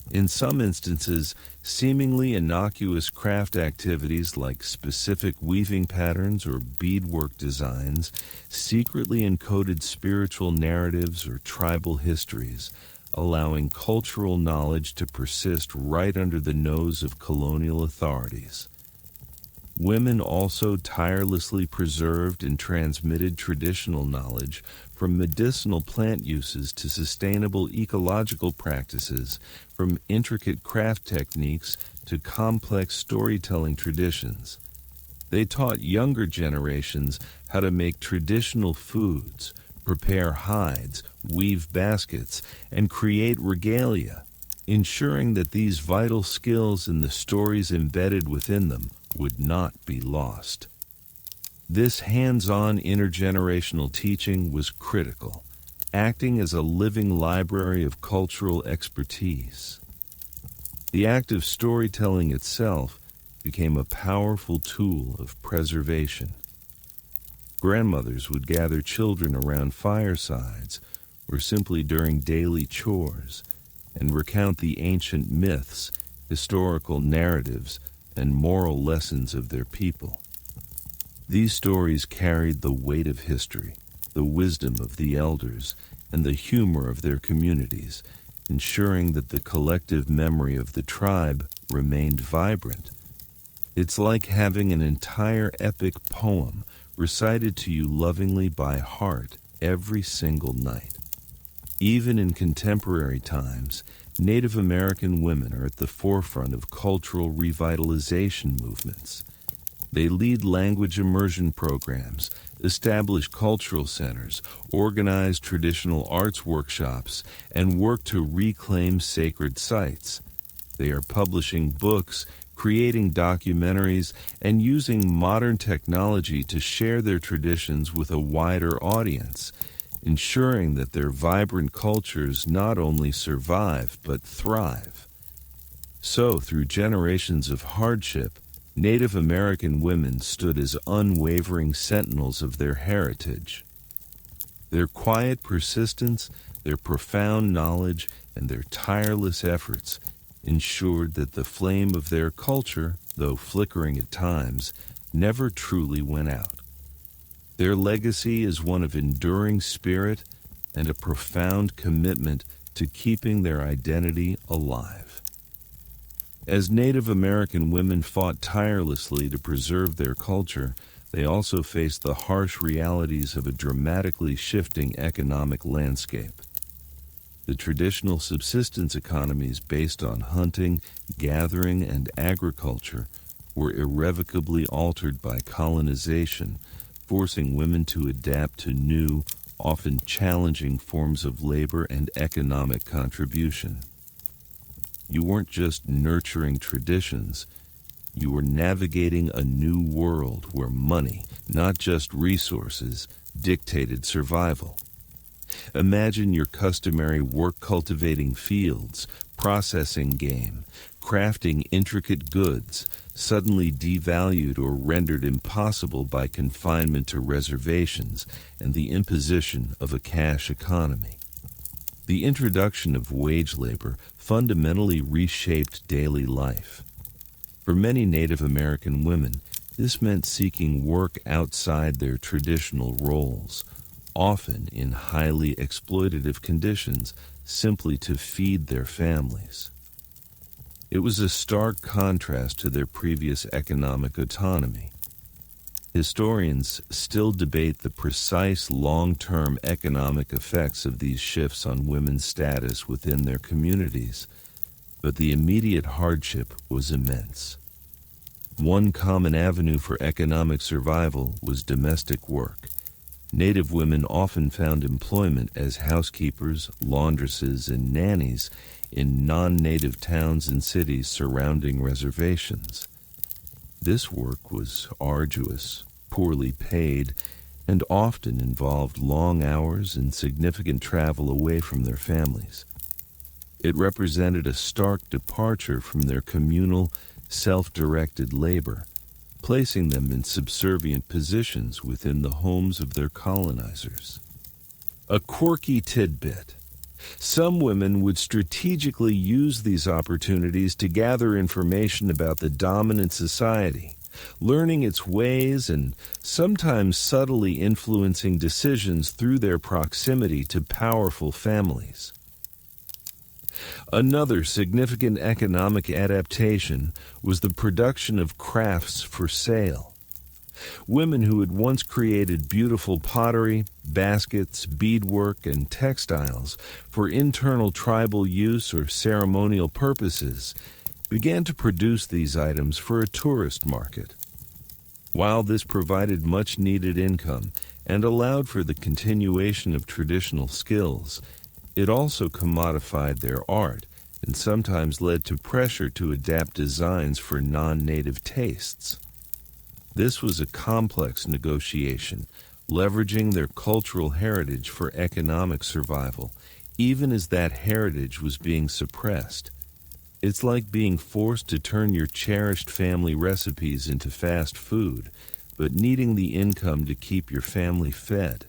In some instances, seemingly innocuous craft activities like specific weaving patterns or beadwork designs secretly encoded spiritual narratives or tribal histories, allowing cultural knowledge to persist right under the nose of colonial authorities. Women also tirelessly preserved and transmitted traditional knowledge, from medicinal plant uses to sustainable ecological practices, from intricate craft techniques to complex storytelling traditions. They taught younger generations how to make traditional foods, prepare hides, weave baskets, and create regalia, ensuring that these vital skills and the stories embedded within them would not be lost. This hands-on intergenerational teaching was critical, acting as a living library of cultural expertise. The act of storytelling itself became a powerful tool of preservation. Grandmothers would gather children around firesides or simply during daily chores and recount the ancient myths, historical narratives, and moral lessons of their people. These stories carried the weight of history, the wisdom of the elders, and the humor of their communities, ensuring that the collective memory of the tribe remained vibrant. It's like having an entire epic poem recited to you lovingly by heart every single night. Even in contemporary times, Native American women are at the forefront of cultural revitalization movements. They lead language immersion programs, establish cultural centers, organize traditional arts workshops, and work to reclaim sacred sites. They are publishing books, creating documentaries, and using modern technology to share their traditions with a wider audience, ensuring that their vibrant cultures not only survive but thrive. So, through generations of hardship, Native American women stood as unwavering sentinels of their heritage. Their quiet persistence, their profound knowledge, and their tireless efforts ensured that the flame of their culture, though flickering at times, never truly went out. Their legacy is one of enduring spirit and a profound commitment to keeping their identity alive. As Native American women fought tirelessly to preserve their culture, they also faced the harsh realities of a dramatically shifting economic landscape. The traditional subsistence economies based on hunting, gathering, and agriculture were irrevocably altered by colonization, forcing women to adapt to new, often challenging forms of labor and economic contribution. You weren't just nurturing traditions, you were navigating a new world where money, not just resources, dictated survival. Imagine your customary work cultivating fields, processing game, crafting intricate goods, suddenly devalued or rendered impossible by confinement to reservations and the imposition of a cash economy. The introduction of wage labor fundamentally reshaped daily life. For many Native American women, this meant seeking work outside their traditional roles, often in highly exploitative conditions, simply to feed their families. It was a stark contrast to their previous economic autonomy. Historians still debate the precise long-term economic effects of these shifts on women's status within their communities, but the immediate hardship was immense. One common avenue for economic survival was domestic work. Native women often found employment as housekeepers, laundresses, and nannies in non-native towns and cities surrounding reservations. This work was arduous, poorly paid, and often involved long hours and significant travel away from their families. It represented a stark departure from their communal, self-directed labor, placing them in subservient positions within the homes of their colonizers. A quirky tidbit. Some women would strategically use these opportunities to gather information about the dominant society, learning its ways and sometimes subtly influencing decisions through their proximity to powerful families. Another significant economic adaptation was the production of crafts for sale. Women who had once created beautiful pottery, baskets, beadwork, and textiles for internal tribal use or ceremonial purposes began to produce these items for a tourist market. While this provided much-needed income and allowed for the continuation of traditional skills, it also commodified their art and sometimes led to pressure to adapt designs for non-native tastes. This was a complex negotiation, leveraging their cultural heritage for economic survival, even as that heritage was being suppressed. It's like being forced to turn your cherished family recipes into fast food, but needing the income to keep your family fed.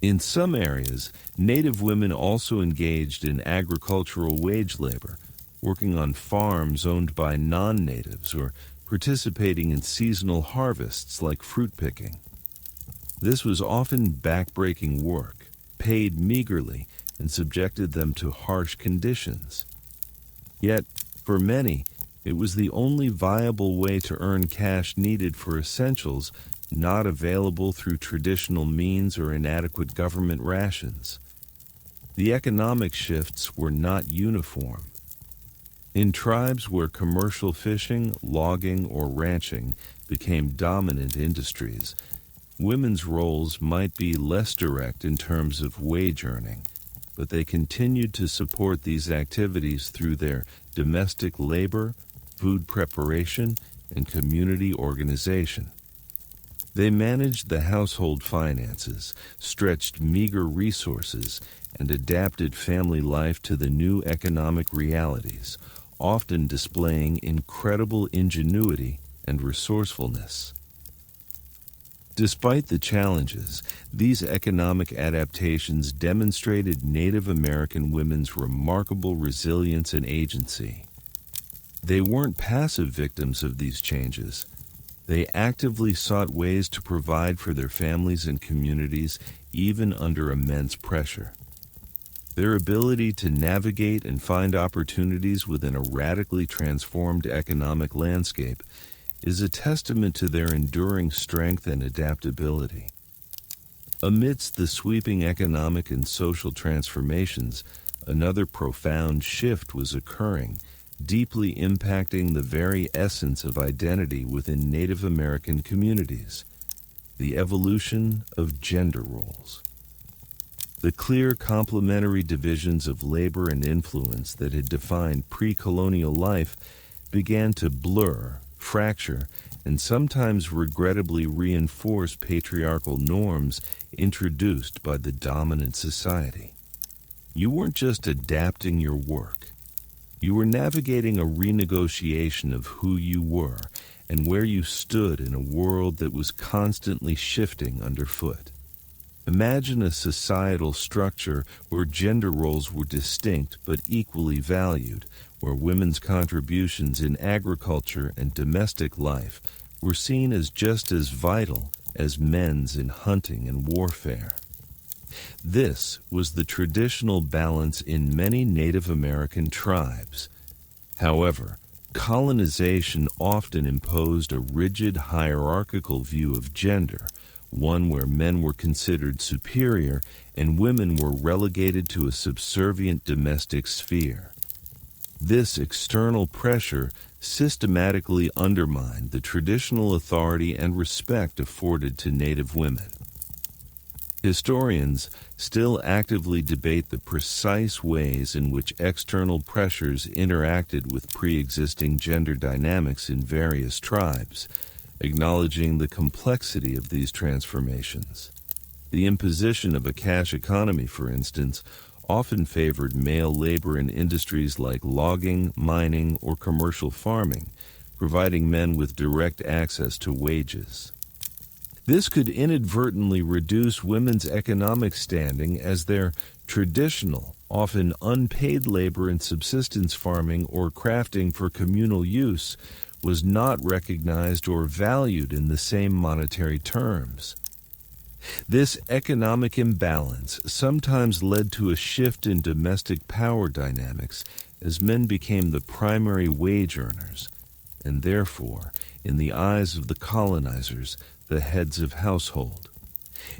In some areas, Native women also engaged in agricultural wage labor, working on farms owned by non-natives or participating in seasonal harvests like fruit picking. This was often backbreaking work, paid meagerly, and subjected them to harsh conditions. Yet, for many, it was the only viable way to earn cash needed for essentials not available through traditional means or inadequate government rations. The economic shifts were not uniform. In tribes where commercial fishing, logging, or ranching became dominant industries, women's roles might be less direct in terms of wage earning, but they continued to support these activities through their domestic labor, food preparation, and community organization. They managed the household finances, stretched meager resources, and adapted family life to the new economic realities, often displaying incredible ingenuity and resourcefulness. Despite the challenges, these economic adaptations demonstrated Native American women's remarkable resilience and agency. They weren't passive victims of these changes. They actively sought ways to provide for their families and communities, even under immense pressure. Their ability to navigate and find opportunities within a radically transformed economic landscape is a testament to their enduring strength and adaptability. Amidst the sweeping economic and social transformations, Another profound shift was occurring, deeply impacting the very essence of identity within Native American communities: the evolution of gender roles. The clear complementary divisions of labor and influence that had defined pre-colonial life began to blur, fracture, and sometimes regrettably reinforce patriarchal norms introduced by the dominant society. You weren't just adapting your work. You were navigating a renegotiation of who you were and where you stood in a world that was constantly shifting underfoot. Imagine a societal structure where gender roles were distinct but equally valued, where women's contributions in agriculture and domestic life were seen as just as vital as men's in hunting and warfare. This was the traditional balance in many Native American tribes. However, colonization often imposed a rigid hierarchical view of gender, one where men were considered superior and women were relegated to a subservient domestic sphere. This external pressure systematically undermined the traditional authority and respect afforded to Native women. Historians still actively debate the precise ways in which external pressures interacted with pre-existing gender dynamics in various tribes, acknowledging the complexity of these transformations. The imposition of a cash economy, for instance, often favored male labor in industries like logging, mining, or commercial farming, providing men with direct access to wages. This could inadvertently reduce women's economic standing as their traditional, often unpaid labor in subsistence farming or crafting for communal use was not recognized or valued in the same monetary terms. This economic imbalance sometimes led to a shift in domestic power dynamics as men became the primary wage earners, and therefore, in the eyes of the colonizers, the heads of household.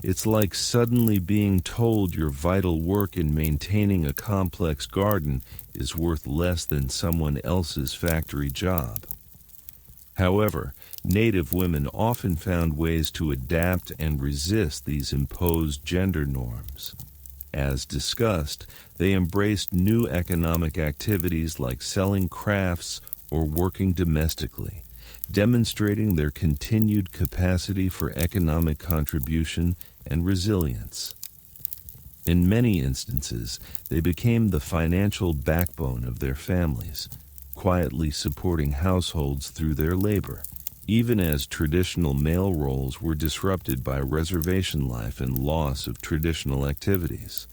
It's like suddenly being told your vital work in maintaining a complex garden is worth less than someone else's factory job. However, Native women often found ways to adapt and resist these imposed gender norms. As discussed, they embraced new economic activities like selling crafts or working domestically, demonstrating their continued capacity for economic contribution and resilience. In many instances, they became the financial backbone of their families, quietly supporting households through their labor, even as traditional male roles were disrupted by reservation life and loss of traditional activities.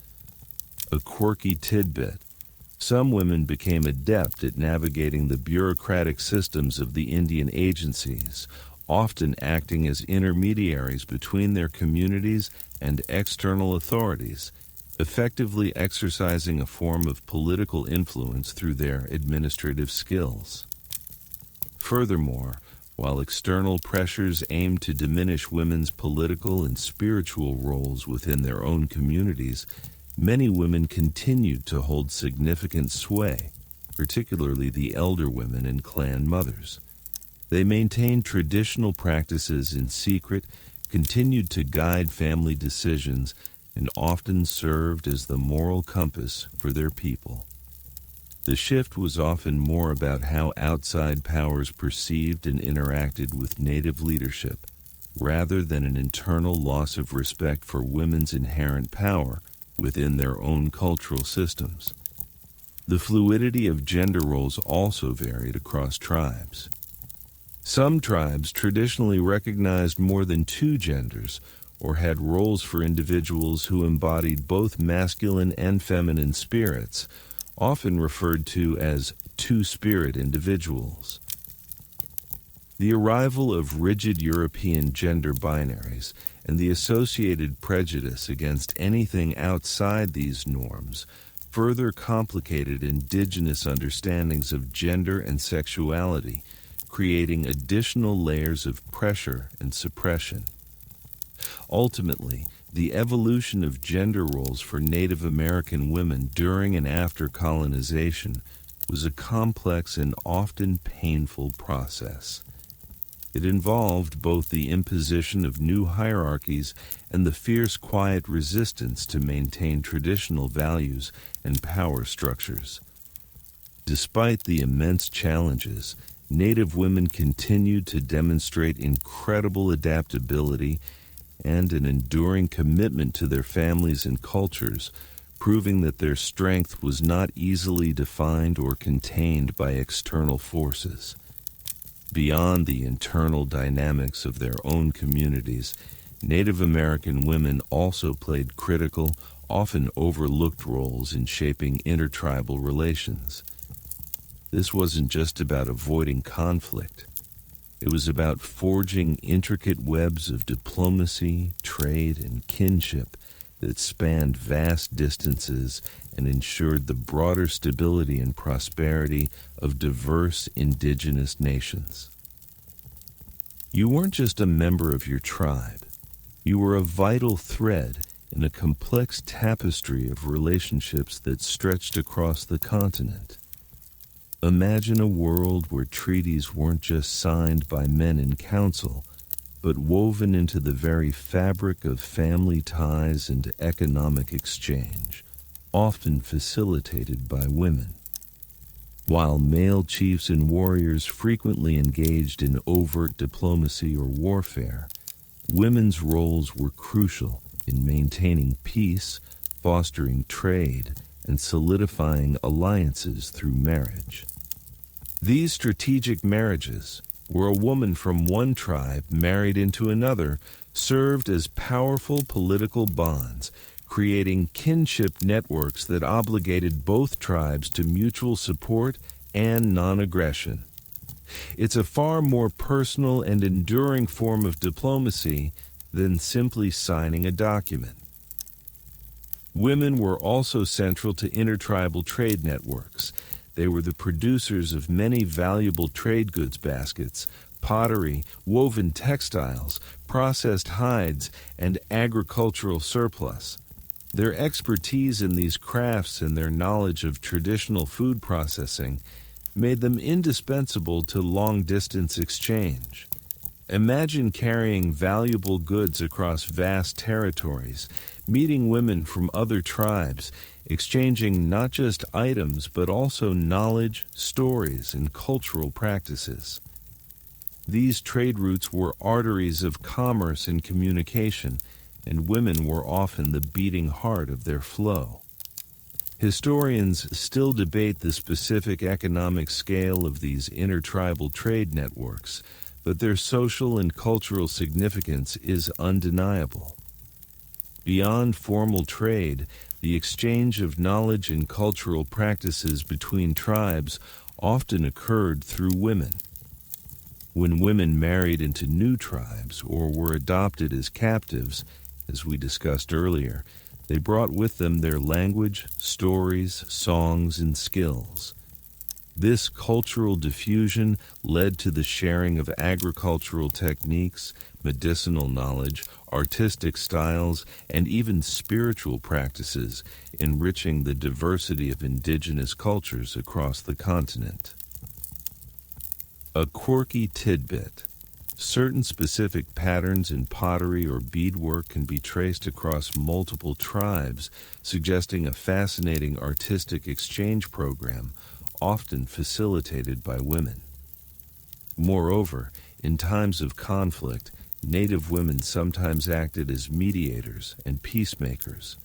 A quirky tidbit: some women became adept at navigating the bureaucratic systems of the Indian agencies, often acting as intermediaries between their communities and external authorities, effectively exercising a form of political influence through their administrative skills. Furthermore, while external pressures aimed to diminish women's political and spiritual roles within their own communities, many women continued to hold significant sway, particularly the elder women and clan mothers. They maintained traditional practices in secret, continued to guide family decisions, and often served as the moral compass for their people. The shift was often more about how outside powers perceived and interacted with Native leadership, rather than an internal loss of respect for women's inherent power within their own cultural systems. The fluidity of gender roles also varied across tribes. Some tribes traditionally recognized more than two genders, or had roles for individuals who embodied both masculine and feminine spirits, often referred to as two-spirit individuals. The arrival of rigid European gender binaries and the associated prejudice against anything outside these norms further complicated indigenous understandings of gender and sexuality, creating additional layers of pressure and suppression. Ultimately, The evolution of gender roles for Native American women during and after colonization was a complex and often painful process. It involved both the imposition of new hierarchies and the fierce, quiet resistance to maintain traditional values and power structures. Despite the immense challenges, Native women continued to demonstrate incredible adaptability and an enduring commitment to their families and cultures, proving that their strength was not easily defined or contained by external forces. Beyond the internal dynamics of their own communities, Native American women also played critical, often overlooked roles in shaping intertribal relations. This wasn't just about avoiding conflict. It was about forging intricate webs of diplomacy, trade, and kinship that spanned vast distances and ensured the broader stability and prosperity of diverse indigenous nations. You weren't just a member of your tribe. You were a vital thread in a complex tapestry of relationships that stretched across the continent. Imagine a world where treaties weren't just signed by men in council, but woven into the very fabric of family ties and economic exchange, often facilitated by women. While male chiefs and warriors frequently engaged in overt diplomacy or warfare, women's roles were crucial in maintaining peace, fostering trade, and solidifying alliances through marriage. These strategic marriages, where a woman from one tribe married into another, served as powerful political bonds, creating kinship networks that obligated both tribes to mutual support and non-aggression. It's a far more personal and enduring form of diplomacy than simply signing a document. Women were also central to intertribal trade networks. They were the producers of many valuable trade goods baskets, pottery, woven textiles, processed hides, and agricultural surplus. Their expertise in these crafts and their knowledge of traditional food processing made them indispensable to long-distance exchange. Imagine carrying valuable goods across vast territories, meeting women from other tribes, exchanging not just items but also knowledge, stories, and cultural practices. These trade routes were arteries of commerce and communication, and women were often the beating heart of their flow. Historians still debate the specific economic scale of these intertribal trade networks, but their social and cultural significance is undeniable. Beyond formal trade, the exchange of knowledge and cultural practices between tribes often occurred through women. When women married into new tribes or were adopted as captives, as we discussed earlier, they brought with them their language, stories, songs, and skills. This cultural diffusion led to the sharing of agricultural techniques, medicinal knowledge, artistic styles, and even spiritual practices, enriching the diversity of indigenous cultures across the continent. A quirky tidbit. Certain specific patterns in pottery or beadwork can be traced across multiple tribes, suggesting a fascinating artistic exchange program, often facilitated by women. Moreover, in times of conflict, Native women sometimes acted as mediators and peacemakers.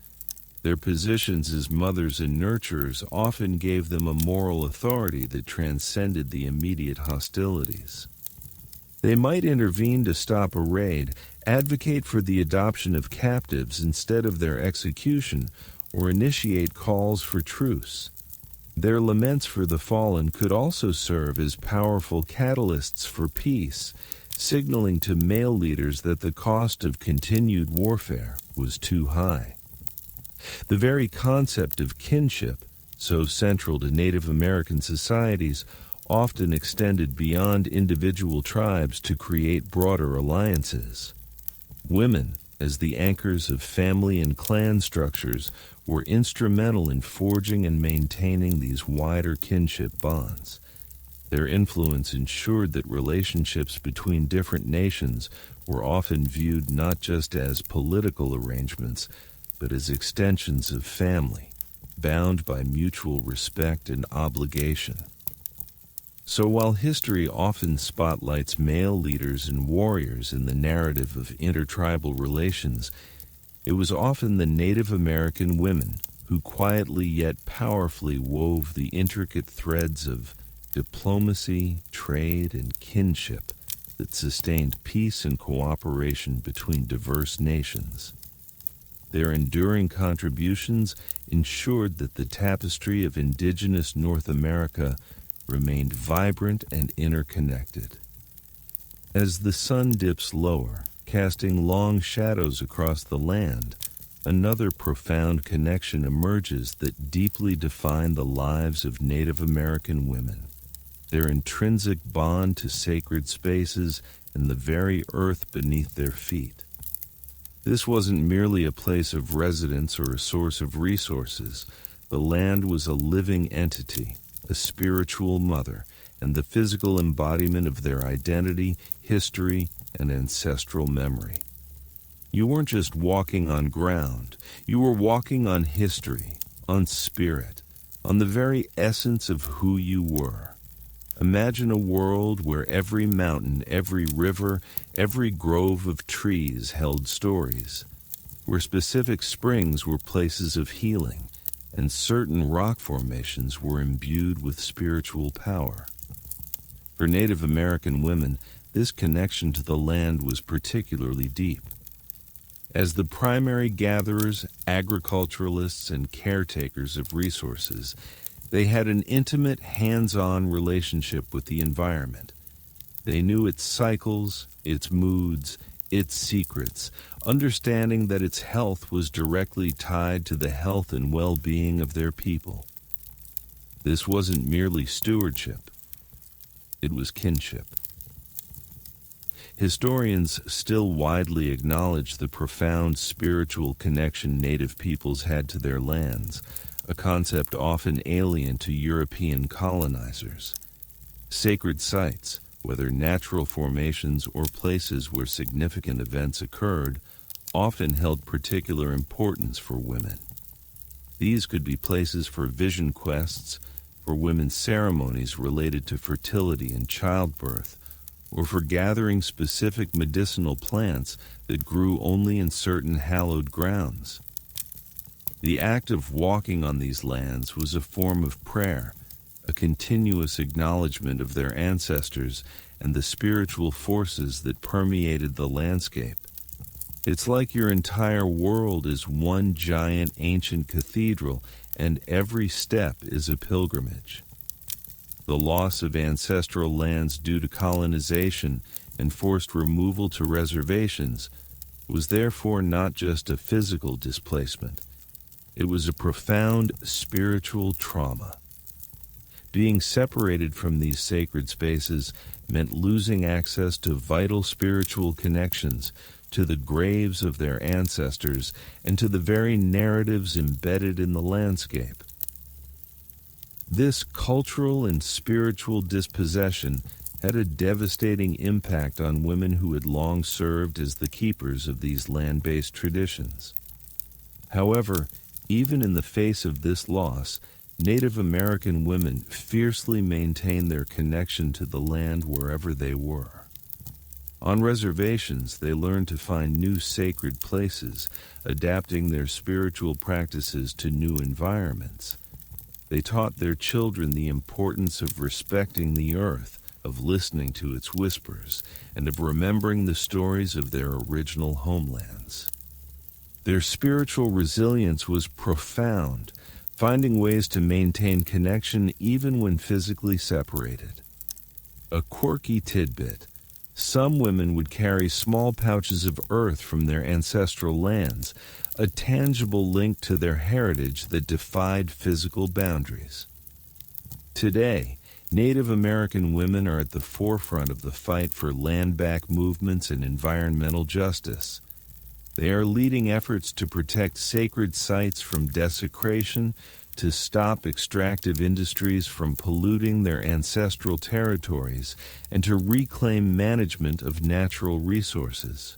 Their positions as mothers and nurturers often gave them a moral authority that transcended the immediate hostilities. They might intervene to stop a raid, advocate for the adoption of captives instead of their execution, or initiate calls for truce. Their laments for the fallen could also serve as powerful catalysts for peace, signaling to male leaders that the cost of continued warfare was too high. The very concept of kinship, so central to Native American societies, often extended beyond individual tribes to create broader alliances. Women, as the anchors of family and clan structures, were instrumental in forging and maintaining these wider kinship bonds. Their influence ensured that relationships between different nations were often viewed not just as political arrangements, but as extensions of family, bound by mutual respect and obligation. So while history often spotlights male leaders and warriors in the narrative of intertribal relations, it was often the Native American women who quietly yet powerfully wove the intricate threads of diplomacy, trade, and kinship that sustained peace and cooperation between diverse nations. Their enduring contributions ensured that the tapestry of indigenous North America remained vibrant and interconnected. As the sun dips lower, casting long shadows across the land, another profound connection emerges that deeply defined the lives of Native American women. Their intrinsic bond to sacred spaces and the very earth beneath their feet. This wasn't merely a place of residence or a source of resources. The land was a living entity, a spiritual mother, and the physical embodiment of their identity, history, and ancestral memory. You weren't just walking on ground, you were walking on history, on spirit, on the very essence of who you were. Imagine a world where every mountain, every river, every grove of trees held stories, where specific springs were places of healing, and certain rock formations were imbued with spiritual power. For Native American women, this connection to the land was particularly deep. As the primary gatherers, agriculturalists, and caretakers of resources, they had an intimate, hands-on relationship with the environment. They knew its cycles, its moods, its secrets, understanding that its health was directly tied to the health and well-being of their people. This wasn't merely stewardship, it was kinship. Historians still widely acknowledge the profound spiritual connection Native peoples had to their lands, a concept often alien to European colonizers. Sacred sites, whether natural formations or places where significant events occurred, often held particular importance for women. These could be places for vision quests, for women's ceremonies related to fertility and childbirth, or for gathering specific medicinal plants that grew only in certain hallowed grounds. The act of walking on these lands was a form of prayer, a continuous acknowledgement of their ancestors and the spiritual forces that permeated the landscape. It's like your entire world is one giant ancient cathedral, and every step is a pilgrimage. The loss of ancestral lands due to colonization and forced removal to reservations was therefore not just a physical displacement. It was a profound spiritual trauma. Being separated from these sacred spaces meant losing access to vital spiritual connections, to the graves of their ancestors, and to the very narratives embedded in the landscape. This cultural and spiritual dispossession had a devastating impact on women who had long served as the keepers of these land-based traditions. However, even in the face of this loss, Native American women fiercely maintained their connection to the land wherever they were. On reservations, they learned to find new sacred places, adapting their spiritual practices to new environments. They taught their children the importance of respecting the earth, of listening to its whispers, and of remembering the stories of their original homelands. Their spiritual resilience was profound, finding ways to maintain connection even when physically separated. A quirky tidbit: some women would carry small pouches of earth from their ancestral lands, a tangible link to their heritage that defied physical boundaries. Today, Native American women are at the forefront of the fight for land-back movements and environmental justice. They are leading efforts to protect sacred sites from desecration, to stop extractive industries from polluting their ancestral territories, and to reclaim management of natural resources.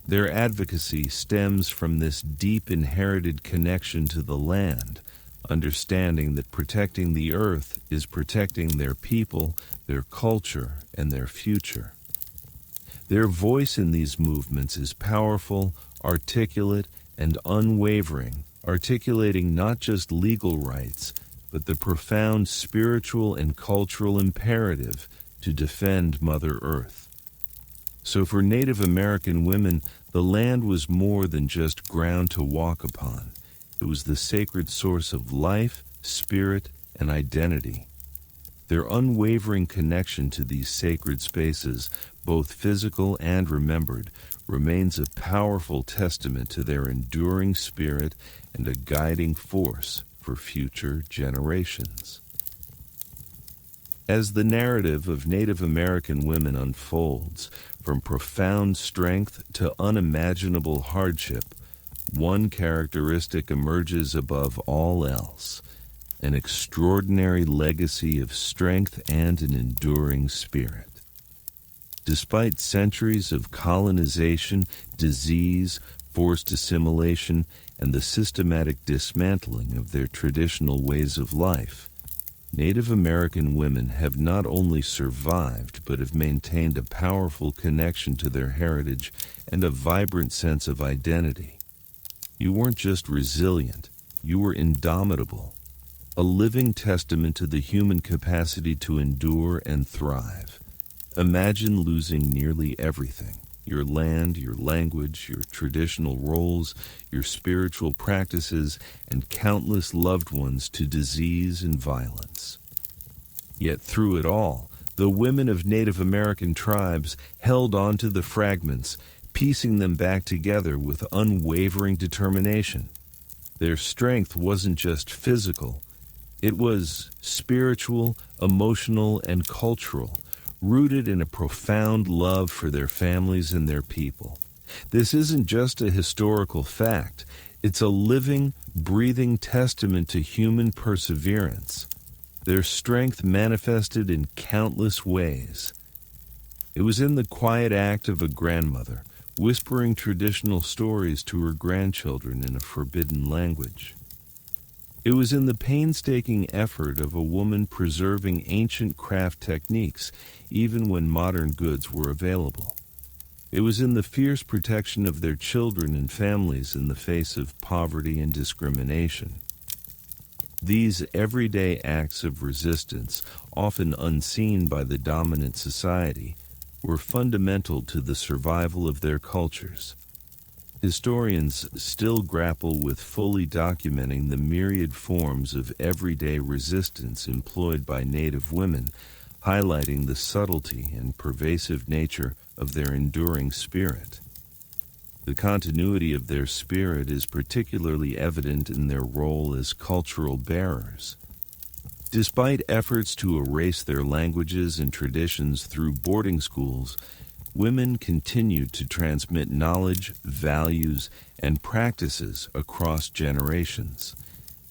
Their advocacy stems from this deep inherited connection to the land, understanding that protecting the earth is protecting their people, their culture, and their future. Their voice in these movements is powerful, articulate, and unwavering, articulating not just legal rights, but the profound spiritual and cultural imperative to defend Mother Earth. So for Native American women, the land was more than just ground to walk upon. It was the sacred source of life, spirit, and identity. Their unwavering connection to these sacred spaces, both physical and remembered, remains a powerful testament to their enduring spirit and a guiding force for future generations. As the narrative of Native American women unfolds, from profound strength to unimaginable hardship, one characteristic emerges above all else: an extraordinary legacy of strength and an enduring spirit. Despite centuries of colonization, disease, forced assimilation, and the systematic dismantling of their traditional ways of life, Native American women have not only survived but have maintained a powerful connection to their heritage and a vibrant sense of identity. You weren't just resilient, you were indomitable, a living testament to the human capacity to endure and thrive. Imagine losing nearly everything: your land, your language, your traditional roles, your spiritual practices, and countless loved ones to disease and violence. Yet through it all, the women of Native American tribes held on to the fragments, piecing them back together with unwavering determination. Their strength wasn't just physical, it was spiritual, emotional, and cultural, rooted in a profound love for their families and their people. This isn't just a historical fact, it's a living, breathing testament to human perseverance. Their strength manifested in countless ways. It was in the quiet act of a grandmother, whispering traditional stories to her grandchildren in a forbidden language. It was in the painstaking effort of a woman preserving ancient craft techniques, even when modern goods were available. It was in the fierce protection of their children and families in the face of poverty and discrimination. These everyday acts of resistance, often unseen by the dominant society, were fundamental to the survival of their cultures. Historians still grapple with fully documenting the myriad forms of everyday resistance employed by Native women, highlighting the subtlety and pervasive nature of their enduring spirit. The continuity of their spirit is particularly evident in their role as cultural bearers. Despite efforts to erase their languages and traditions through boarding schools, women continued to transmit knowledge, values, and practices across generations.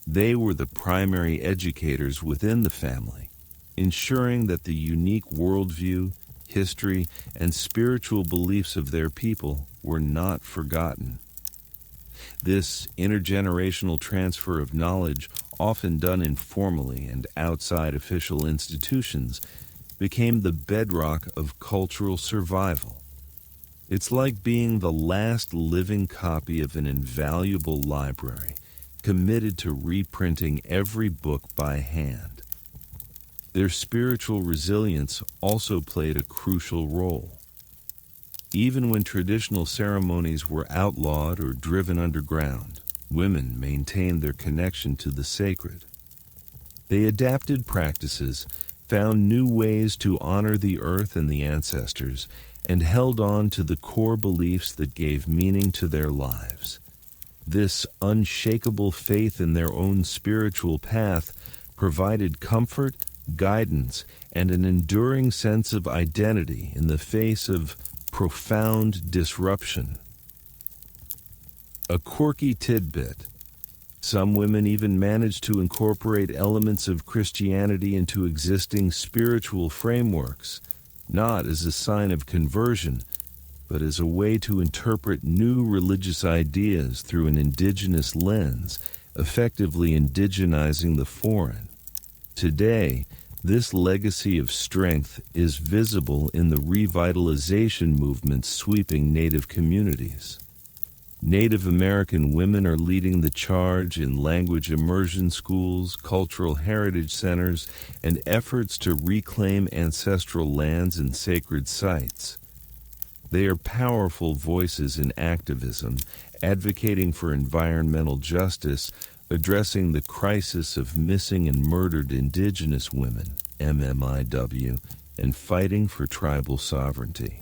They were the primary educators within the family, ensuring that the unique worldview, history, and spiritual beliefs of their people were not forgotten. This intergenerational transfer of knowledge, often done informally and outside official institutions, became the bedrock of cultural survival. It's like being the last living copy of an invaluable library, committed to reprinting every book by hand. Their spiritual resilience also played a crucial role. Even when traditional ceremonies were outlawed or driven underground, women maintained their connection to the sacred. They adapted practices, found new ways to honor the earth and the ancestors, and held on to the core beliefs that gave meaning to their lives. This unshakable faith in their own spiritual path provided comfort, guidance, and an enduring sense of identity in the face of profound disruption. a quirky tidbit. Some women even manage to incorporate elements of Christianity into existing spiritual frameworks, not as a sign of conversion, but as a way to interpret new religious ideas through an indigenous lens, effectively indigenizing the foreign. Today, this legacy of strength is visible in the revitalization movements sweeping Native communities. Native American women are leading the charge in language immersion schools, cultural heritage centers, and efforts to reclaim ancestral lands and sacred sites. They are powerful voices in activism, advocating for environmental justice, addressing the crisis of missing and murdered Indigenous women, MMIW, and fighting for tribal sovereignty.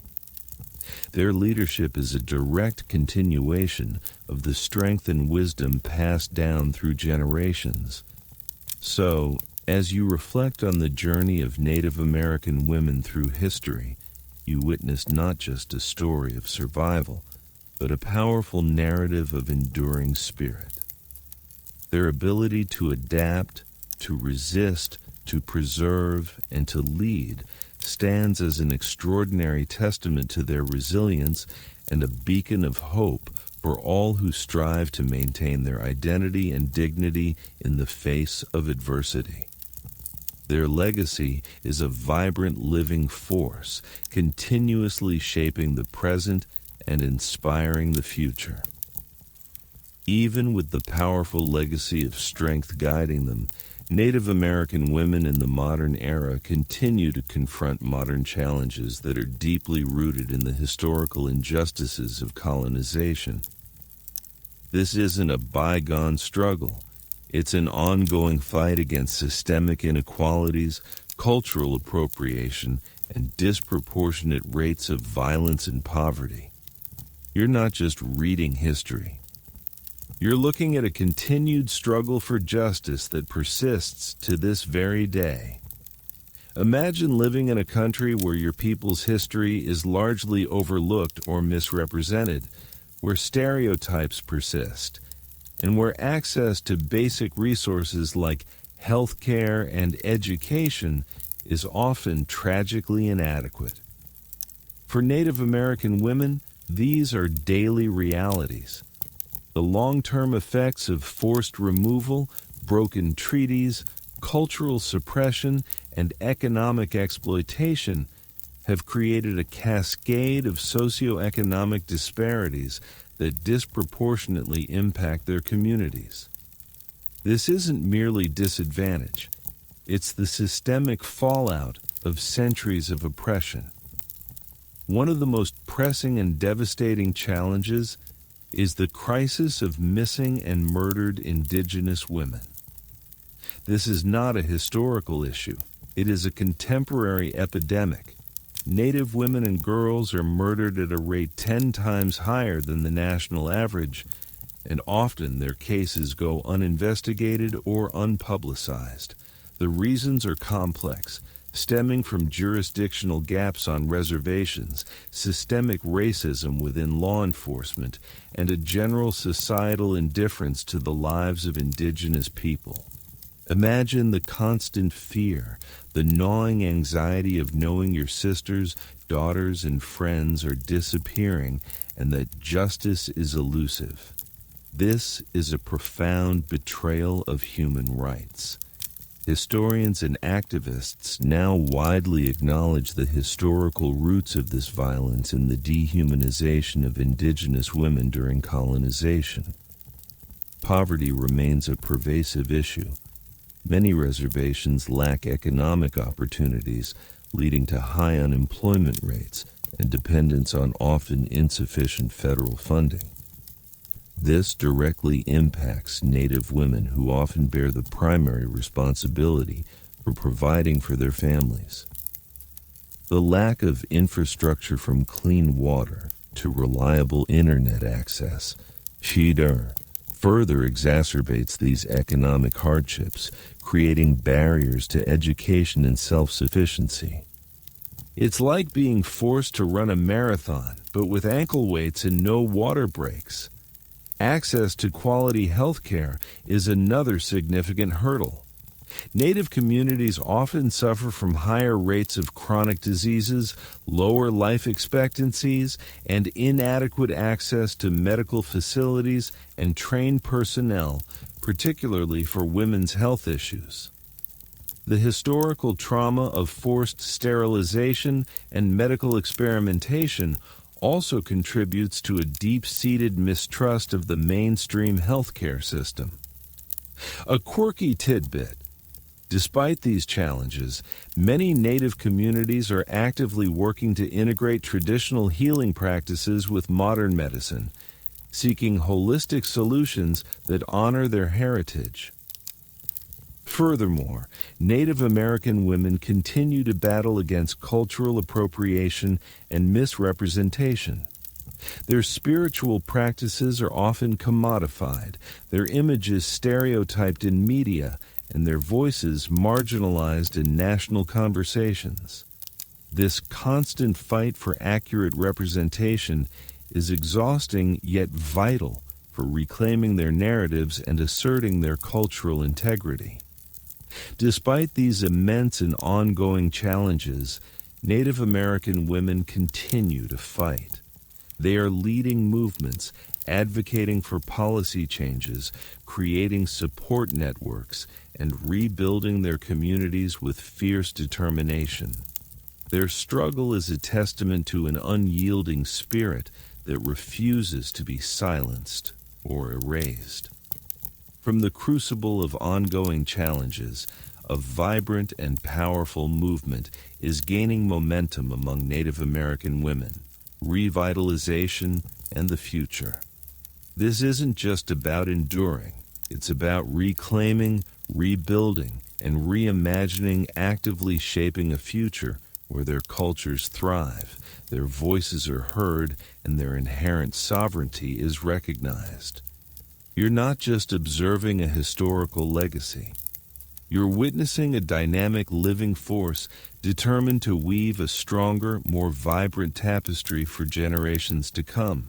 Their leadership is a direct continuation of the strength and wisdom passed down through generations. So, as you reflect on the journey of Native American women through history, you witness not just a story of survival, but a powerful narrative of enduring spirit. Their ability to adapt, to resist, to preserve, and to lead stands as an extraordinary testament to their resilience and a beacon of hope for all who strive to maintain their identity and dignity in the face of adversity. Their legacy is a vibrant living force, continuously shaping the present and inspiring the future. Even with the powerful legacy of strength guiding them, Native American women in the modern era continue to confront modern challenges that are deeply rooted in the historical injustices of colonization. This isn't a bygone struggle. It's an ongoing fight against systemic inequalities, cultural appropriation, and disproportionate rates of violence and poverty. You're not just reading history. You're looking at a continued struggle for justice that persists to this very day. Imagine living in a country where your people's history is largely overlooked or misrepresented, where stereotypes persist, and where access to basic resources like health care and education is often tragically inadequate. For Native American women, these are daily realities. The long-term effects of forced removal, broken treaties, cultural suppression, and economic exploitation have created a cascade of socioeconomic disparities that disproportionately impact their communities. This isn't merely disadvantage. It's the systemic fallout of centuries of oppression. One of the most pressing and devastating challenges is the crisis of missing and murdered Indigenous women. This is not a historical issue. It is a contemporary epidemic. Native women and girls are murdered at a rate 10 times higher than the national average, and often their cases go uninvestigated or unpublicized. The reasons are complex, stemming from jurisdictional gaps on reservations, systemic racism within law enforcement, and a general societal indifference to the lives of Indigenous people. Imagine the constant fear, the gnawing anxiety of knowing your sisters, daughters, and friends are disappearing and that justice is elusive. This is a profound betrayal of human rights. Historians and activists now widely acknowledge the historical roots of this violence in the dehumanization of Indigenous women during colonization. Poverty remains a pervasive issue. Many reservations lack economic opportunities, leading to high unemployment rates and dependence on often insufficient federal funding. This directly impacts Native women who often bear the primary responsibility for providing for their families. The lack of infrastructure from clean water to reliable internet access, further exacerbates these economic hardships, creating barriers to education and self-sufficiency. It's like being forced to run a marathon, but with ankle weights and no water breaks. Access to quality health care is another significant hurdle. Native communities often suffer from higher rates of chronic diseases, lower life expectancies, and inadequate access to medical facilities and trained personnel, particularly for women's health issues. The historical trauma of forced sterilization and medical experimentation also contributes to a deep-seated mistrust of the mainstream healthcare system. A quirky tidbit: despite these challenges, many Native communities are actively working to integrate traditional healing practices with modern medicine, seeking holistic solutions that honor their heritage. Furthermore, Native American women continue to battle against cultural appropriation and misrepresentation. Their spiritual practices are often commodified, their images stereotyped in media, and their voices marginalized in national conversations. This constant fight for accurate representation is exhausting yet vital for reclaiming their narratives and asserting their cultural integrity. Despite these immense and ongoing challenges, Native American women continue to fight. They are leading movements, advocating for policy changes, creating support networks, and rebuilding their communities with fierce determination. Their struggle is a testament to an unyielding spirit that refuses to be silenced or erased. From the crucible of ongoing challenges, a vibrant and powerful movement is gaining momentum among Native American women: revitalization and the future. This isn't just about enduring, it's about reclaiming, rebuilding, and reimagining, actively shaping a future where their cultures thrive, their voices are heard, and their inherent sovereignty is recognized. You're not just observing a historical legacy. You're witnessing a dynamic living force determined to weave a stronger, more vibrant tapestry for generations to come.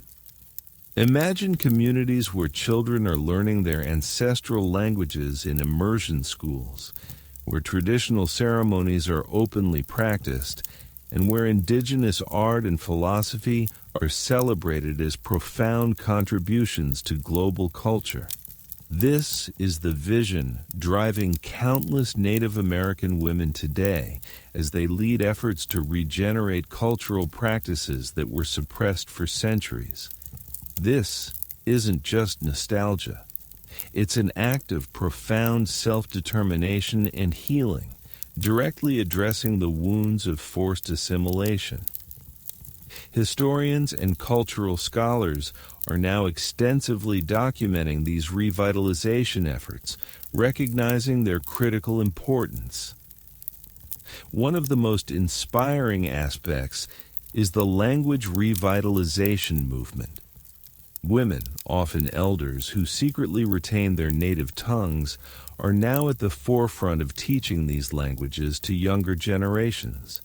Imagine communities where children are learning their ancestral languages in immersion schools, where traditional ceremonies are openly practiced, and where indigenous art and philosophy are celebrated as profound contributions to global culture. This is the vision driving countless Native American women today as they lead efforts to regenerate cultural practices that were suppressed for centuries. This isn't just nostalgia. It's an act of profound self-determination and healing, directly addressing the wounds of forced assimilation. Historians and cultural scholars are now extensively documenting these revitalization efforts, recognizing their critical importance. One of the most inspiring aspects is the language revitalization movement. Women, often elders who secretly retain their native tongues, are now at the forefront of teaching these languages to younger generations.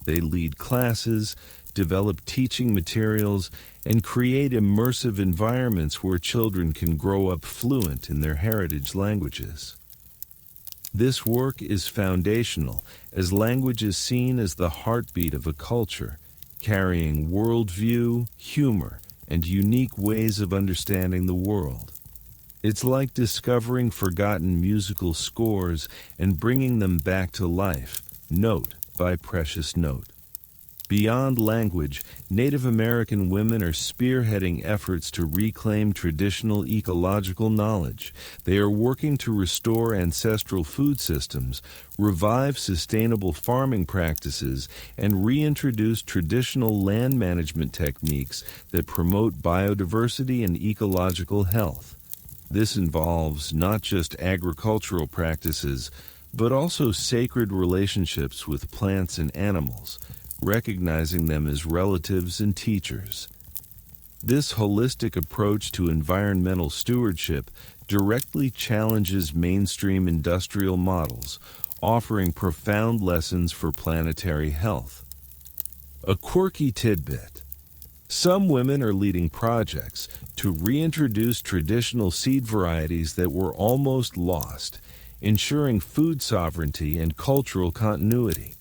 They lead classes, develop teaching materials, and create immersive environments where children can grow up fluent in their heritage languages. This work is foundational, as language is seen as the heartbeat of a culture, carrying worldview, humor, and unique ways of understanding the world. It's like discovering forgotten musical scores and bringing them back to life, note by precious note. Beyond language, Native American women are spearheading efforts to reclaim traditional ecological knowledge. They are working to restore ancestral food systems, revive sustainable farming practices, and reintroduce traditional land management techniques that promote biodiversity and ecological health. This involves not just agricultural practices, but also sacred relationships with plants and animals, recognizing them as relatives and teachers. This holistic approach to environmental stewardship directly challenges mainstream industrial models, offering profound lessons for planetary health. A quirky tidbit: Some women are leading projects to reintroduce traditional seed varieties that were almost lost, ensuring food sovereignty and cultural continuity.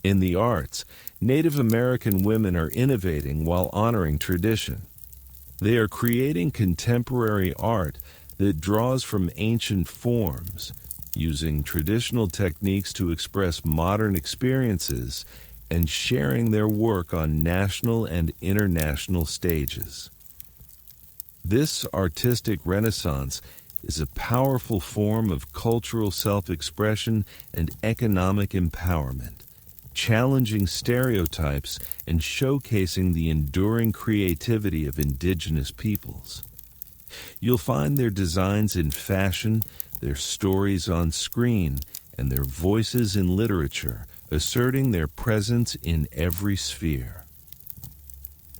In the arts, Native American women are innovating while honoring tradition. They are creating contemporary art that draws from ancient forms, using traditional techniques to express modern experiences and sharing their work on national and international stages. This artistic renaissance is a powerful form of cultural self-expression and economic empowerment, challenging stereotypes and showcasing the enduring creativity of indigenous peoples. You'll find their designs in fashion, their stories on screen, and their voices in literature, asserting their presence in every sphere.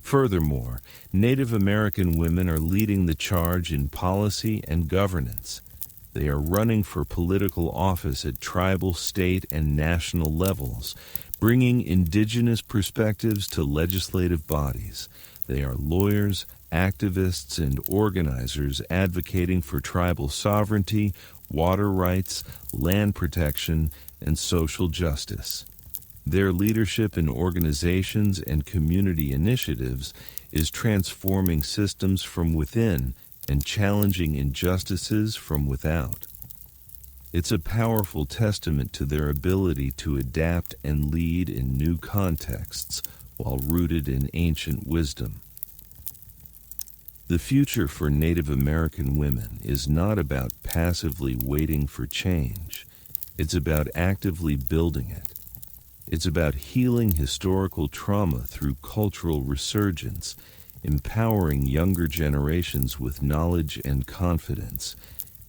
Furthermore, Native American women are leading the charge in policy and governance. They are running for political office at tribal, state, and national levels, bringing indigenous perspectives to legislative bodies. They are lawyers, activists, and organizers advocating for tribal sovereignty, water rights, land protection, and social justice. Their leadership in organizations and community initiatives is transforming systems from within and challenging injustices from without. It's a powerful testament to their ability to adapt and lead in new contexts while rooted in ancient wisdom. The future for Native American women is not about passively waiting for change. It's about actively building it. It's about healing historical trauma through cultural resurgence, empowering younger generations with knowledge and confidence,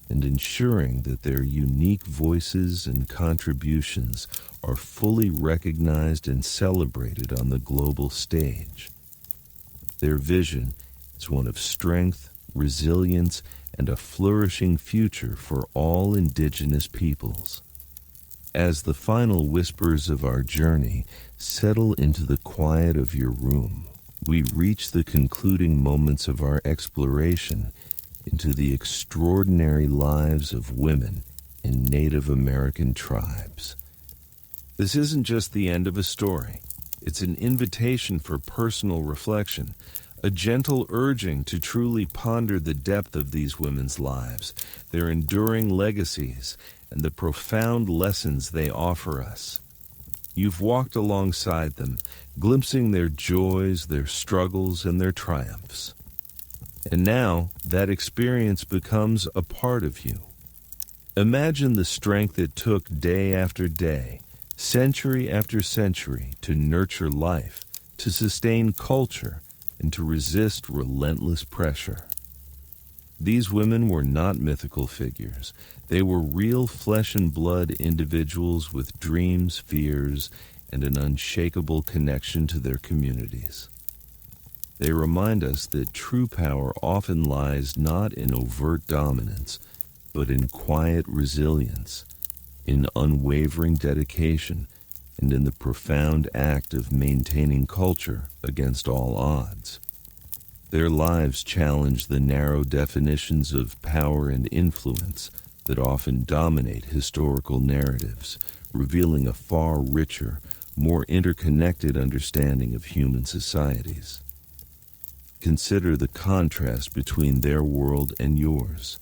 and ensuring that their unique voices and contributions are fully recognized and celebrated on the global stage. Their vision is one of strength, resilience, and a flourishing future for all indigenous peoples. As the final whispers of our journey settle into the quiet of your room, we reach the concluding moments of our exploration into the extraordinary lives of women in Native American tribes. This isn't just the end of a story. It's an invitation for personal reflection, a gentle urging to truly ponder the depth of these women's lives, their enduring legacies, and the profound lessons they offer us. You've walked alongside them, glimpsing their joys, their struggles, and their triumphs. And now, that experience becomes a part of you. Imagine the strength it took day after day, century after century, to nurture life, to sustain culture, and to resist relentless pressure. These women were not mythical figures. They were real flesh and blood individuals with dreams, fears, and an unshakable connection to their communities. They remind us that true power often lies not in overt dominance, but in quiet resilience, in unwavering dedication, and in the profound act of maintaining culture against all odds. Their lives challenge the narrow definitions of power and influence that often dominate historical narratives, revealing a far richer, more interconnected understanding of human societies. Consider the contrast between their world and yours,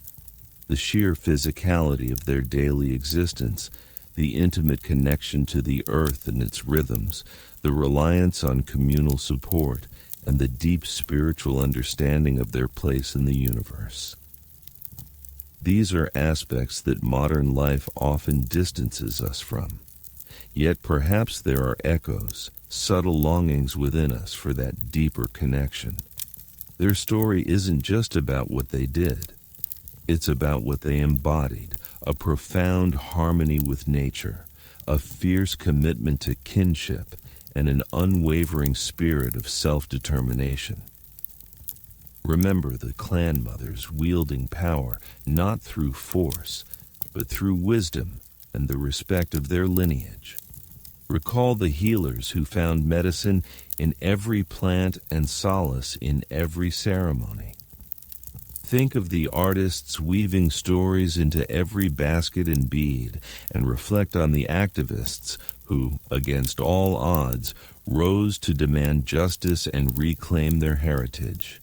the sheer physicality of their daily existence, the intimate connection to the earth and its rhythms, the reliance on communal support, and the deep spiritual understanding of their place in the universe. These are aspects that modern life often distances us from. Yet perhaps there are echoes, subtle longings within us for that deeper connection. Their story isn't just about what they did. It's about what they embodied, a profound harmony with nature, a fierce commitment to kinship, and an unwavering spirit of self-determination. Remember the clan mothers wielding power not through force, but through wisdom and the respect of their lineage. Recall the healers who found medicine in every plant and solace in every ceremony. Think of the artists weaving stories into every basket and bead, and reflect on the activists who, against all odds, rose to demand justice and reclaim their heritage.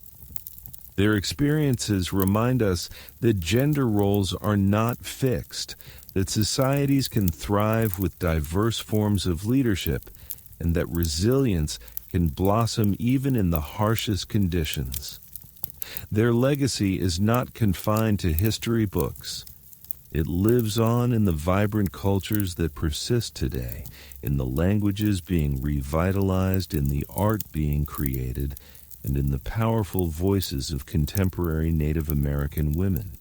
Their experiences remind us that gender roles are not fixed, that societies can thrive with diverse forms of leadership, and that resilience can blossom even in the harshest conditions. Their legacy is not confined to history books. It lives on in the vibrant cultures that persist today, in the languages being revitalized, in the art being created, and in the powerful voices of contemporary Native American women.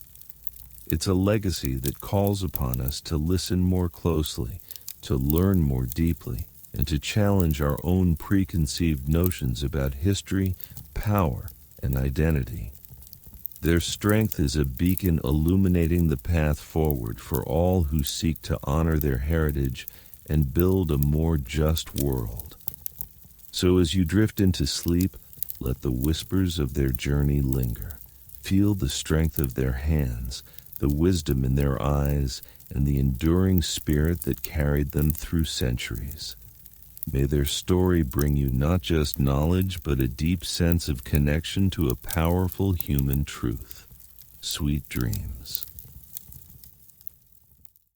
It's a legacy that calls upon us to listen more closely, to learn more deeply, and to challenge our own preconceived notions about history, power, and identity. Their strength is a beacon illuminating the path forward for all who seek to honor their heritage and build a more just world. So as you drift into sleep, let the whispers of their journey linger. Feel the strength of their hands, the wisdom in their eyes, and the enduring spirit that carried them through centuries. May their story bring you not just knowledge, but a deep sense of connection to a powerful human truth. Sweet dreams.